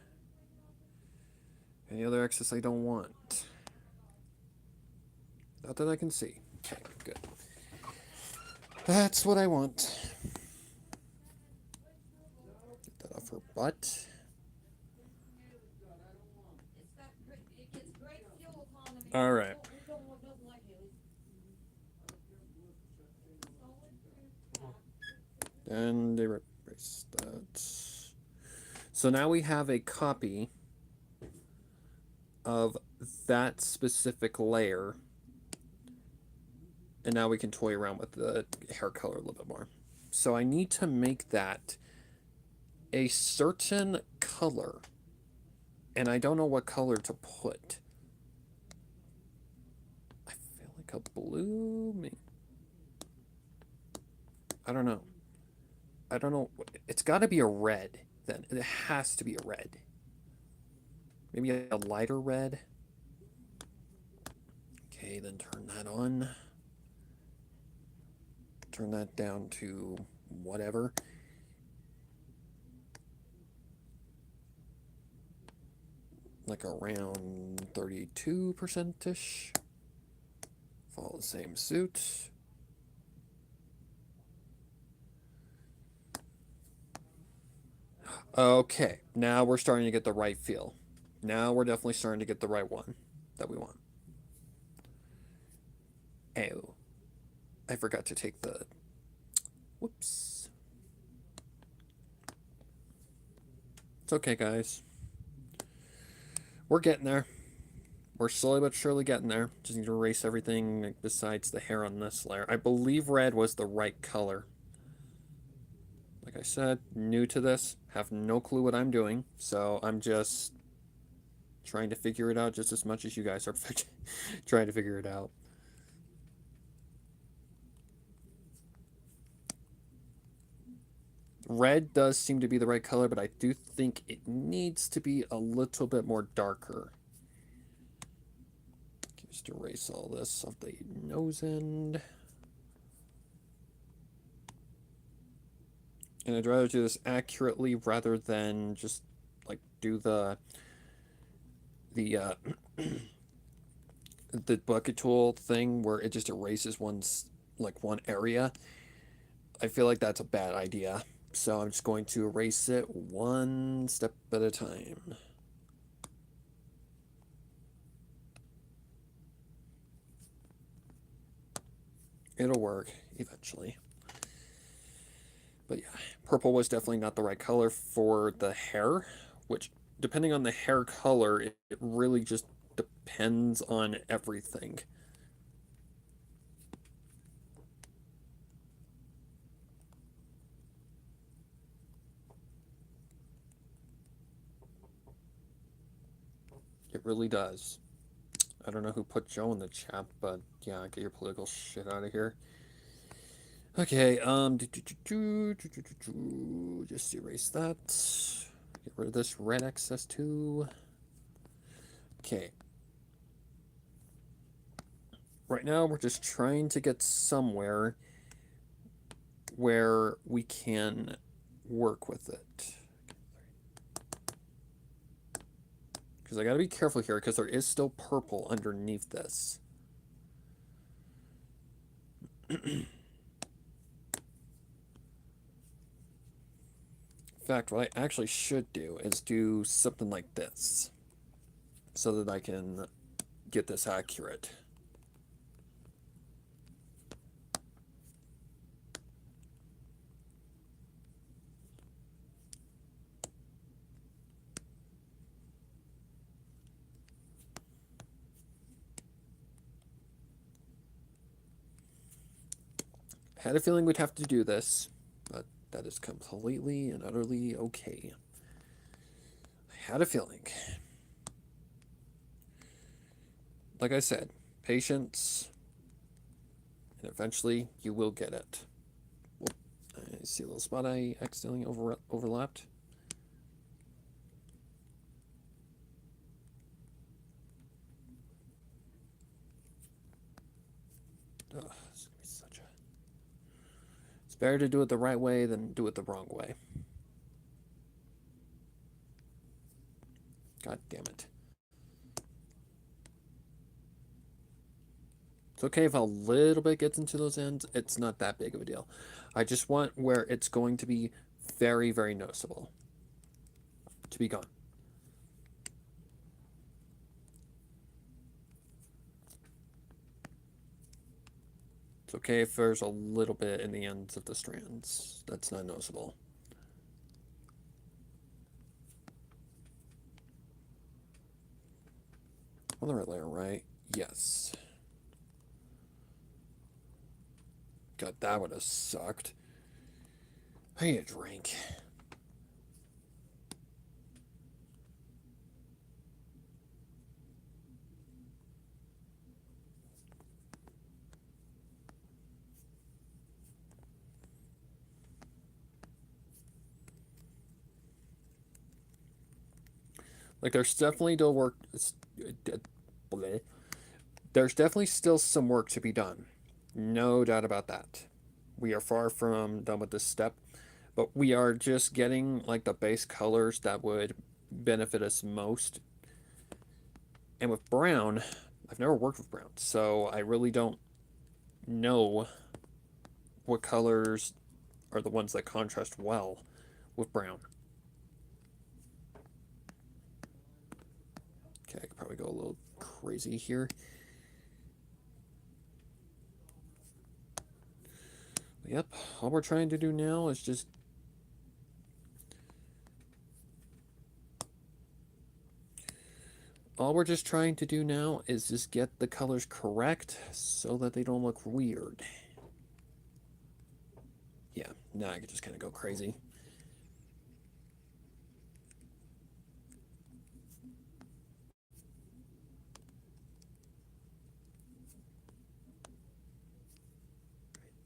Any other excess I don't want? Not that I can see. Okay, good. That's what I want. Get that off her butt. All right. And erase that. So now we have a copy of that specific layer. And now we can toy around with the hair color a little bit more. So I need to make that a certain color. And I don't know what color to put. I feel like a blue. I don't know. I don't know. It's got to be a red then. It has to be a red. Maybe a lighter red. Okay, then turn that on. Turn that down to whatever. Like around 32%-ish. Follow the same suit. Okay, now we're starting to get the right feel. Now we're definitely starting to get the right one that we want. Oh, I forgot to take the... Whoops. It's okay, guys. We're getting there. We're slowly but surely getting there. Just need to erase everything besides the hair on this layer. I believe red was the right color. Like I said, new to this, have no clue what I'm doing, so I'm just trying to figure it out just as much as you guys are trying to figure it out. Red does seem to be the right color, but I do think it needs to be a little bit more darker. Just erase all this off the nose end. And I'd rather do this accurately rather than just like do the the bucket tool thing where it just erases one area. I feel like that's a bad idea. So I'm just going to erase it one step at a time. It'll work eventually. But yeah, purple was definitely not the right color for the hair, which depending on the hair color, it really just depends on everything. It really does. I don't know who put Joe in the chat, but yeah, get your political shit out of here. Okay, just erase that. Get rid of this red excess too. Okay. Right now, we're just trying to get somewhere where we can work with it. Because I gotta be careful here, because there is still purple underneath this. In fact, what I actually should do is do something like this, so that I can get this accurate. Had a feeling we'd have to do this, but that is completely and utterly okay. I had a feeling. Like I said, patience, and eventually you will get it. Whoop. I see a little spot I accidentally overlapped. Ugh, it's gonna be such a. It's better to do it the right way than do it the wrong way. God damn it. It's okay if a little bit gets into those ends. It's not that big of a deal. I just want where it's going to be very, very noticeable to be gone. It's okay if there's a little bit in the ends of the strands. That's not noticeable. On the right layer, right? Yes. God, that would have sucked. I need a drink. Like, there's definitely still work. There's definitely still some work to be done. No doubt about that. We are far from done with this step, but we are just getting like the base colors that would benefit us most. And with brown, I've never worked with brown, so I really don't know what colors are the ones that contrast well with brown. Okay, I could probably go a little crazy here. Yep, all we're trying to do now is just get the colors correct so that they don't look weird. Yeah, now I could just kind of go crazy.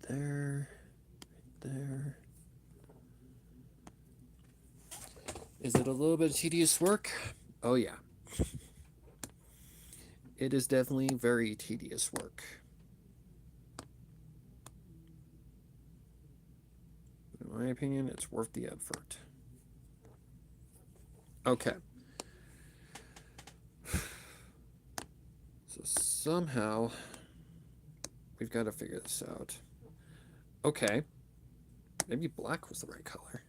Right there, right there. Is it a little bit of tedious work? Oh, yeah. It is definitely very tedious work. But in my opinion, it's worth the effort. Okay. So somehow we've got to figure this out. Okay. Maybe black was the right color.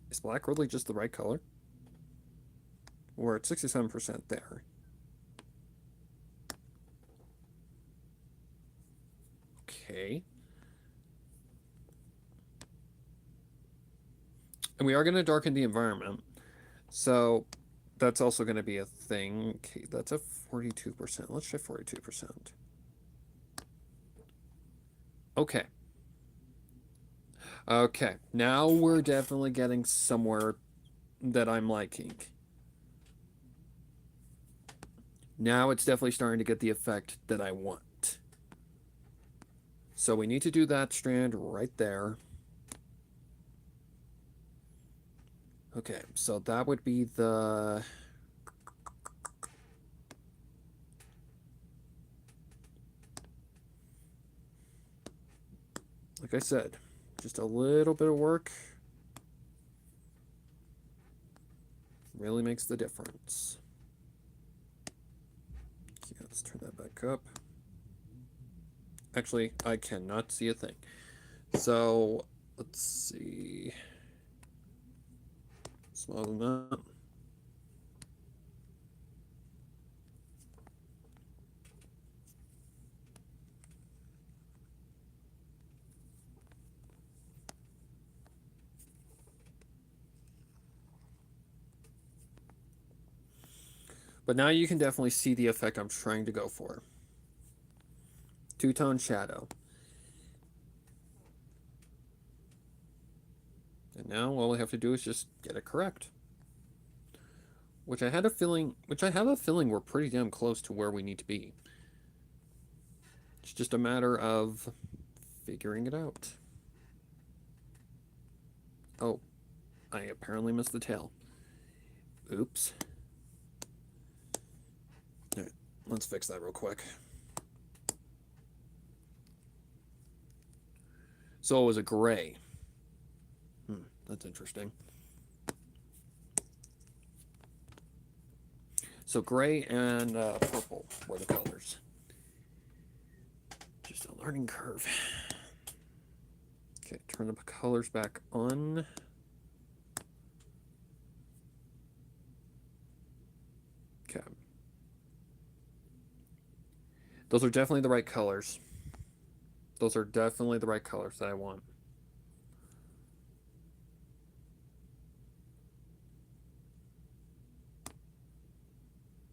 Is black really just the right color? We're at 67% there. Okay. And we are going to darken the environment. So that's also going to be a thing. Okay, that's a 42%. Let's try 42%. Okay. Okay. Now we're definitely getting somewhere that I'm liking. Now it's definitely starting to get the effect that I want. So we need to do that strand right there. Okay, so that would be the... Like I said, just a little bit of work really makes the difference. Okay, let's turn that back up. Actually, I cannot see a thing. So, let's see. Smaller than that. But now you can definitely see the effect I'm trying to go for. Two-tone shadow. And now all we have to do is just get it correct. Which I have a feeling we're pretty damn close to where we need to be. It's just a matter of figuring it out. Oh, I apparently missed the tail. Oops. Alright, let's fix that real quick. So it was a gray. That's interesting. So gray and purple were the colors. Just a learning curve. Okay, turn the colors back on. Okay. Those are definitely the right colors. Those are definitely the right colors that I want.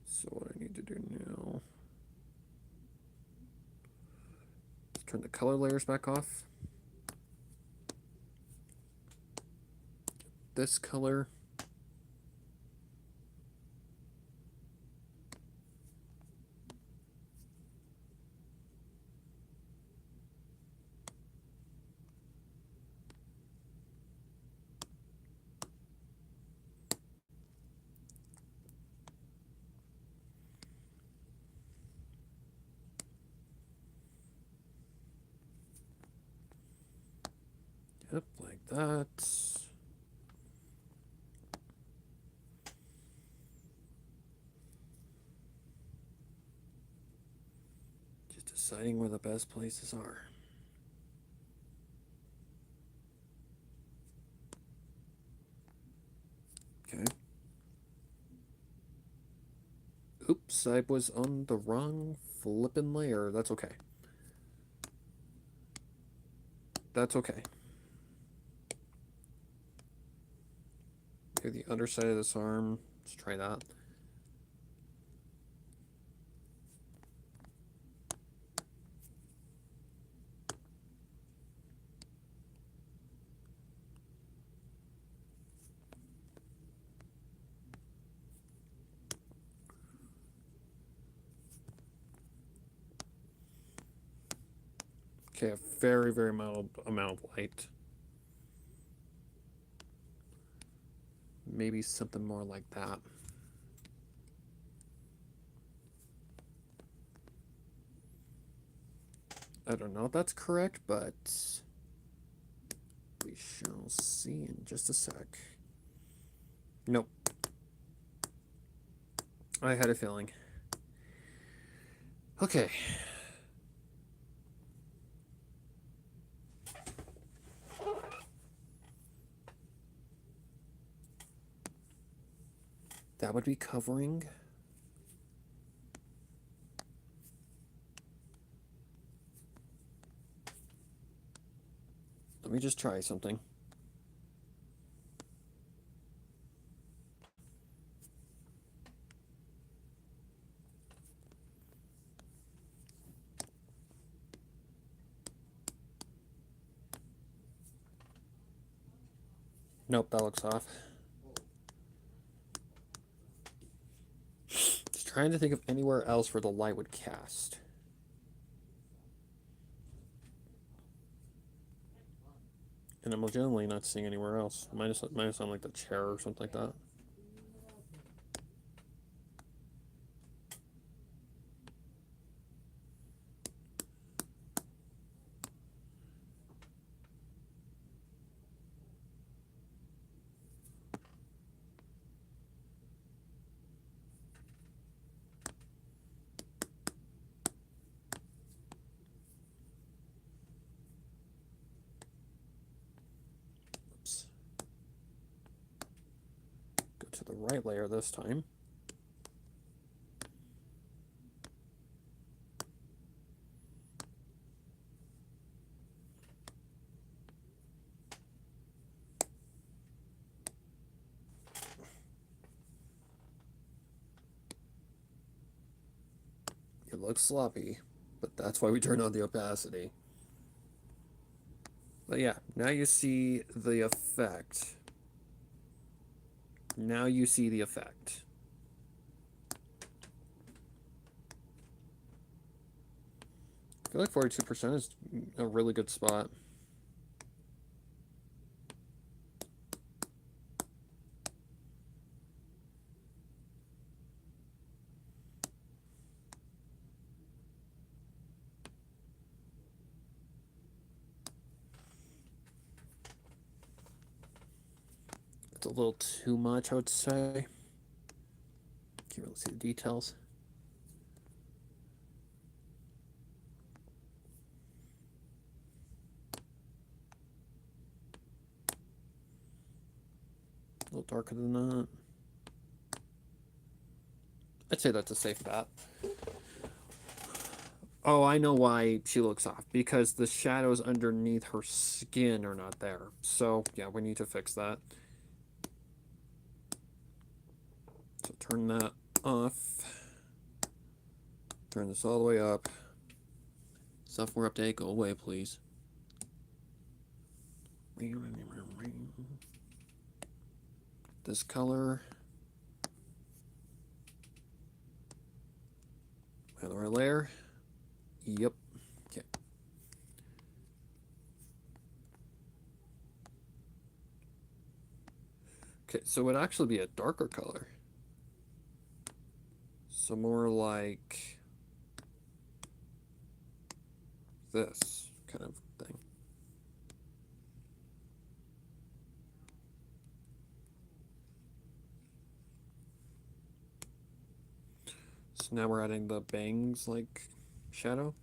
So what I need to do now, is turn the color layers back off. This color. Yep, like that. Just deciding where the best places are. Okay. Oops, I was on the wrong flippin' layer. That's okay. That's okay. Do the underside of this arm. Let's try that. Okay, a very, very mild amount of light. Maybe something more like that. I don't know if that's correct, but we shall see in just a sec. Nope. I had a feeling. Okay. That would be covering. Let me just try something. Nope, that looks off. Just trying to think of anywhere else where the light would cast. And I'm legitimately not seeing anywhere else. Minus on like the chair or something like that. Oops. Go to the right layer this time. It looks sloppy. But that's why we turn on the opacity. But yeah, now you see the effect. Now you see the effect. I feel like 42% is a really good spot. It's a little too much, I would say. Can't really see the details. A little darker than that. I'd say that's a safe bet. Oh, I know why she looks off. Because the shadows underneath her skin are not there. So, yeah, we need to fix that. So turn that off. Turn this all the way up. Software update, go away, please. This color. Another layer. Yep. Okay. Okay, so it would actually be a darker color. So more like this kind of thing. So now we're adding the bangs like shadow.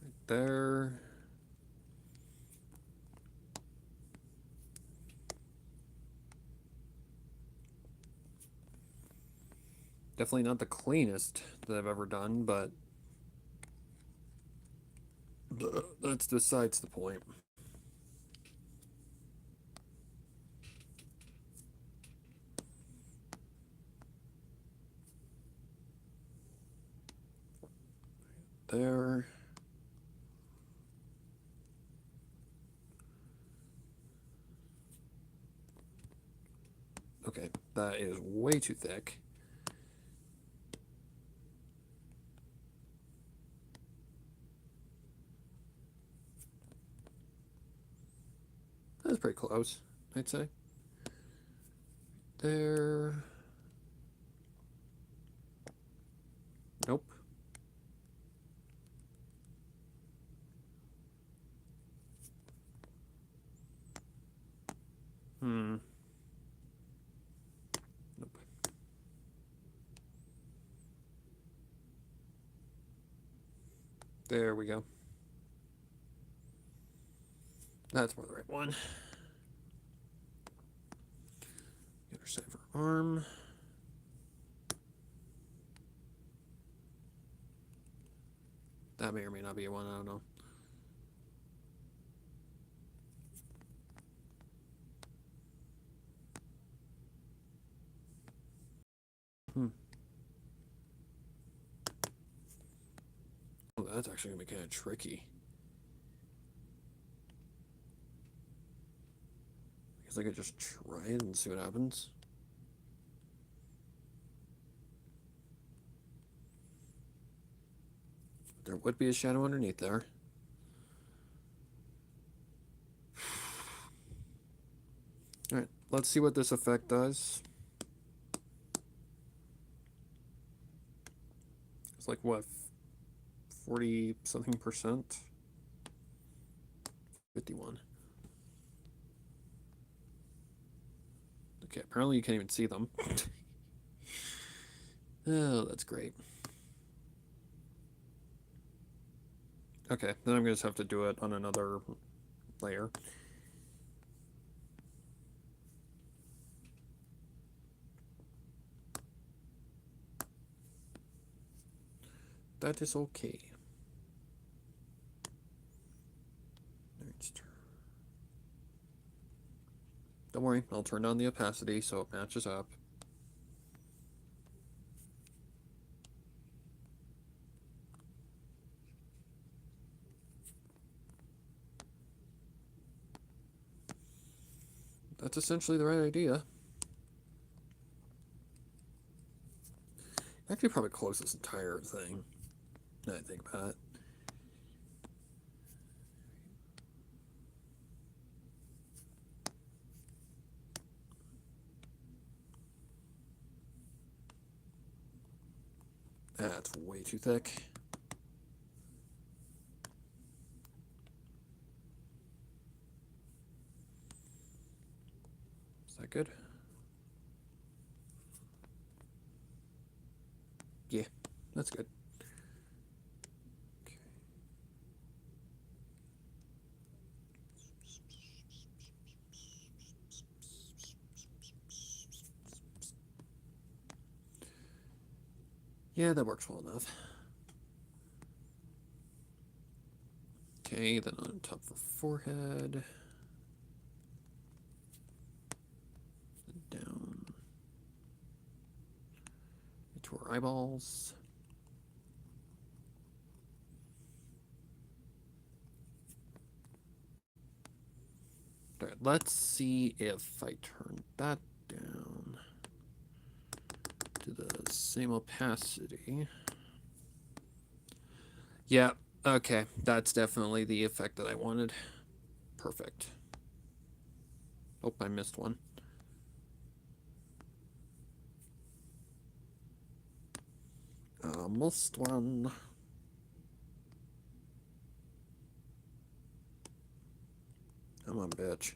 Right there. Definitely not the cleanest that I've ever done, but that's besides the point. There. Okay, that is way too thick. That's pretty close, I'd say. There. Nope. Nope. There we go. That's more the right one. Get her set for arm. That may or may not be one, I don't know. Oh, that's actually gonna be kind of tricky. I guess I could just try it and see what happens. There would be a shadow underneath there. Alright, let's see what this effect does. It's like, what, 40 something percent? 51. Okay, apparently you can't even see them. Oh, that's great. Okay, then I'm gonna just have to do it on another layer. That is okay. Don't worry, I'll turn down the opacity so it matches up. That's essentially the right idea. Actually, probably close this entire thing. Now I think about it. That's way too thick. Is that good? Yeah, that's good. Okay. Yeah, that works well enough. Okay, then on top of her forehead. Down into her eyeballs. Alright, let's see if I turn that down to the same opacity. Yeah, okay, that's definitely the effect that I wanted. Perfect. Oh, I missed one. Missed one. Come on, bitch.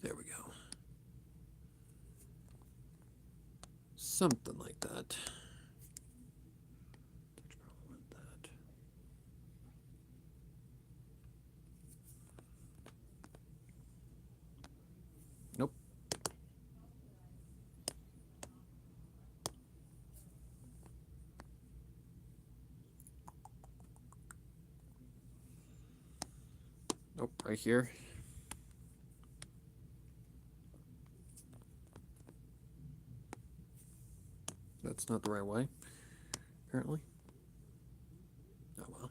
There we go. Something like that. Nope. Nope, right here. That's not the right way, apparently. Oh well.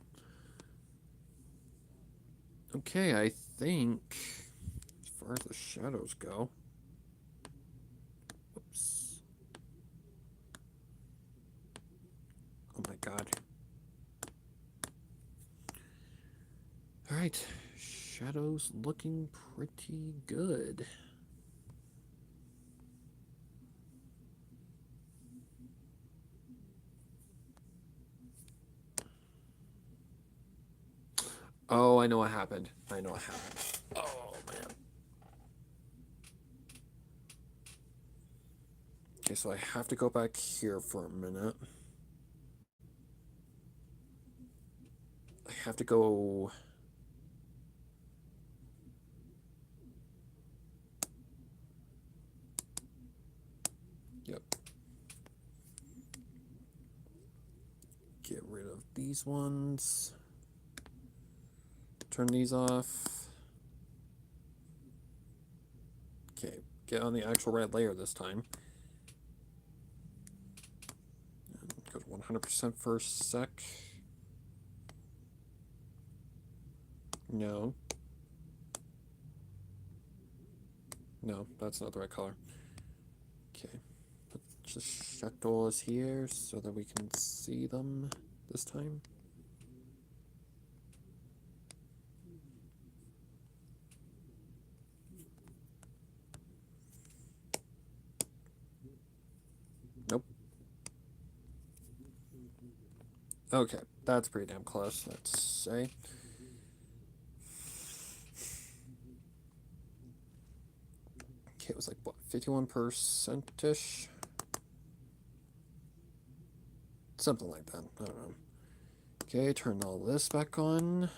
Okay, I think as far as the shadows go. Whoops. Oh my god. Alright, shadows looking pretty good. Oh, I know what happened. I know what happened. Oh, man. Okay, so I have to go back here for a minute. I have to go... Yep. Get rid of these ones. Turn these off. Okay, get on the actual red layer this time. Go to 100% for a sec. No. No, that's not the right color. Okay, put the shadows here so that we can see them this time. Nope. Okay, that's pretty damn close, let's say. Okay, it was like, what, 51%-ish? Something like that, I don't know. Okay, turn all this back on.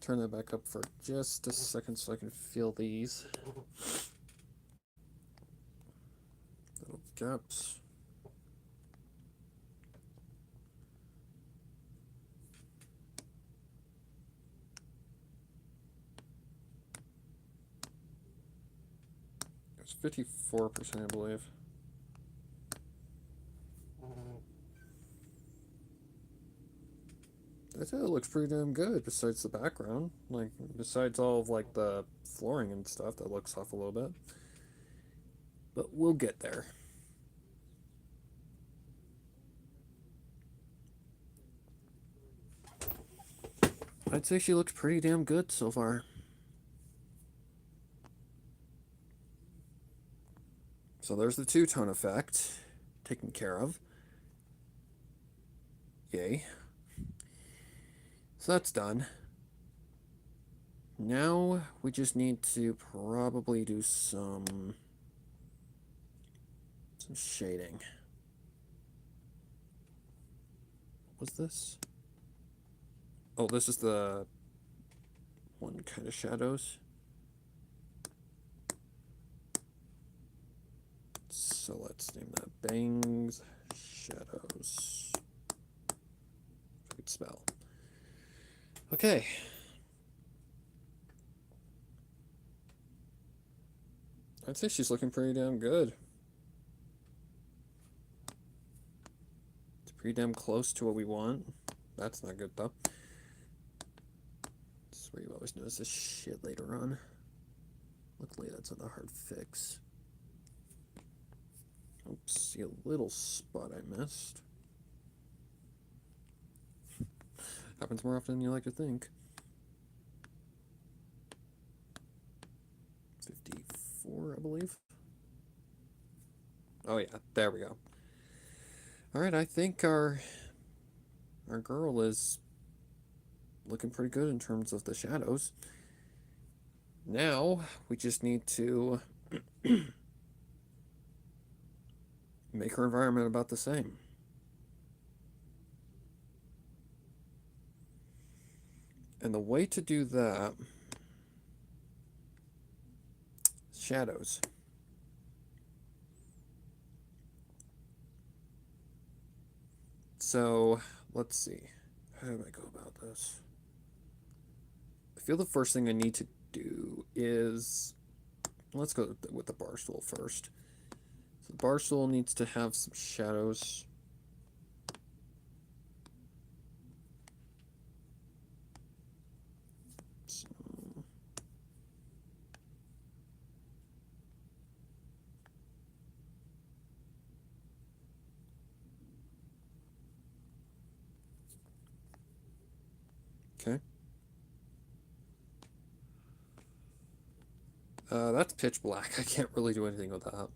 turn that back up for just a second so I can feel these little gaps. It's 54%, I believe. I think it looks pretty damn good besides the background. Like, besides all of, like, the flooring and stuff that looks off a little bit. But we'll get there. I'd say she looks pretty damn good so far. So there's the two-tone effect taken care of. Yay. So that's done. Now we just need to probably do some shading. What's this? Oh, this is the one kind of shadows. So let's name that bangs shadows. If I could spell. Okay. I'd say she's looking pretty damn good. It's pretty damn close to what we want. That's not good though. This is where you always notice this shit later on. Luckily that's not a hard fix. Oops, see a little spot I missed. Happens more often than you like to think. 54, I believe. Oh yeah, there we go. Alright, I think our girl is looking pretty good in terms of the shadows. Now, we just need to make her environment about the same. And the way to do that, shadows. So, let's see. How do I go about this? I feel the first thing I need to do is, let's go with the bar stool first. So the bar stool needs to have some shadows. So, okay. That's pitch black. I can't really do anything with that.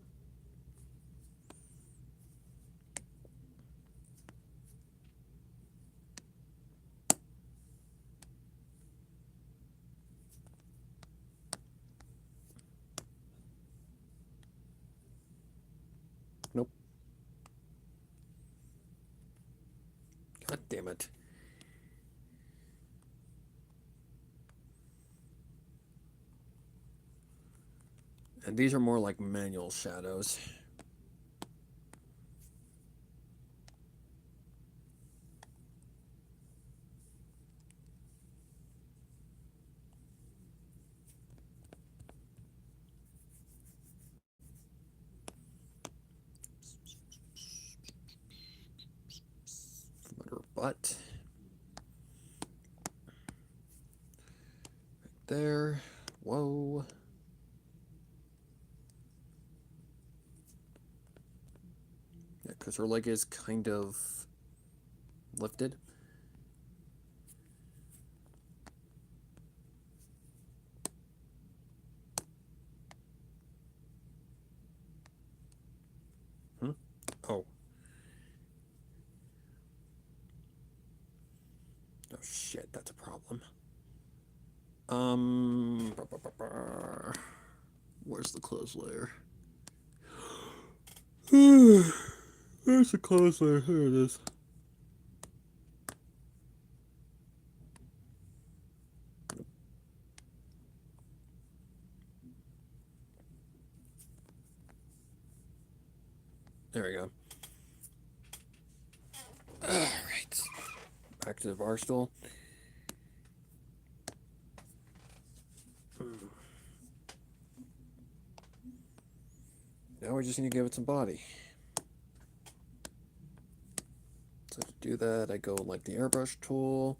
Nope. God damn it. And these are more like manual shadows. From her butt. Right there. Whoa. Yeah, because her leg is kind of lifted. Oh. Oh shit, that's a problem. Where's the clothes layer? Where's the clothes layer? Here it is. There we go. Alright. Back to the bar stool. Now we just need to give it some body. So to do that, I go like the airbrush tool.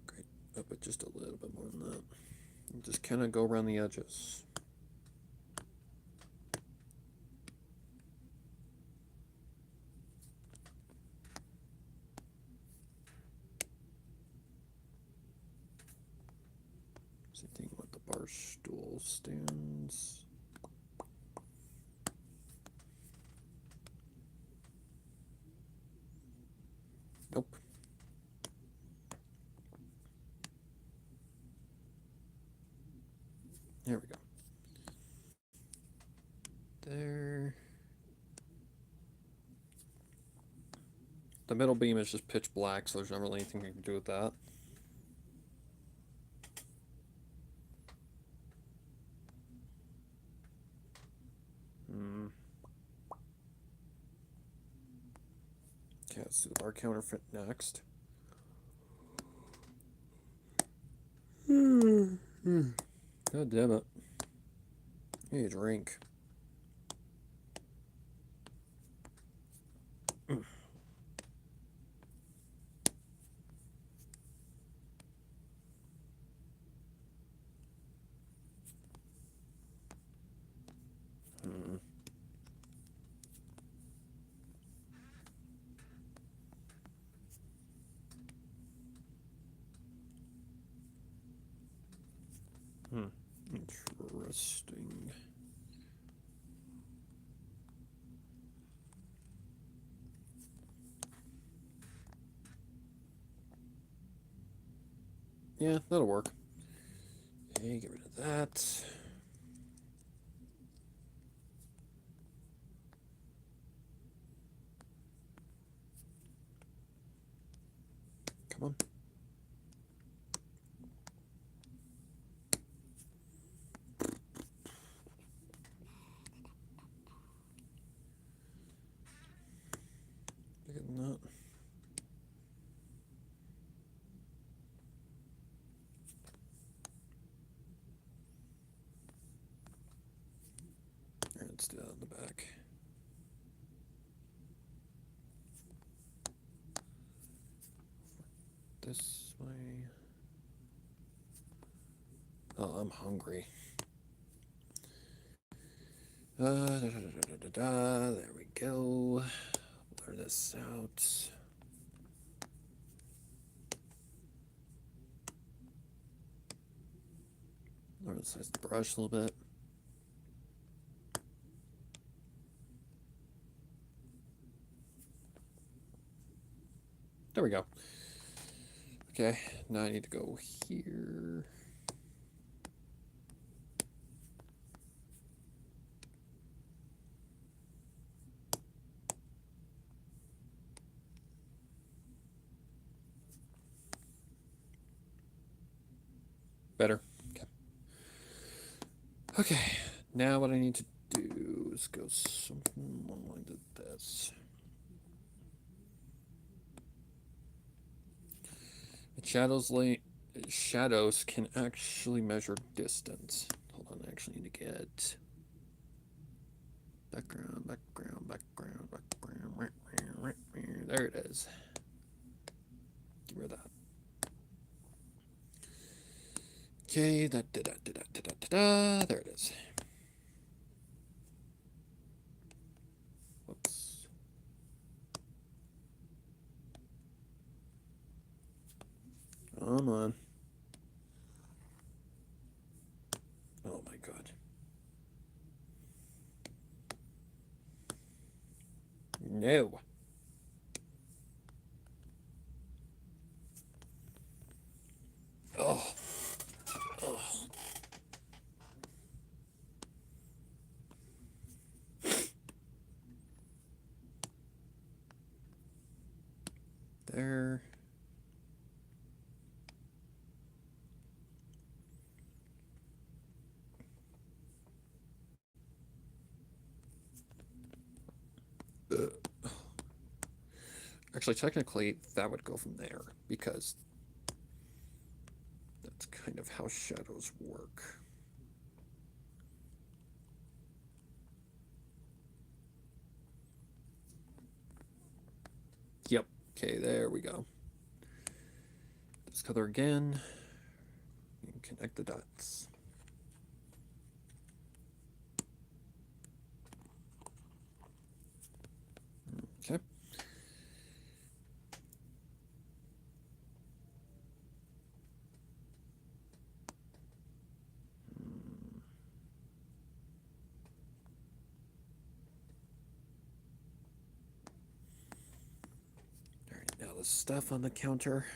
Great. Up it just a little bit more than that. And just kind of go around the edges. Same thing with the bar stool stands. Nope. There we go. There. The middle beam is just pitch black, so there's not really anything you can do with that. Okay, let's do the bar counterfeit next. God damn it. I need a drink. Interesting. Yeah, that'll work. Okay, get rid of that. Come on. Bigger than that. Alright, let's do that on the back. This way. Oh, I'm hungry. There we go. Blur this out. Lower the size of the brush a little bit. There we go. Okay, now I need to go here. Better. Okay. Okay, now what I need to do is go something along like this. Shadows can actually measure distance. Hold on, I actually need to get background. There it is. Get rid of that. Okay, there it is. Whoops. Come on. Oh my god. No. Oh. Oh. There. Actually, technically, that would go from there, because that's kind of how shadows work. Yep. Okay, there we go. This color again. And connect the dots. Okay. All right, now the stuff on the counter.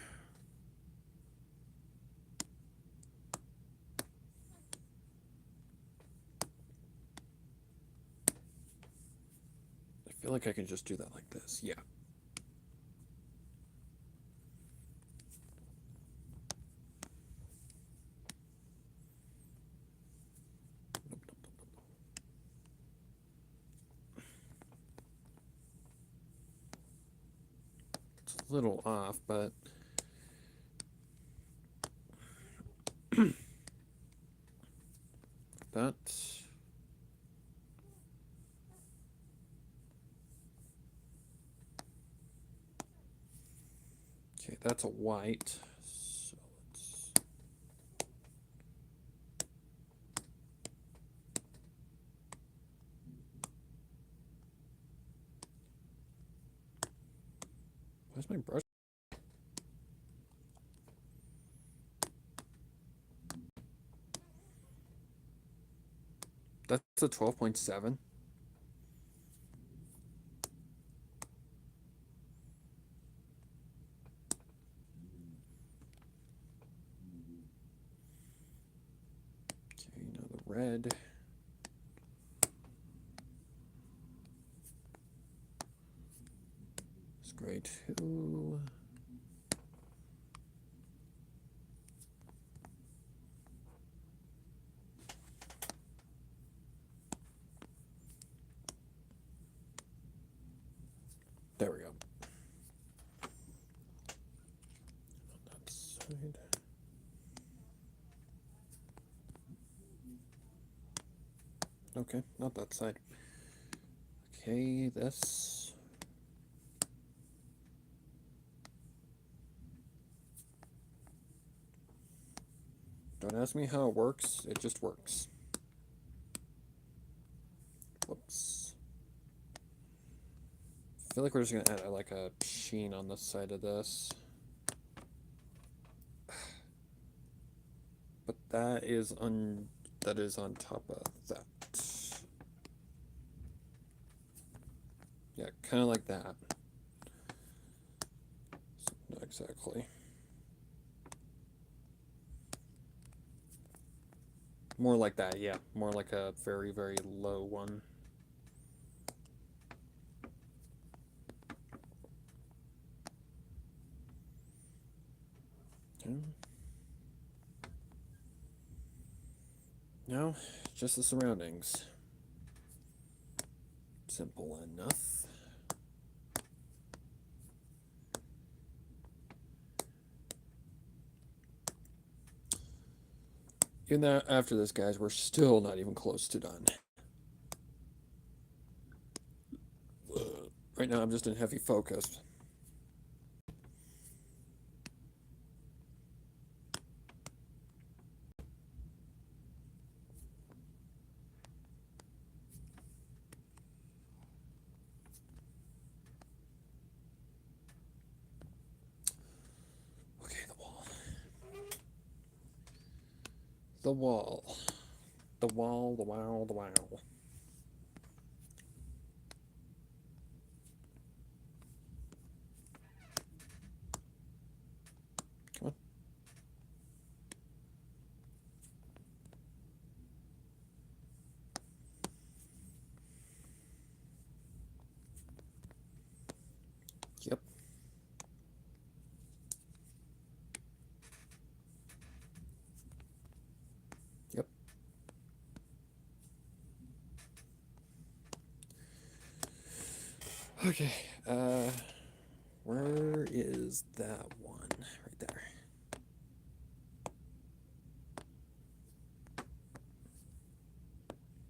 I feel like I can just do that like this. Yeah. It's a little off, but that's okay. That's a white. So let's. Where's my brush? That's a 12.7. Okay, now the red. It's gray too. There we go. On that side. Okay, not that side. Okay, this. Don't ask me how it works, it just works. Whoops. I feel like we're just gonna add like a sheen on the side of this. But that is on top of that. Yeah, kind of like that. So not exactly. More like that, yeah. More like a very, very low one. Okay. Now, just the surroundings. Simple enough. Even that, after this, guys, we're still not even close to done. Right now, I'm just in heavy focus. Okay, the wall. The wall. The wall, the wow, the wow. Come on. Yep. Yep. Okay, where is that one? Right there.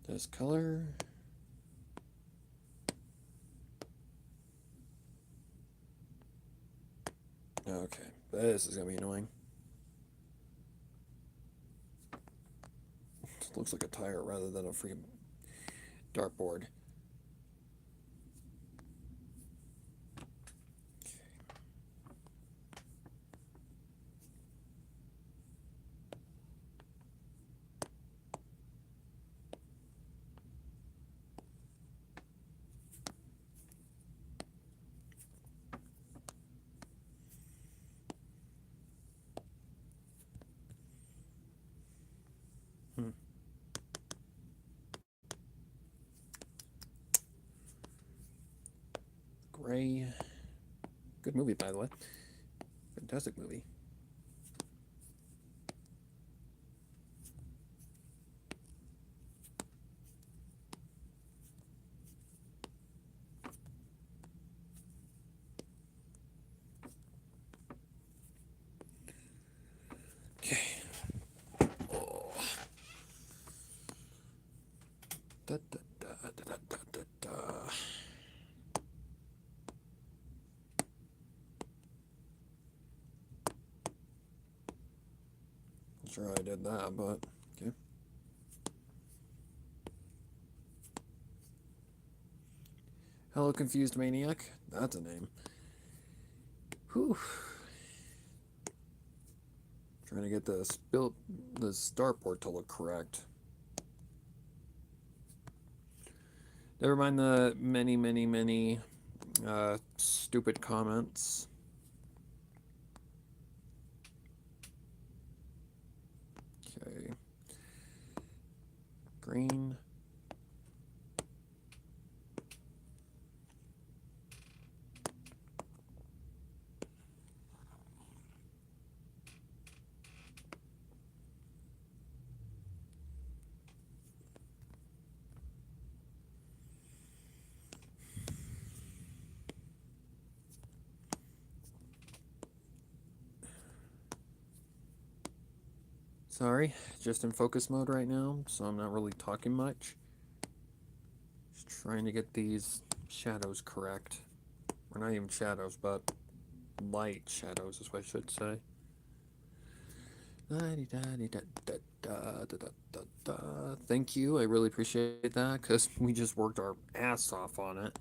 This color. Okay, this is gonna be annoying. It looks like a tire rather than a freaking dartboard. Hmm. Gray. Good movie, by the way. Fantastic movie. Okay. Oh. Da, da, da, da, da, da, da, da. Not sure how I did that, but okay. Hello, Confused Maniac. That's a name. Whew. Trying to get the starport to look correct. Never mind the many stupid comments. Okay. Green. Sorry, just in focus mode right now, so I'm not really talking much. Just trying to get these shadows correct. Or not even shadows, but light shadows is what I should say. Thank you, I really appreciate that, because we just worked our ass off on it.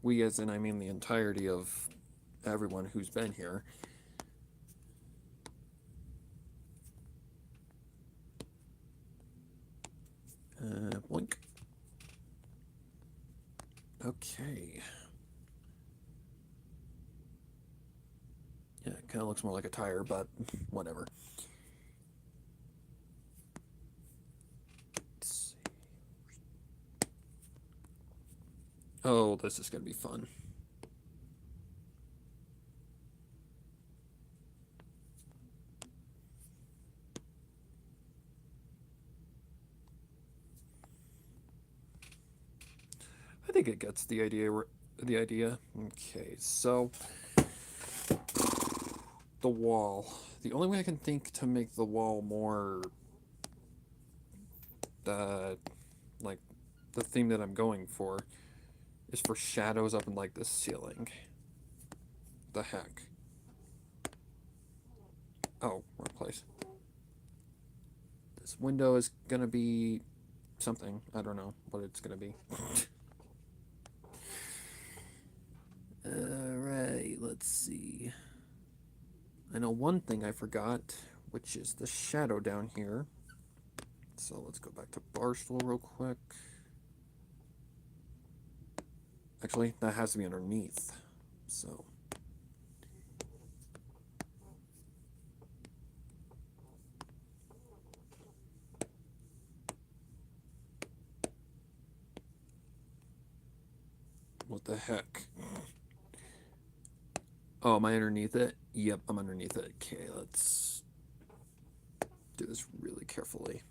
We, as in, I mean the entirety of everyone who's been here. Blink. Okay. Yeah, it kind of looks more like a tire, but whatever. Let's see. Oh, this is going to be fun. I think it gets the idea. The idea. Okay, so the wall. The only way I can think to make the wall more like the theme that I'm going for is for shadows up in like the ceiling. The heck. Oh, wrong place. This window is gonna be something. I don't know what it's gonna be. Alright, let's see. I know one thing I forgot, which is the shadow down here. So let's go back to Barstool real quick. Actually, that has to be underneath. So. What the heck? Oh, am I underneath it? Yep, I'm underneath it. Okay, let's do this really carefully.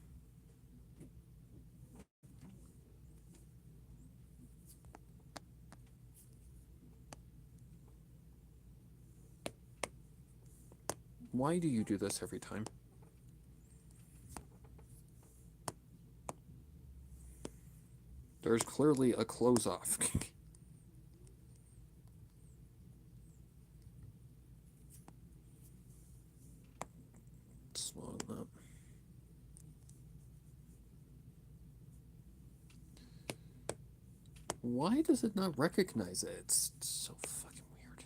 Why do you do this every time? There's clearly a close off. Small up. Why does it not recognize it? It's so fucking weird.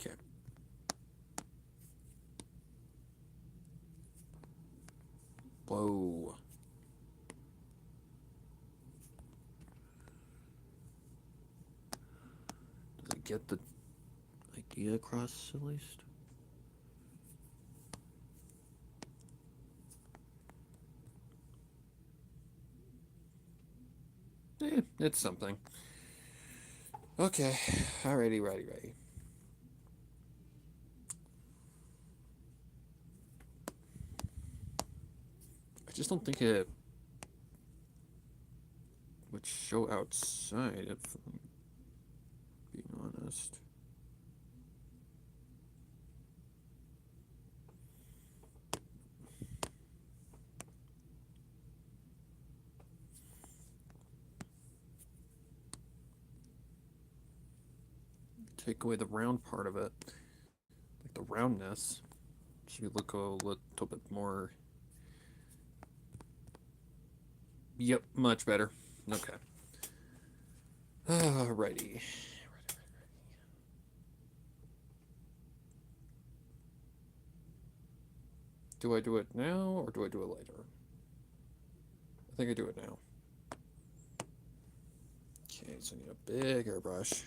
Okay. Whoa. Does it get the idea across at least? It's something. Okay. Alrighty, ready. I just don't think it would show outside, if I'm being honest. Take away the round part of it, like the roundness. Should look a little bit more. Yep, much better. Okay. Alrighty. Do I do it now or do I do it later? I think I do it now. Okay, so I need a big airbrush.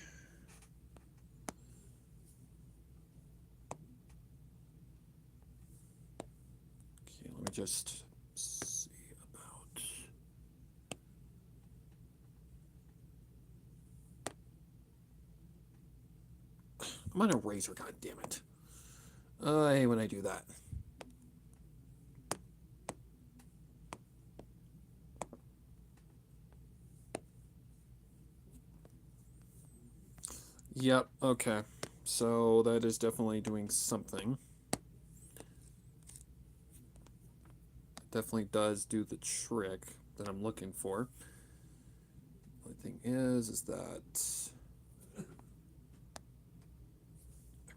Okay, let me just see about. I'm on a razor, god damn it. I hate when I do that. Yep, okay. So that is definitely doing something. Definitely does do the trick that I'm looking for. The only thing is that I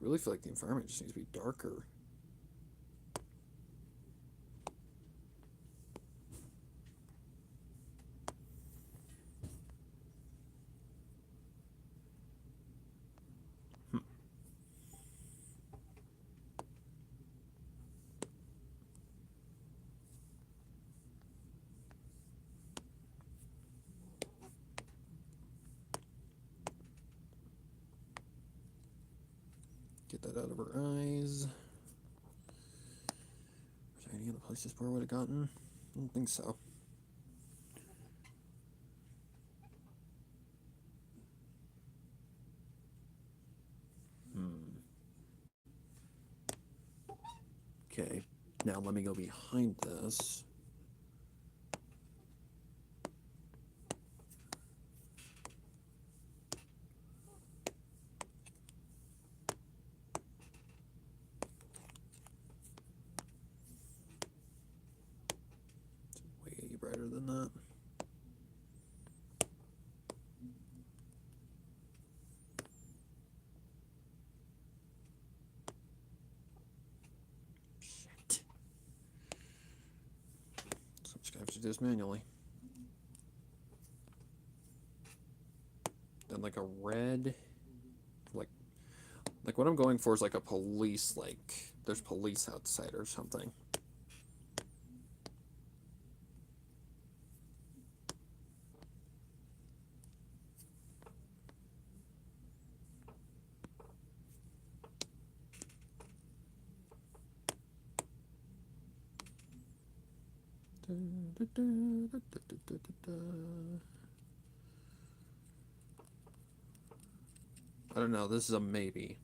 really feel like the environment just needs to be darker. Get that out of her eyes. Is there any other places where I would have gotten? I don't think so. Okay, now let me go behind this. It's way brighter than that. Shit. So I'm just gonna have to do this manually. Then like a red, like what I'm going for is like a police, like there's police outside or something. I don't know. This is a maybe.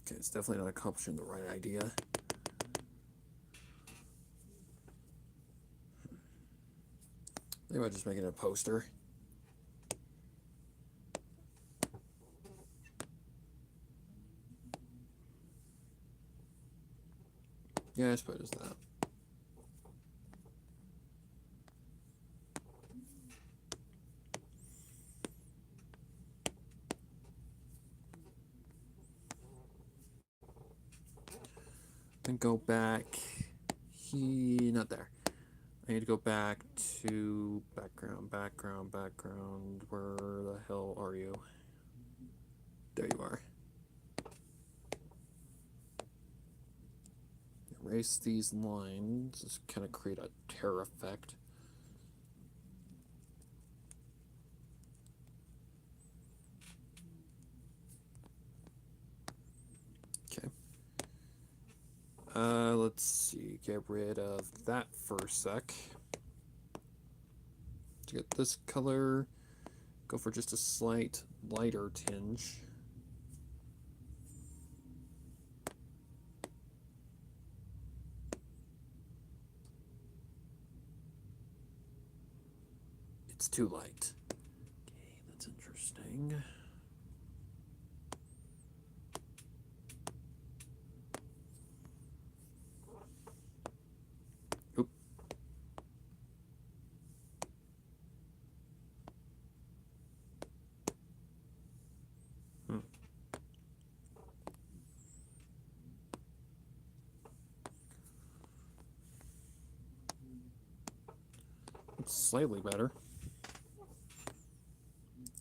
Okay, it's definitely not accomplishing the right idea. Maybe I'm just making a poster. Yeah, I suppose that. Then go back. Not there. I need to go back to background. Where the hell are you? There you are. Erase these lines. Just kind of create a tear effect. Okay. Let's see. Get rid of that for a sec. To get this color, go for just a slight lighter tinge. It's too light. Okay, that's interesting. Oop. It's slightly better.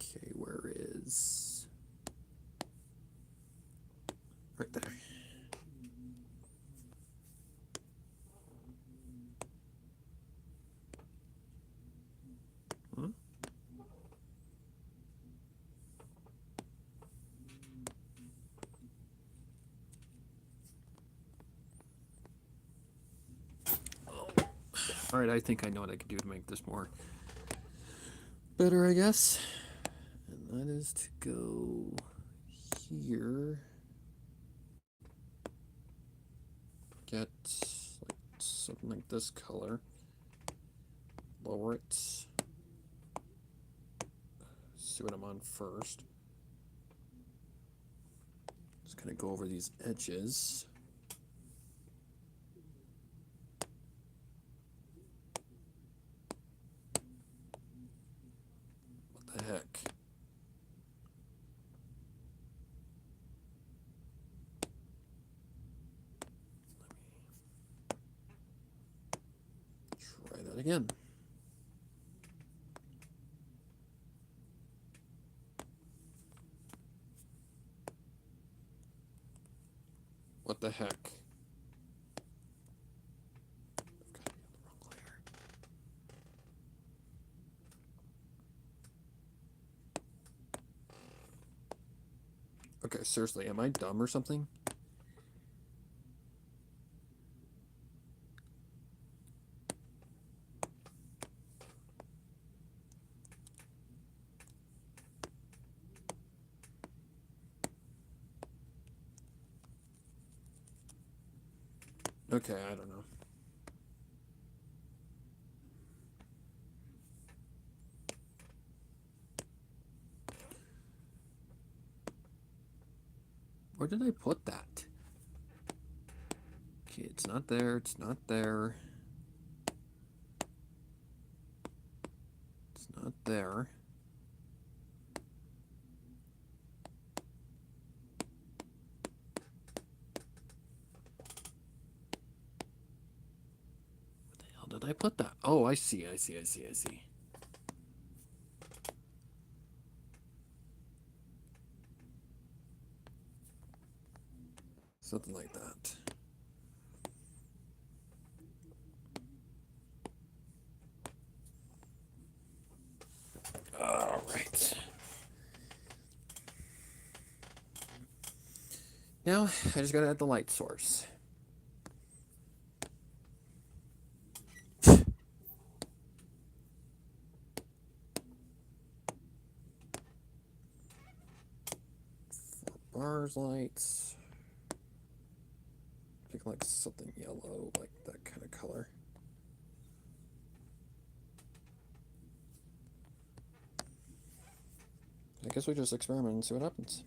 Okay, where is... Right there. Hmm? Alright, I think I know what I can do to make this more better, I guess. And that is to go here. Get like something like this color. Lower it. See what I'm on first. Just gonna go over these edges. What the heck? Try that again. What the heck? I've got to be on the wrong layer. Okay, seriously, am I dumb or something? Okay, I don't know. Where did I put that? Okay, it's not there. It's not there. It's not there. Where the hell did I put that? Oh, I see. Something like that. All right. Now, I just gotta add the light source. Bars lights. I think like something yellow, like that kind of color. I guess we just experiment and see what happens.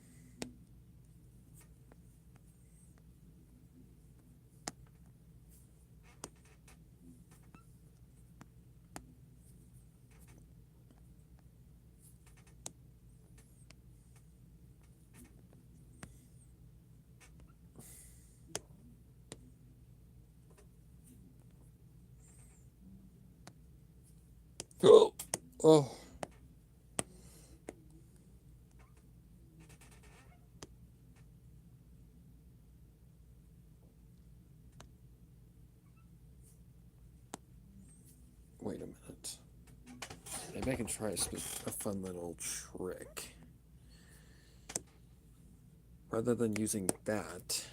Oh, oh. Wait a minute. Maybe I can try a fun little trick. Rather than using that,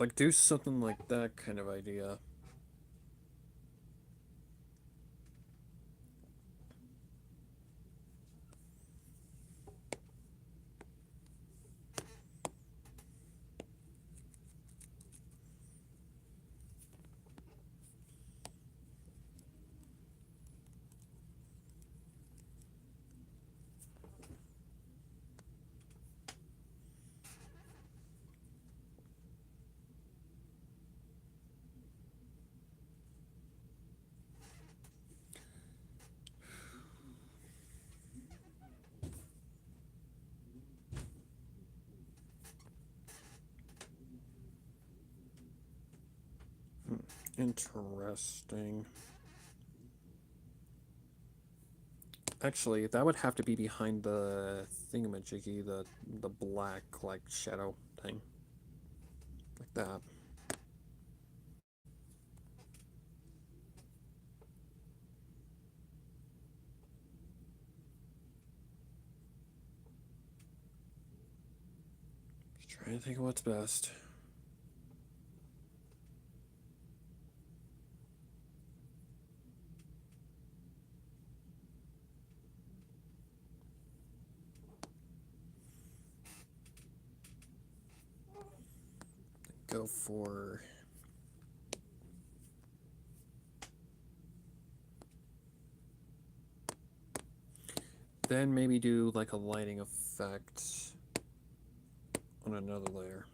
like do something like that kind of idea. Interesting. Actually, that would have to be behind the thingamajiggy, the black like shadow thing, like that. Just trying to think of what's best. Go for then maybe do like a lighting effect on another layer.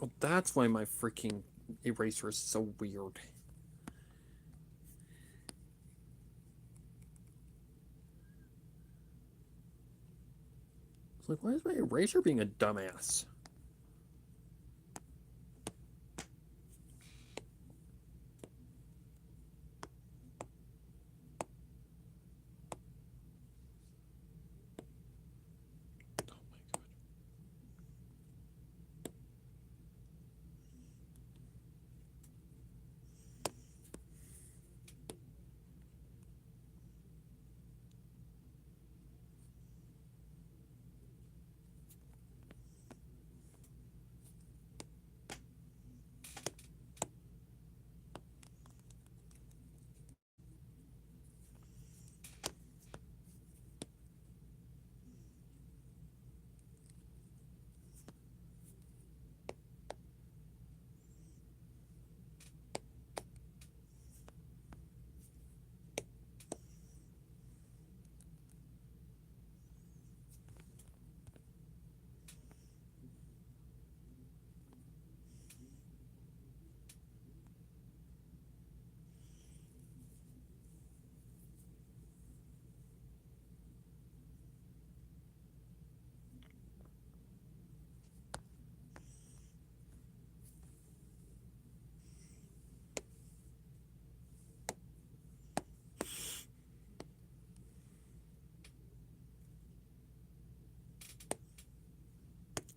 Oh, that's why my freaking eraser is so weird. Like, why is my eraser being a dumbass? Oh my god.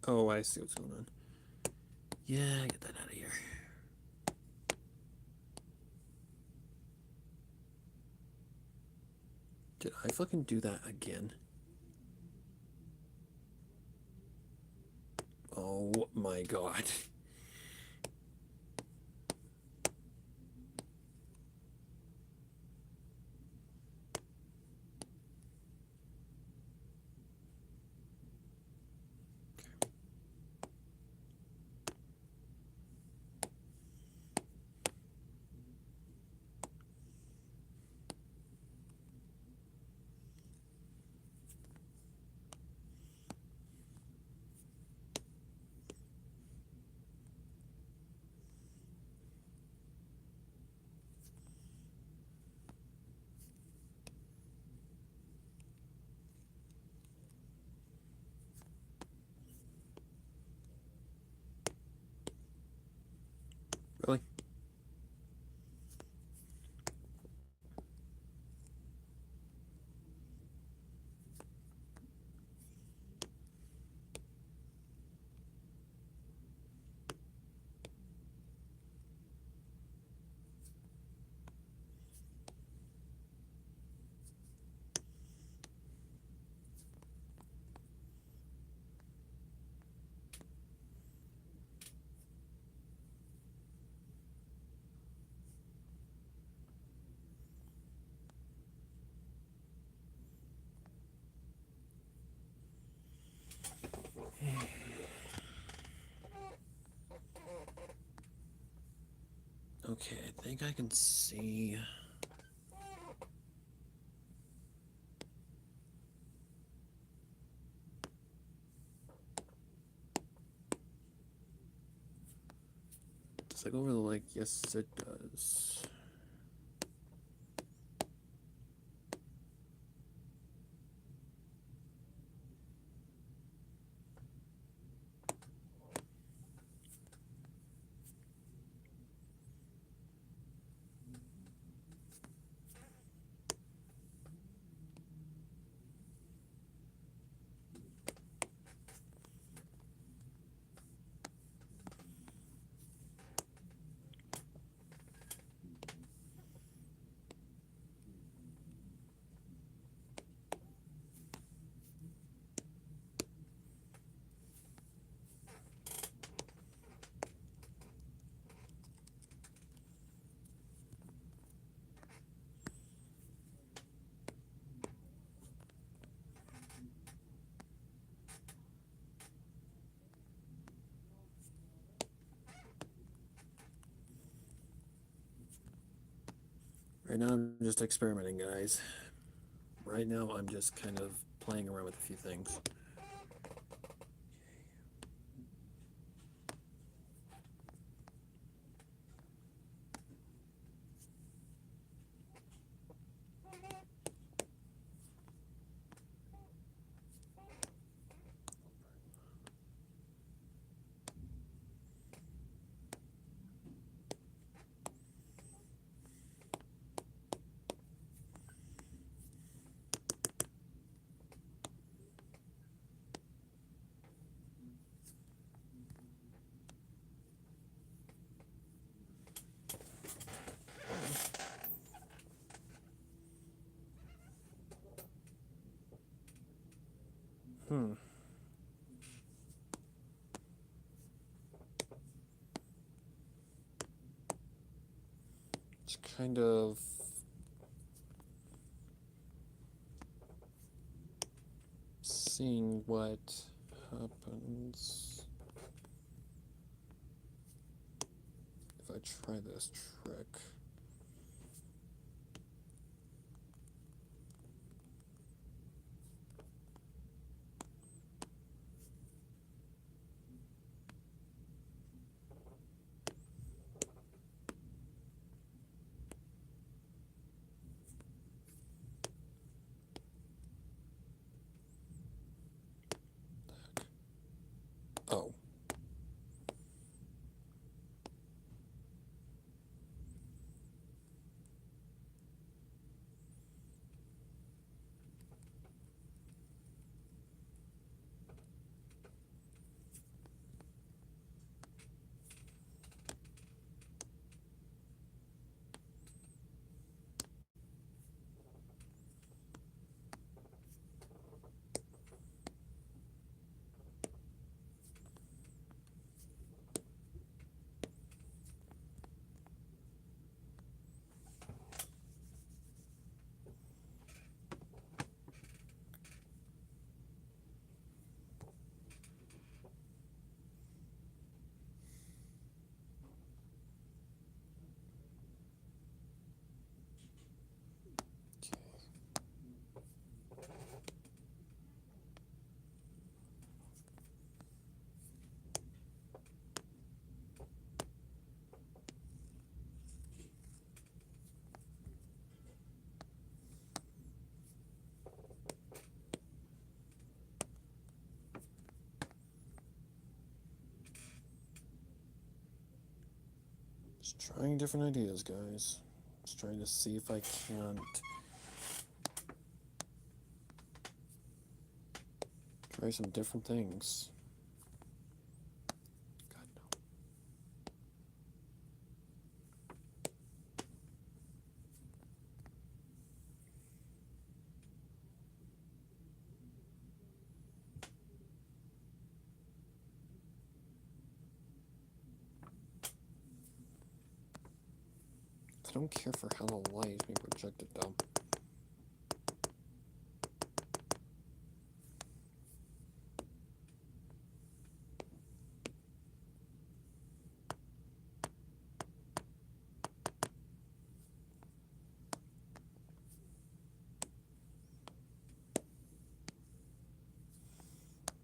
Oh, I see what's going on. Yeah, get that out of here. Did I fucking do that again? Oh my god. Really? Okay, I think I can see. Does that go over the lake? Yes, it does. Right now, I'm just experimenting, guys. Right now, I'm just kind of playing around with a few things. It's kind of seeing what happens if I try this trick. Oh. Just trying different ideas, guys. Just trying to see if I can't try some different things. God, no. I don't care for how the light is being projected, though.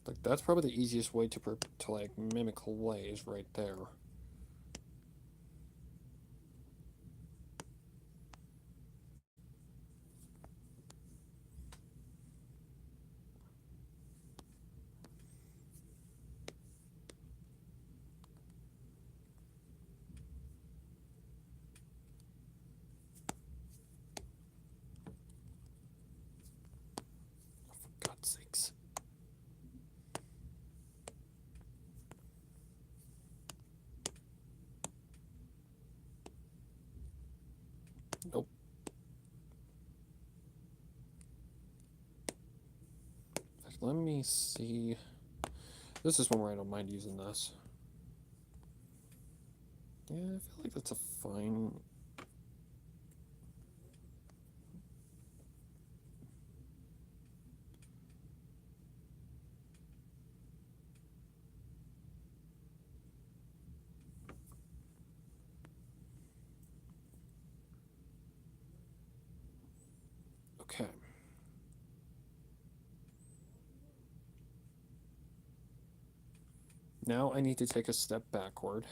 Like, that's probably the easiest way to like mimic light is right there. For God's sakes. Nope. In fact, let me see. This is one where I don't mind using this. Yeah, I feel like that's a fine. Okay. Now I need to take a step backward.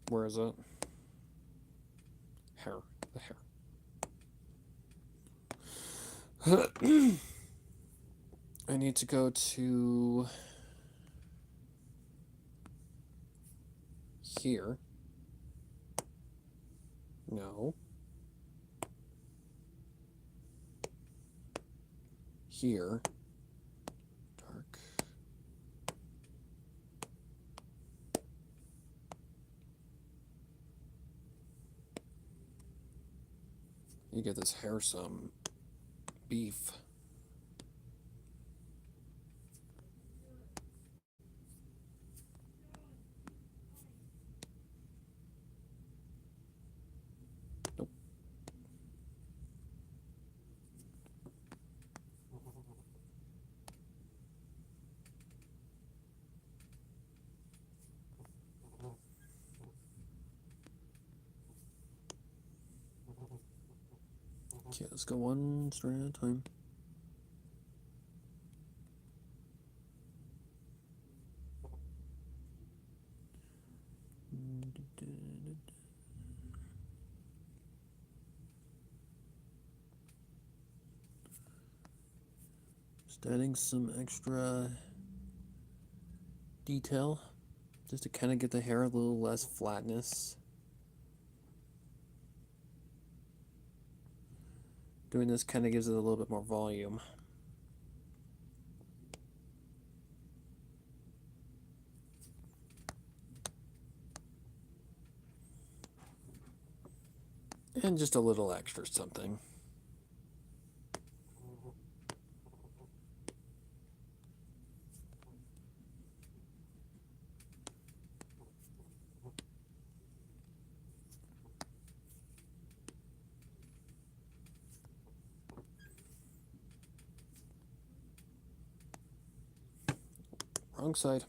Where is it? Hair. The hair. I need to go to here. No. Here. Dark. You get this hair some beef. Nope. Okay, let's go one strand at a time. Just adding some extra detail just to kind of get the hair a little less flatness. Doing this kind of gives it a little bit more volume. And just a little extra something. Wrong side.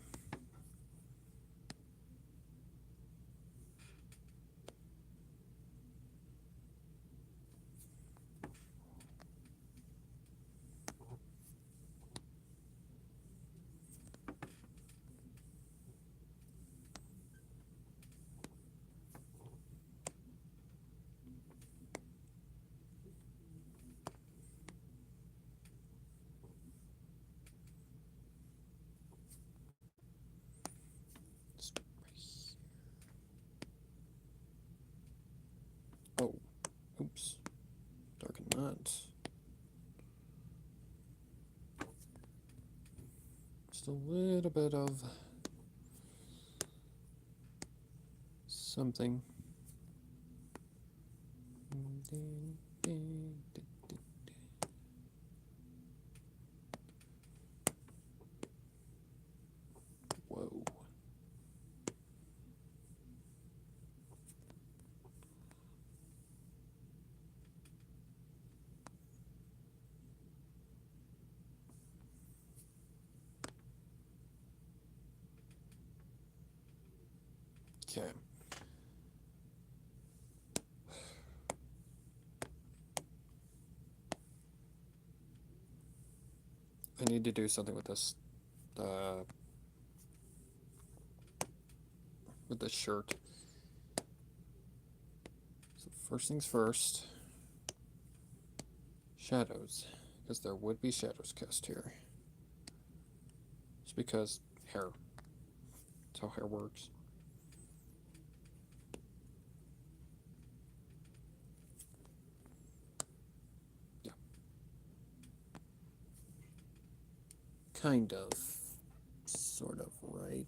Oh, oops. Darken that. Just a little bit of something. Whoa. Okay. I need to do something with this, shirt. So first things first, shadows, because there would be shadows cast here. Just because hair. That's how hair works. Yeah. Kind of. Sort of right.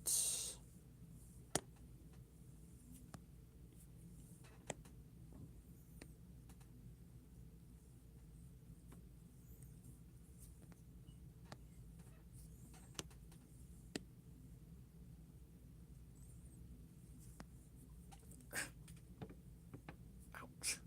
Ouch.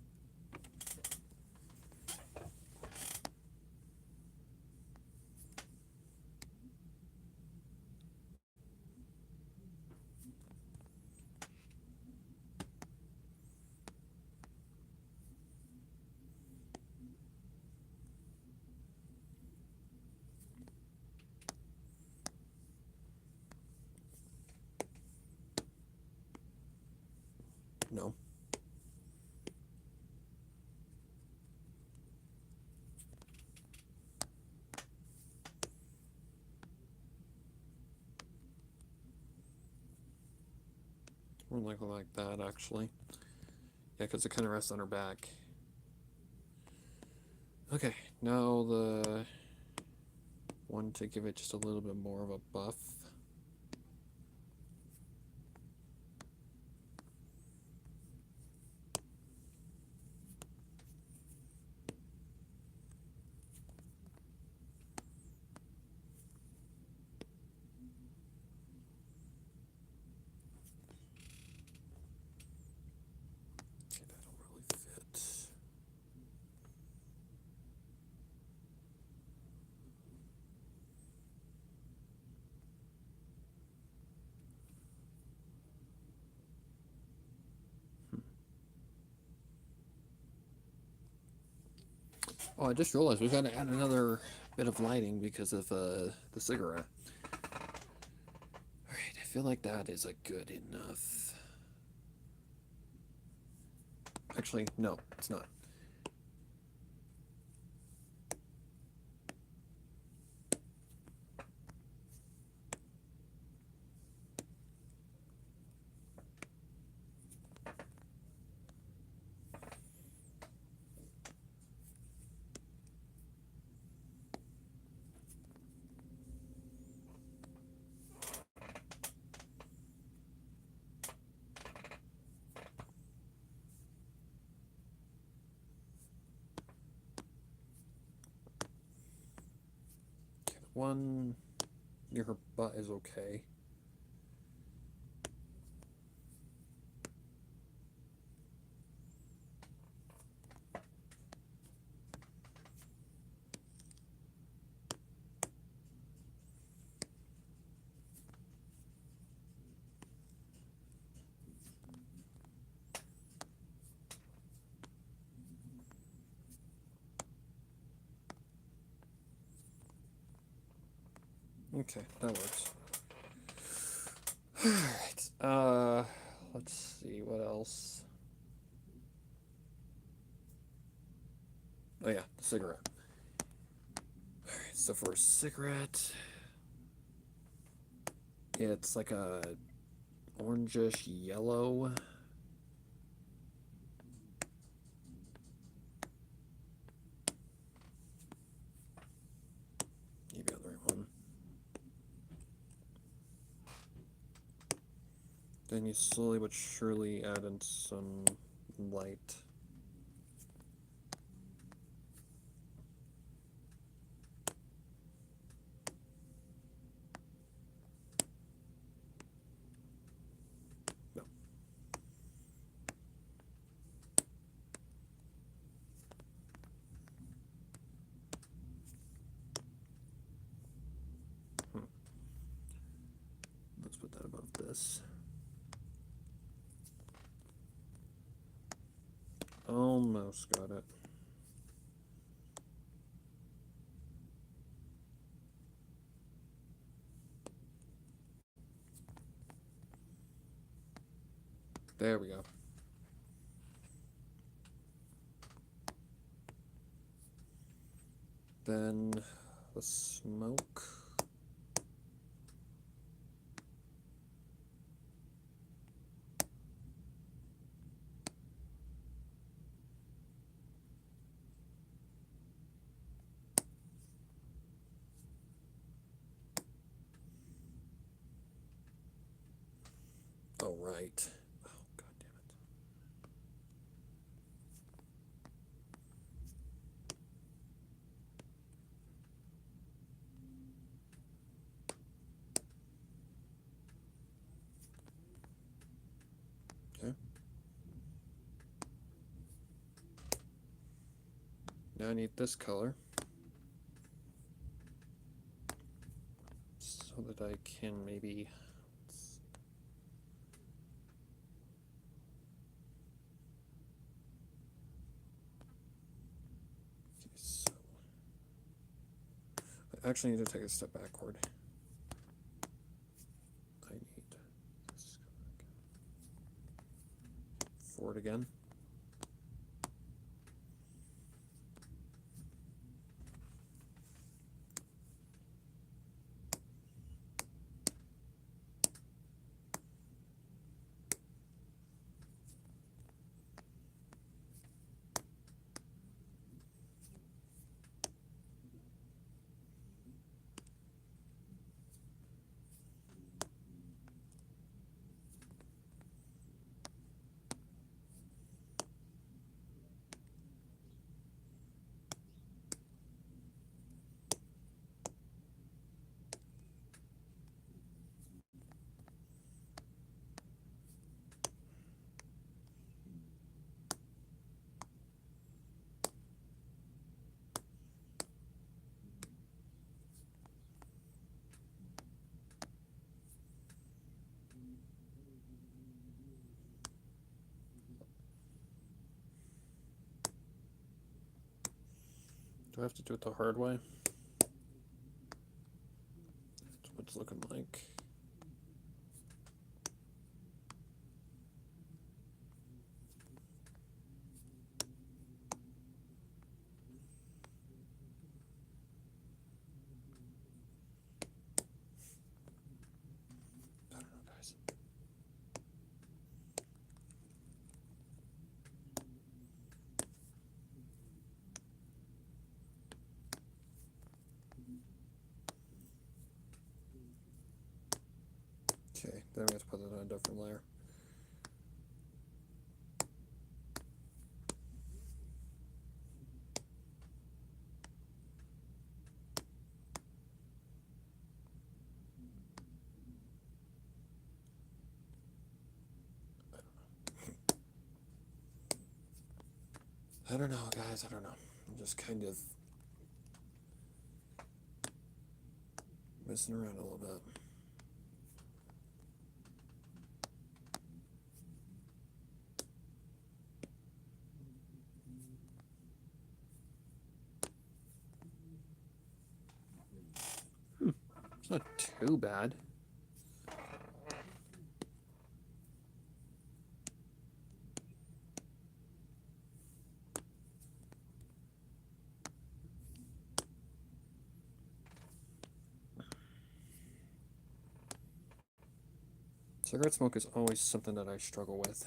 No. More like that, actually. Yeah, because it kind of rests on her back. Okay, now the one to give it just a little bit more of a buff. Oh, I just realized we gotta add another bit of lighting because of the cigarette. Alright, I feel like that is a good enough. Actually, no, it's not. One near her butt is okay. Okay, that works. Alright, let's see, what else? Oh yeah, the cigarette. Alright, so for a cigarette, it's like a orangish yellow. Maybe on the right one. Then you slowly but surely add in some light. No. Let's put that above this. Almost got it. There we go. Then the smoke. Oh, right. Oh, god damn it. Okay. Now I need this color so that I can maybe. Okay, so I actually need to take a step backward. I need this forward again. Do I have to do it the hard way? That's what it's looking like. I don't know, guys. Okay, then we have to put it on a different layer. I don't know, guys. I don't know. I'm just kind of messing around a little bit. It's not too bad. Cigarette smoke is always something that I struggle with.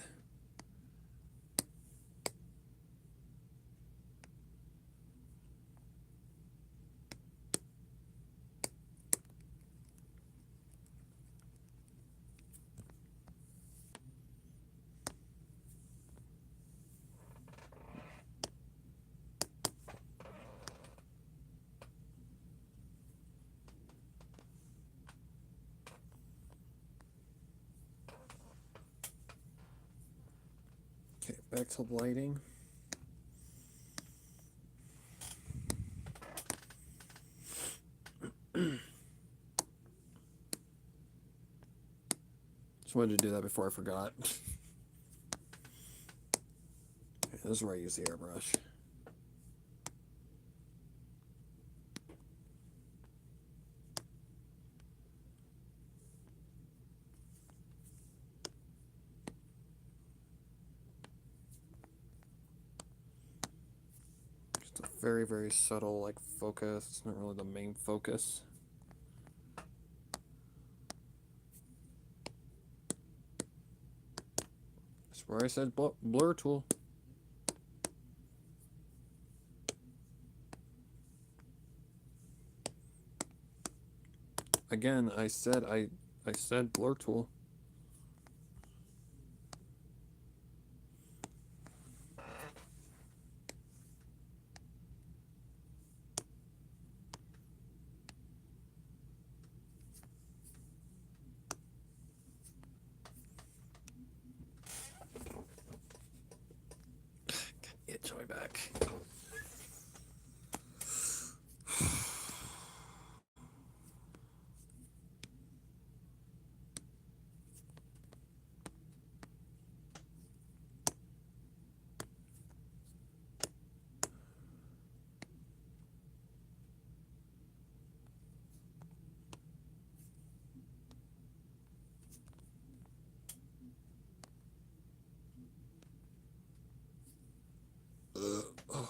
Okay, back to lighting. Just wanted to do that before I forgot. Okay, this is where I use the airbrush. Just a very, very subtle, like, focus. It's not really the main focus. That's where I said blur tool. Again, I said blur tool. Itch my back. Oh.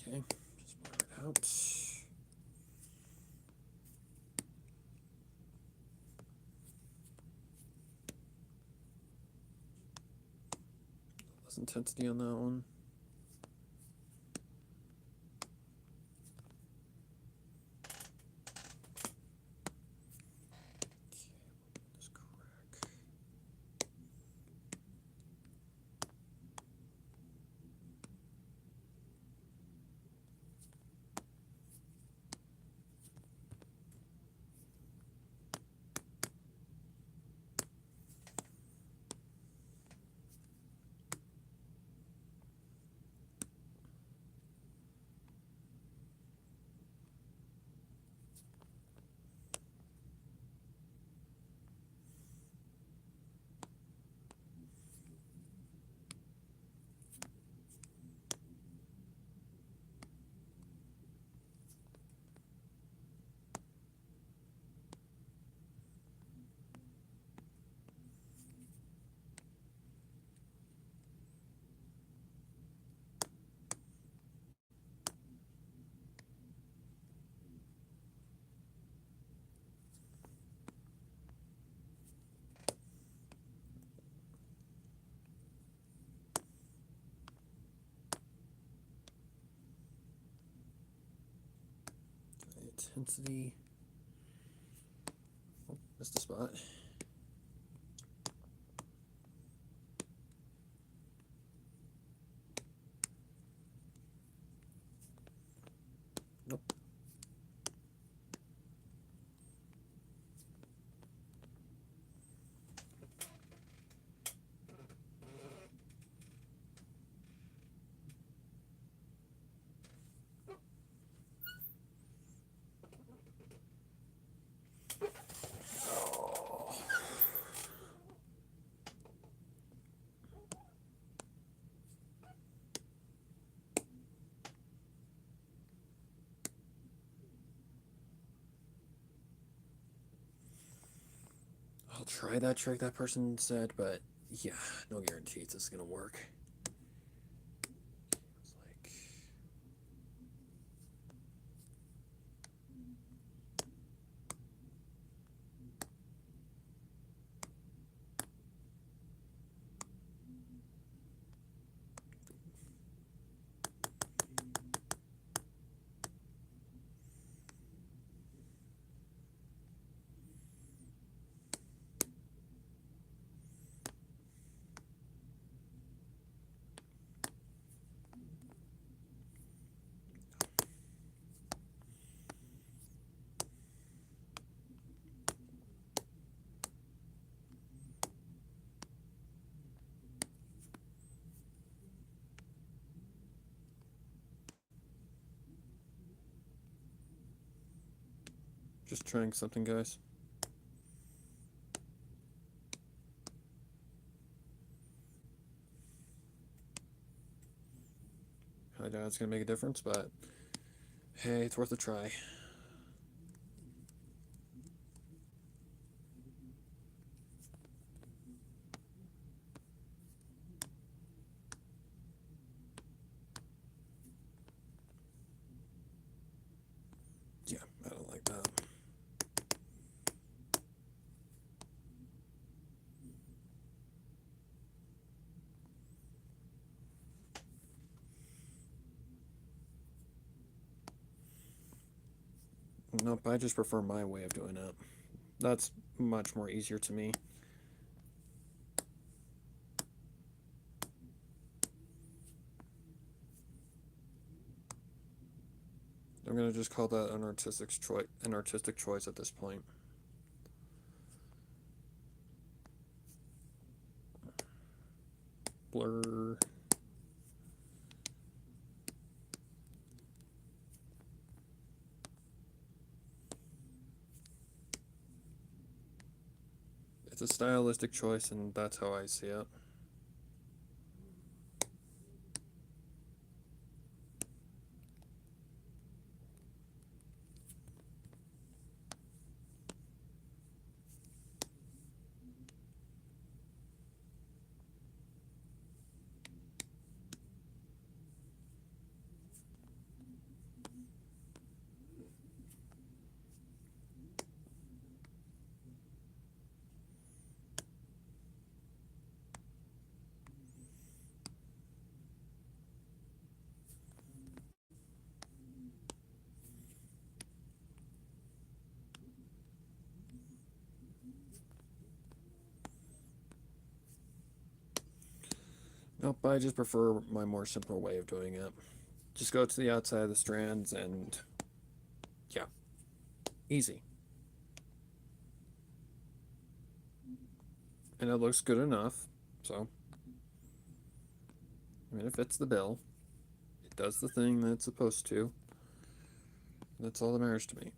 Okay, just blur it out. Less intensity on that one. This crack. intensity. Oh, missed a spot. Nope. Oh. I'll try that trick that person said, but yeah, no guarantees this is gonna work. It's like just trying something, guys. I doubt it's gonna make a difference, but hey, it's worth a try. Yeah, I don't like that. Nope, I just prefer my way of doing it. That's much more easier to me. I'm gonna just call that an artistic choice at this point. Blur. It's a stylistic choice, and that's how I see it. Nope, I just prefer my more simple way of doing it. Just go to the outside of the strands and yeah, easy. And it looks good enough, so I mean, it fits the bill. It does the thing that it's supposed to. That's all that matters to me.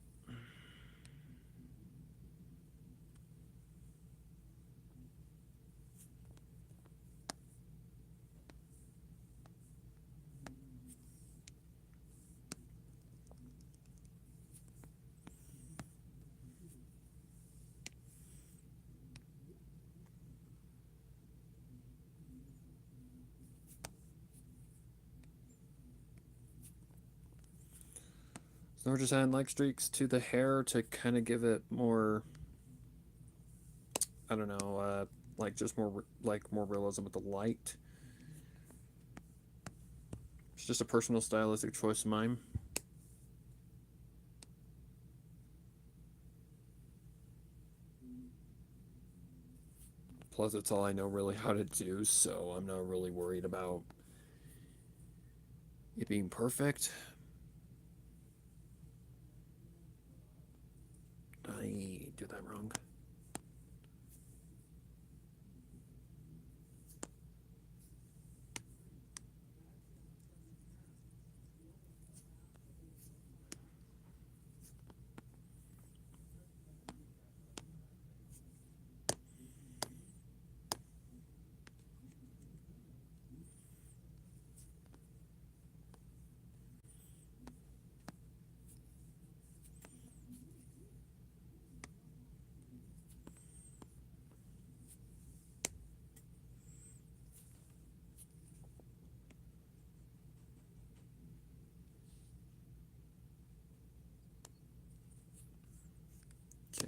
So we're just adding like streaks to the hair to kind of give it more, I don't know, like just more realism with the light. It's just a personal stylistic choice of mine. Plus, it's all I know really how to do, so I'm not really worried about it being perfect. I did that wrong.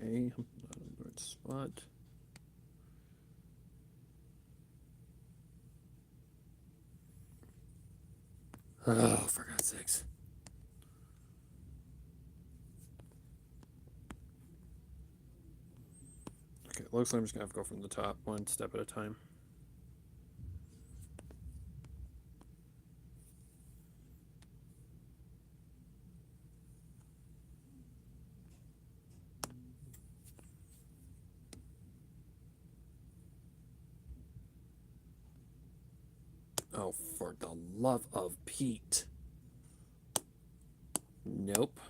Okay, not in the right spot. Oh, for God's sakes. Okay, looks like I'm just gonna have to go from the top, one step at a time. Oh, for the love of Pete. Nope.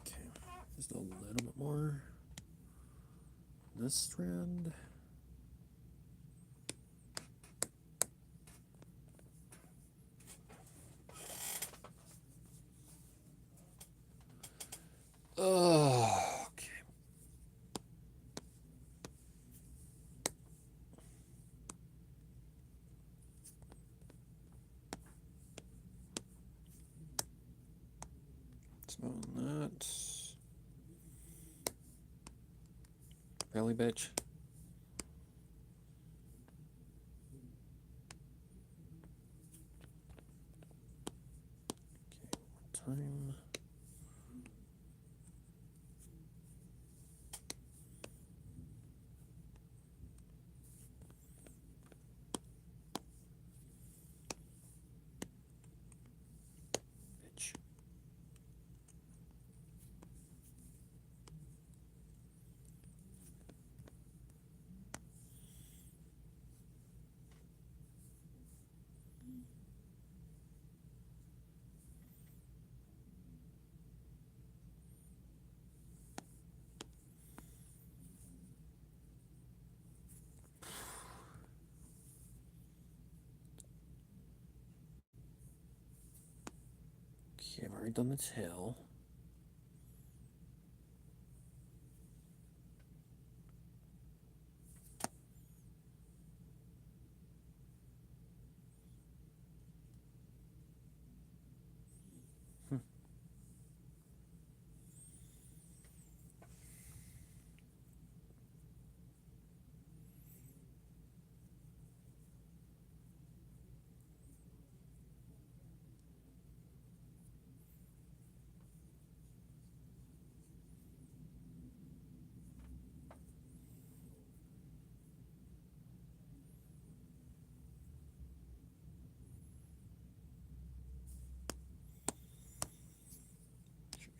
Okay, just a little bit more. This strand. Oh, okay. Smell that. Belly bitch. Okay, one more time. Bitch. Okay, I've already done the tail.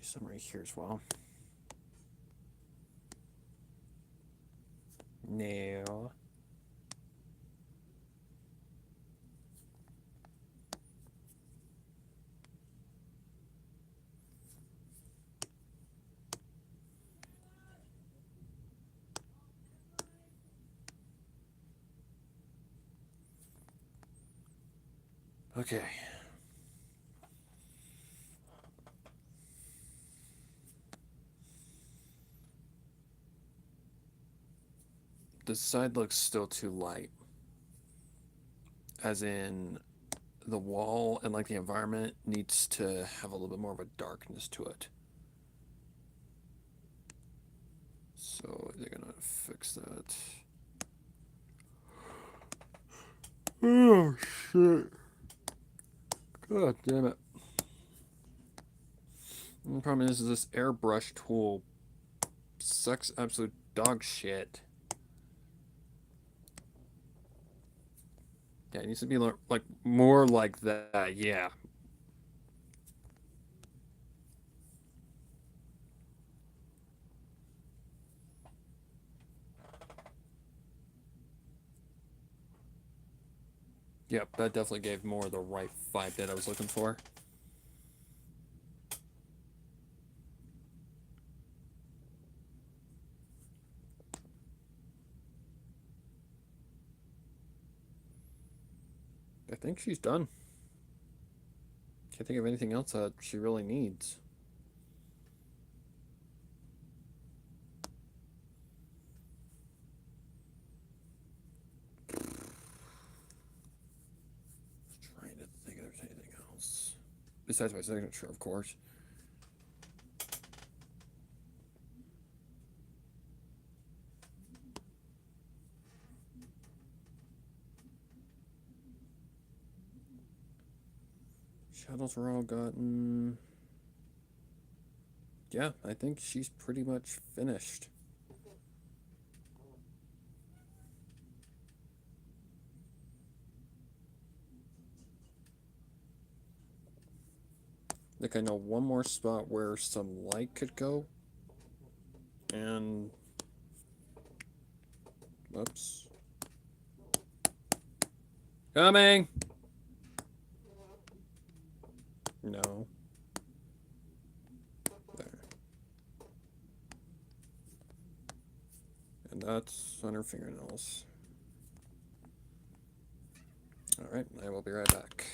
some right here as well. No. Okay. This side looks still too light. As in, the wall and like the environment needs to have a little bit more of a darkness to it. So they're gonna fix that. Oh shit. God damn it. The problem is this airbrush tool sucks absolute dog shit. Yeah, it needs to be like more like that. Yeah. Yep, that definitely gave more the right vibe that I was looking for. I think she's done. Can't think of anything else that she really needs. Trying to think if there's anything else. Besides my signature, of course. Shadows are all gotten. Yeah, I think she's pretty much finished. I think I know one more spot where some light could go. And. Oops. Coming! No. There. And that's on her fingernails. Alright, I will be right back.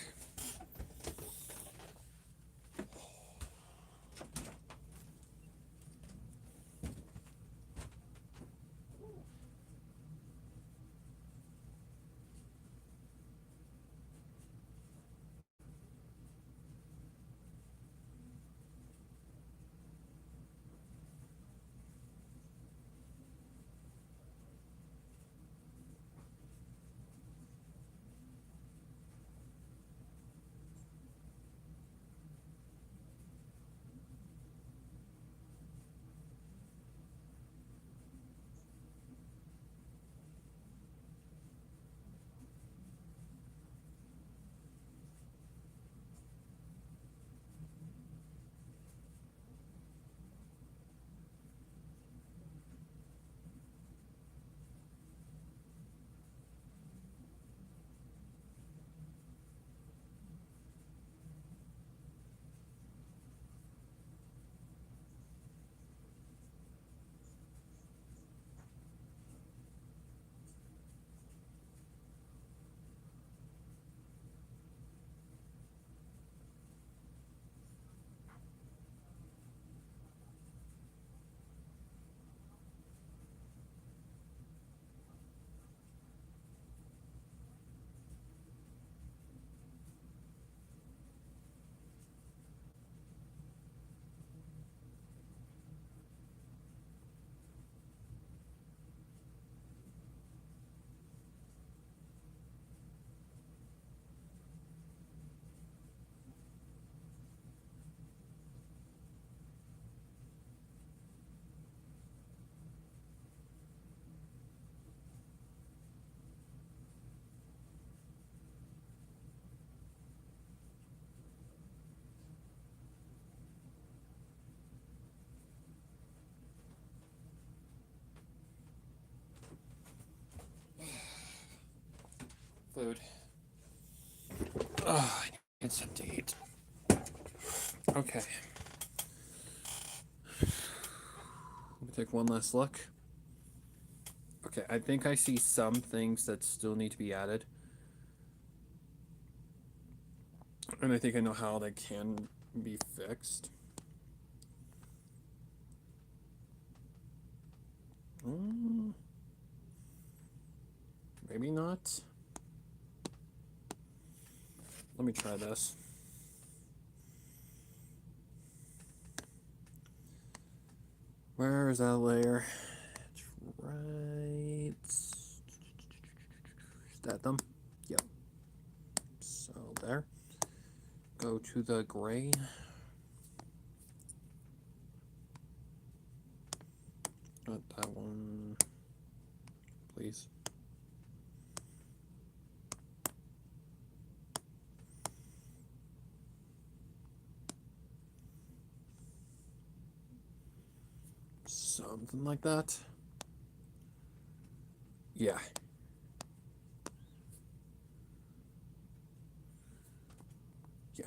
food. Oh, I need something to eat. Okay. Let me take one last look. Okay, I think I see some things that still need to be added. And I think I know how they can be fixed. Maybe not. Let me try this. Where is that layer? It's right. Is that them? Yep. So there. Go to the gray. Not that one. Please. Something like that. Yeah. Yeah.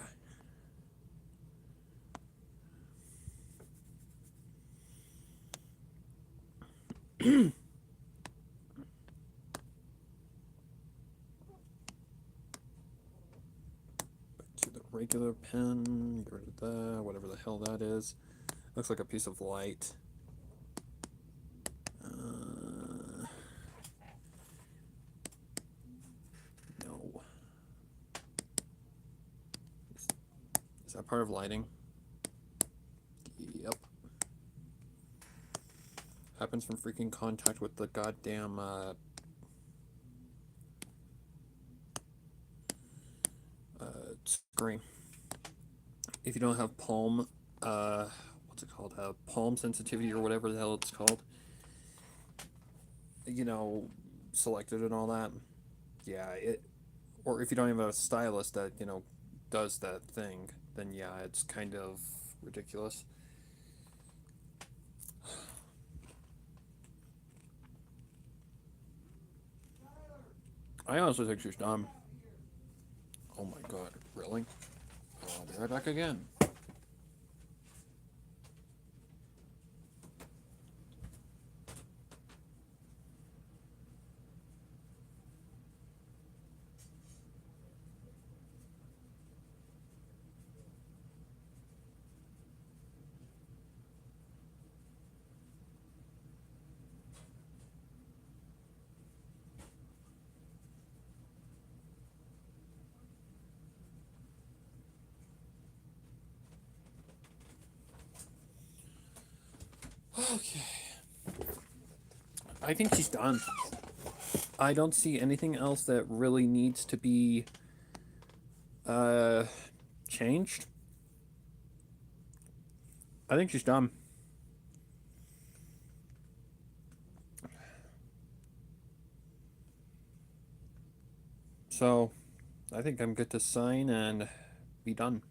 Back to the regular pen. Get rid of that. Whatever the hell that is. Looks like a piece of light. No. Is that part of lighting? Yep. Happens from freaking contact with the goddamn screen. If you don't have palm, what's it called? Palm sensitivity or whatever the hell it's called. You know, selected and all that. Yeah, it. Or if you don't have a stylus that does that thing, then yeah, it's kind of ridiculous. I honestly think she's done. Oh my god, really? I'll be right back again. Okay. I think she's done. I don't see anything else that really needs to be changed. I think she's done. So, I think I'm good to sign and be done.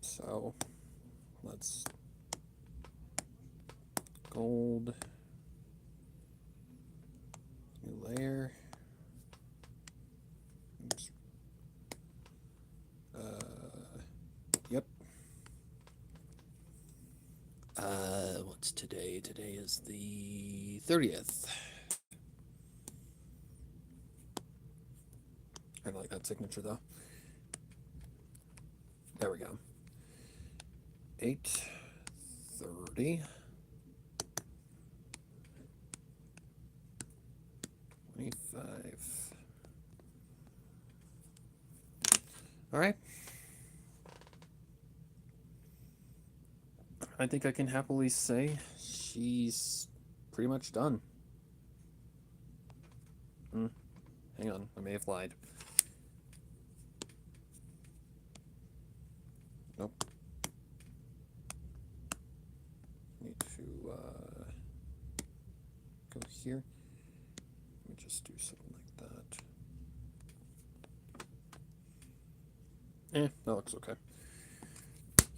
So, let's gold, new layer. Oops. Yep. What's today? Today is the 30th. I like that signature though. There we go. 8:30. 25. All right. I think I can happily say she's pretty much done. Hang on, I may have lied. Nope. Need to go here. Let me just do something like that. That looks okay.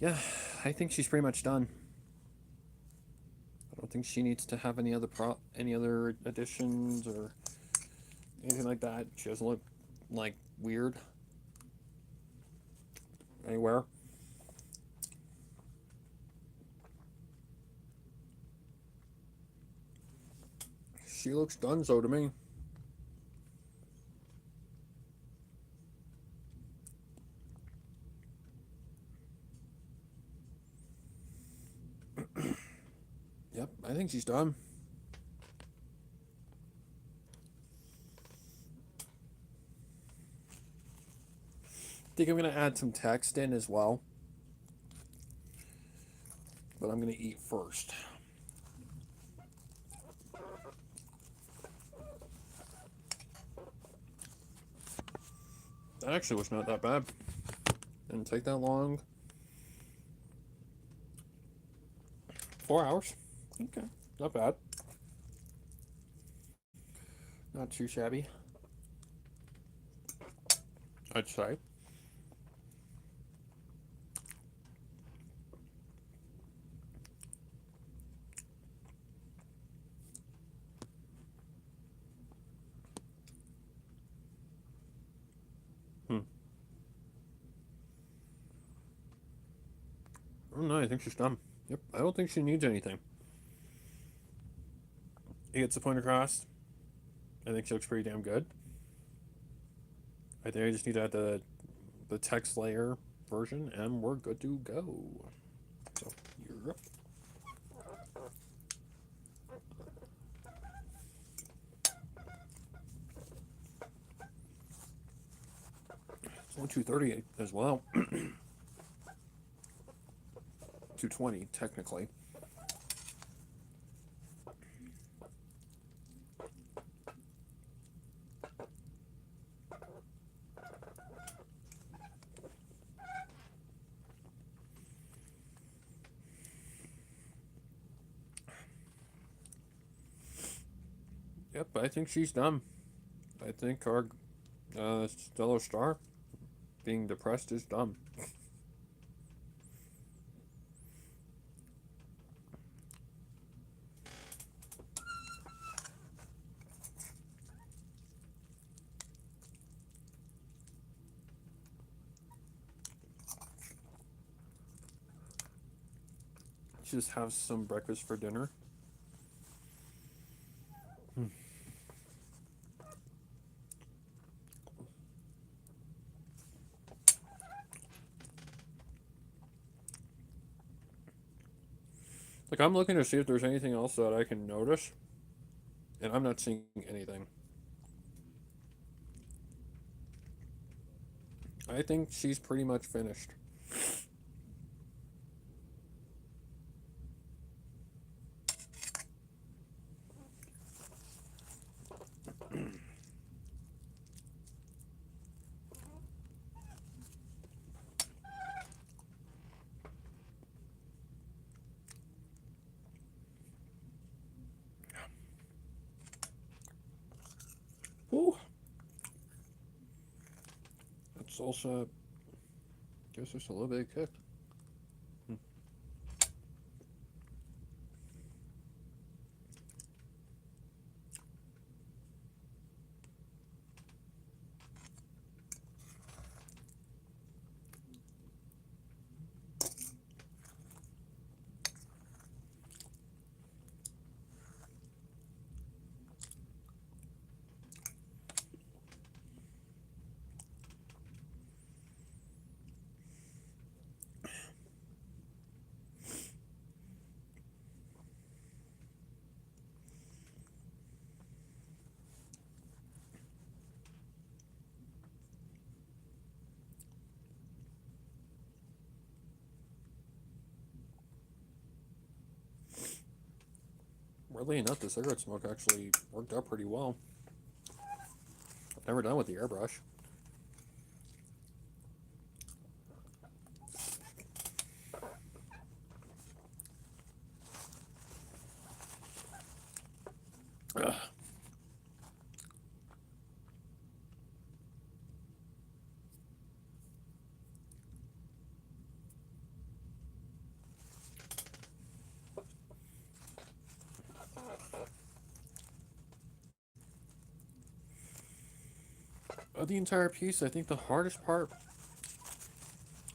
Yeah, I think she's pretty much done. I don't think she needs to have any other additions or anything like that. She doesn't look like weird anywhere. She looks donezo to me. Yep, I think she's done. I think I'm gonna add some text in as well, but I'm gonna eat first. That actually was not that bad. Didn't take that long. 4 hours. Okay, not bad. Not too shabby, I'd say. Hmm. Oh no, I think she's done. Yep, I don't think she needs anything. He gets the point across. I think she looks pretty damn good. I think I just need to add the text layer version, and we're good to go. So, you're up. It's only 2:30 as well. 2:20 technically. Yep, I think she's done. I think our stellar star being depressed is done. Just have some breakfast for dinner. Hmm. Like, I'm looking to see if there's anything else that I can notice, and I'm not seeing anything. I think she's pretty much finished. Ooh, that salsa gives us a little bit of kick. Hmm. Weirdly enough, the cigarette smoke actually worked out pretty well. I've never done with the airbrush. Ugh. Throughout the entire piece, I think the hardest part,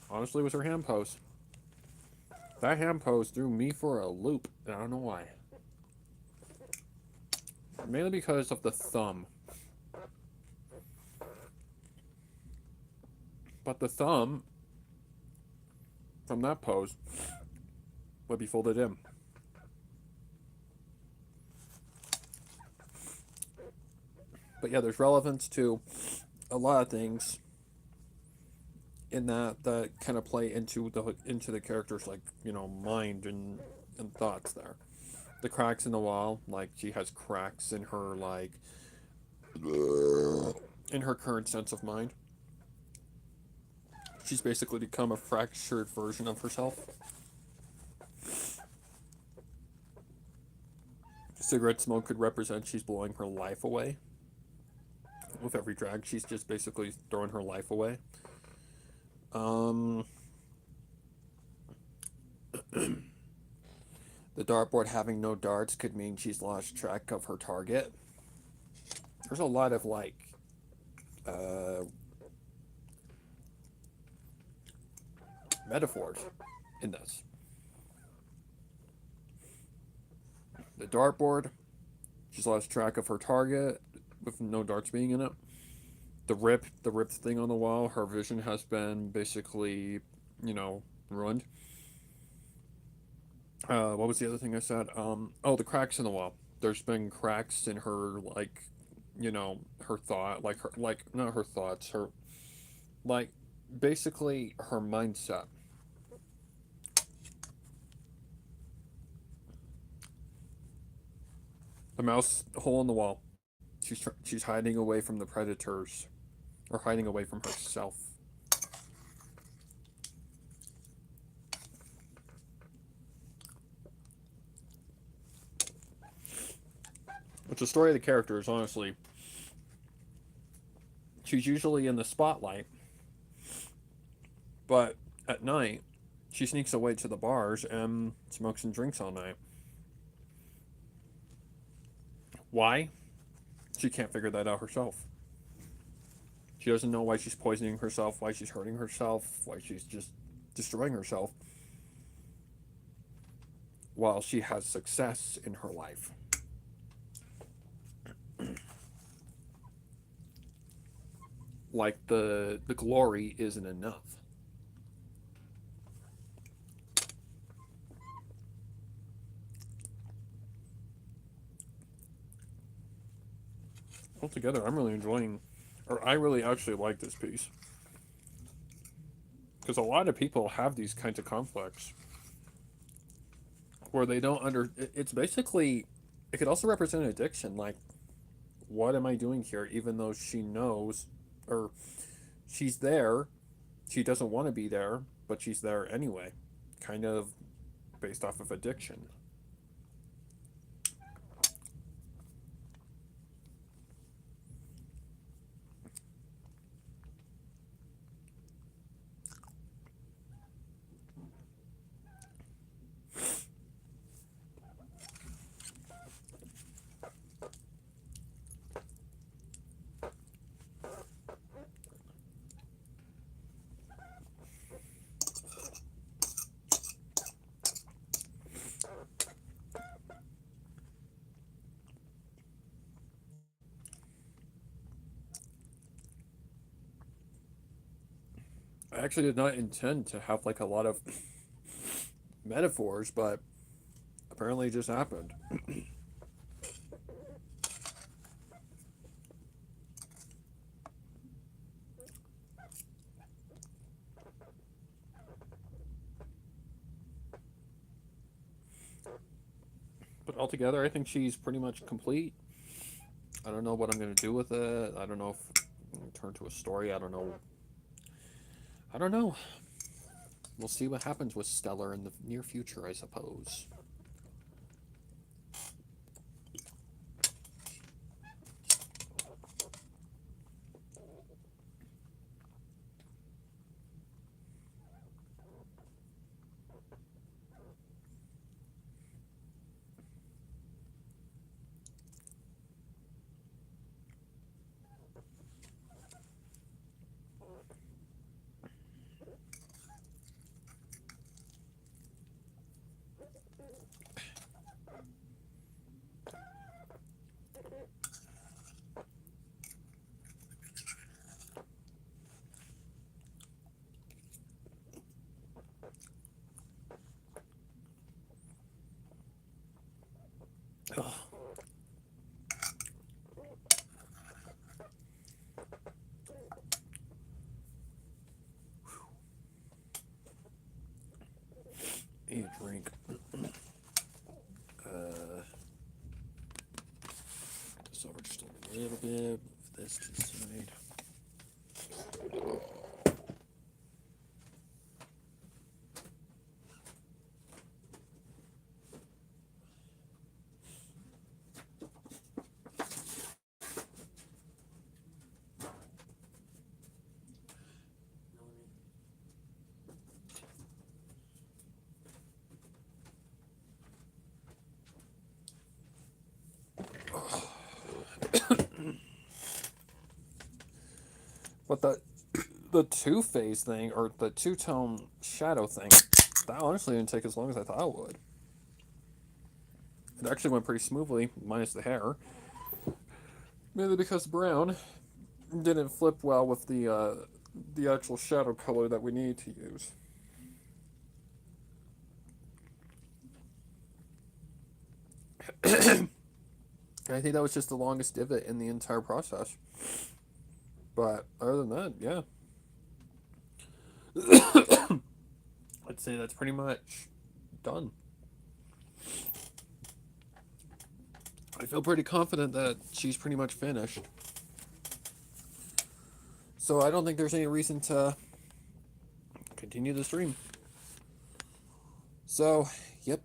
honestly, was her hand pose. That hand pose threw me for a loop, and I don't know why. Mainly because of the thumb. But the thumb from that pose would be folded in. But yeah, there's relevance to a lot of things in that kind of play into the character's, like, mind and thoughts there. The cracks in the wall, like she has cracks in her, like, in her current sense of mind. She's basically become a fractured version of herself. Cigarette smoke could represent she's blowing her life away. With every drag, she's just basically throwing her life away. Um, the dartboard having no darts could mean she's lost track of her target. There's a lot of, like, uh, metaphors in this. The dartboard, she's lost track of her target with no darts being in it. The ripped thing on the wall, her vision has been basically, ruined. What was the other thing I said? Oh, the cracks in the wall. There's been cracks in her, like, her thought, like her, like, not her thoughts, her, like, basically her mindset. The mouse hole in the wall. She's hiding away from the predators, or hiding away from herself. Which the story of the character is, honestly, she's usually in the spotlight, but at night she sneaks away to the bars and smokes and drinks all night. Why? She can't figure that out herself. She doesn't know why she's poisoning herself, why she's hurting herself, why she's just destroying herself while she has success in her life. Like the glory isn't enough. Altogether, I'm really enjoying, or I really actually like this piece. Because a lot of people have these kinds of conflicts where they don't it's basically, it could also represent addiction. Like, what am I doing here? Even though she knows, or she's there, she doesn't want to be there, but she's there anyway. Kind of based off of addiction. I actually did not intend to have, like, a lot of metaphors, but apparently it just happened. But altogether, I think she's pretty much complete. I don't know what I'm going to do with it. I don't know if I'm going to turn to a story. I don't know. I don't know. We'll see what happens with Stellar in the near future, I suppose. a little bit of this to the side. But the two-phase thing, or the two-tone shadow thing, that honestly didn't take as long as I thought it would. It actually went pretty smoothly, minus the hair. Mainly because brown didn't flip well with the actual shadow color that we need to use. I think that was just the longest divot in the entire process. But other than that, yeah. I'd say that's pretty much done. I feel pretty confident that she's pretty much finished. So I don't think there's any reason to continue the stream. So, yep.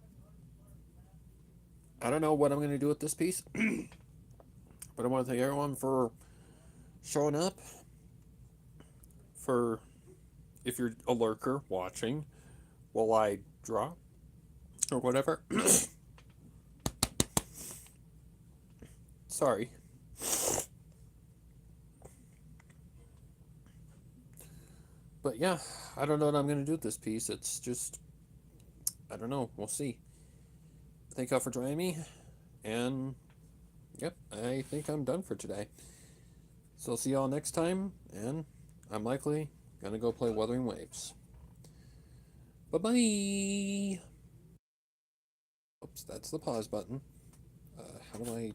I don't know what I'm going to do with this piece. But I want to thank everyone for showing up. For if you're a lurker watching while I draw or whatever. Sorry. But yeah, I don't know what I'm going to do with this piece. It's just, I don't know. We'll see. Thank y'all for joining me. And, yep, I think I'm done for today. So I'll see y'all next time. And I'm likely going to go play Wuthering Waves. Bye-bye. Oops, that's the pause button. How do I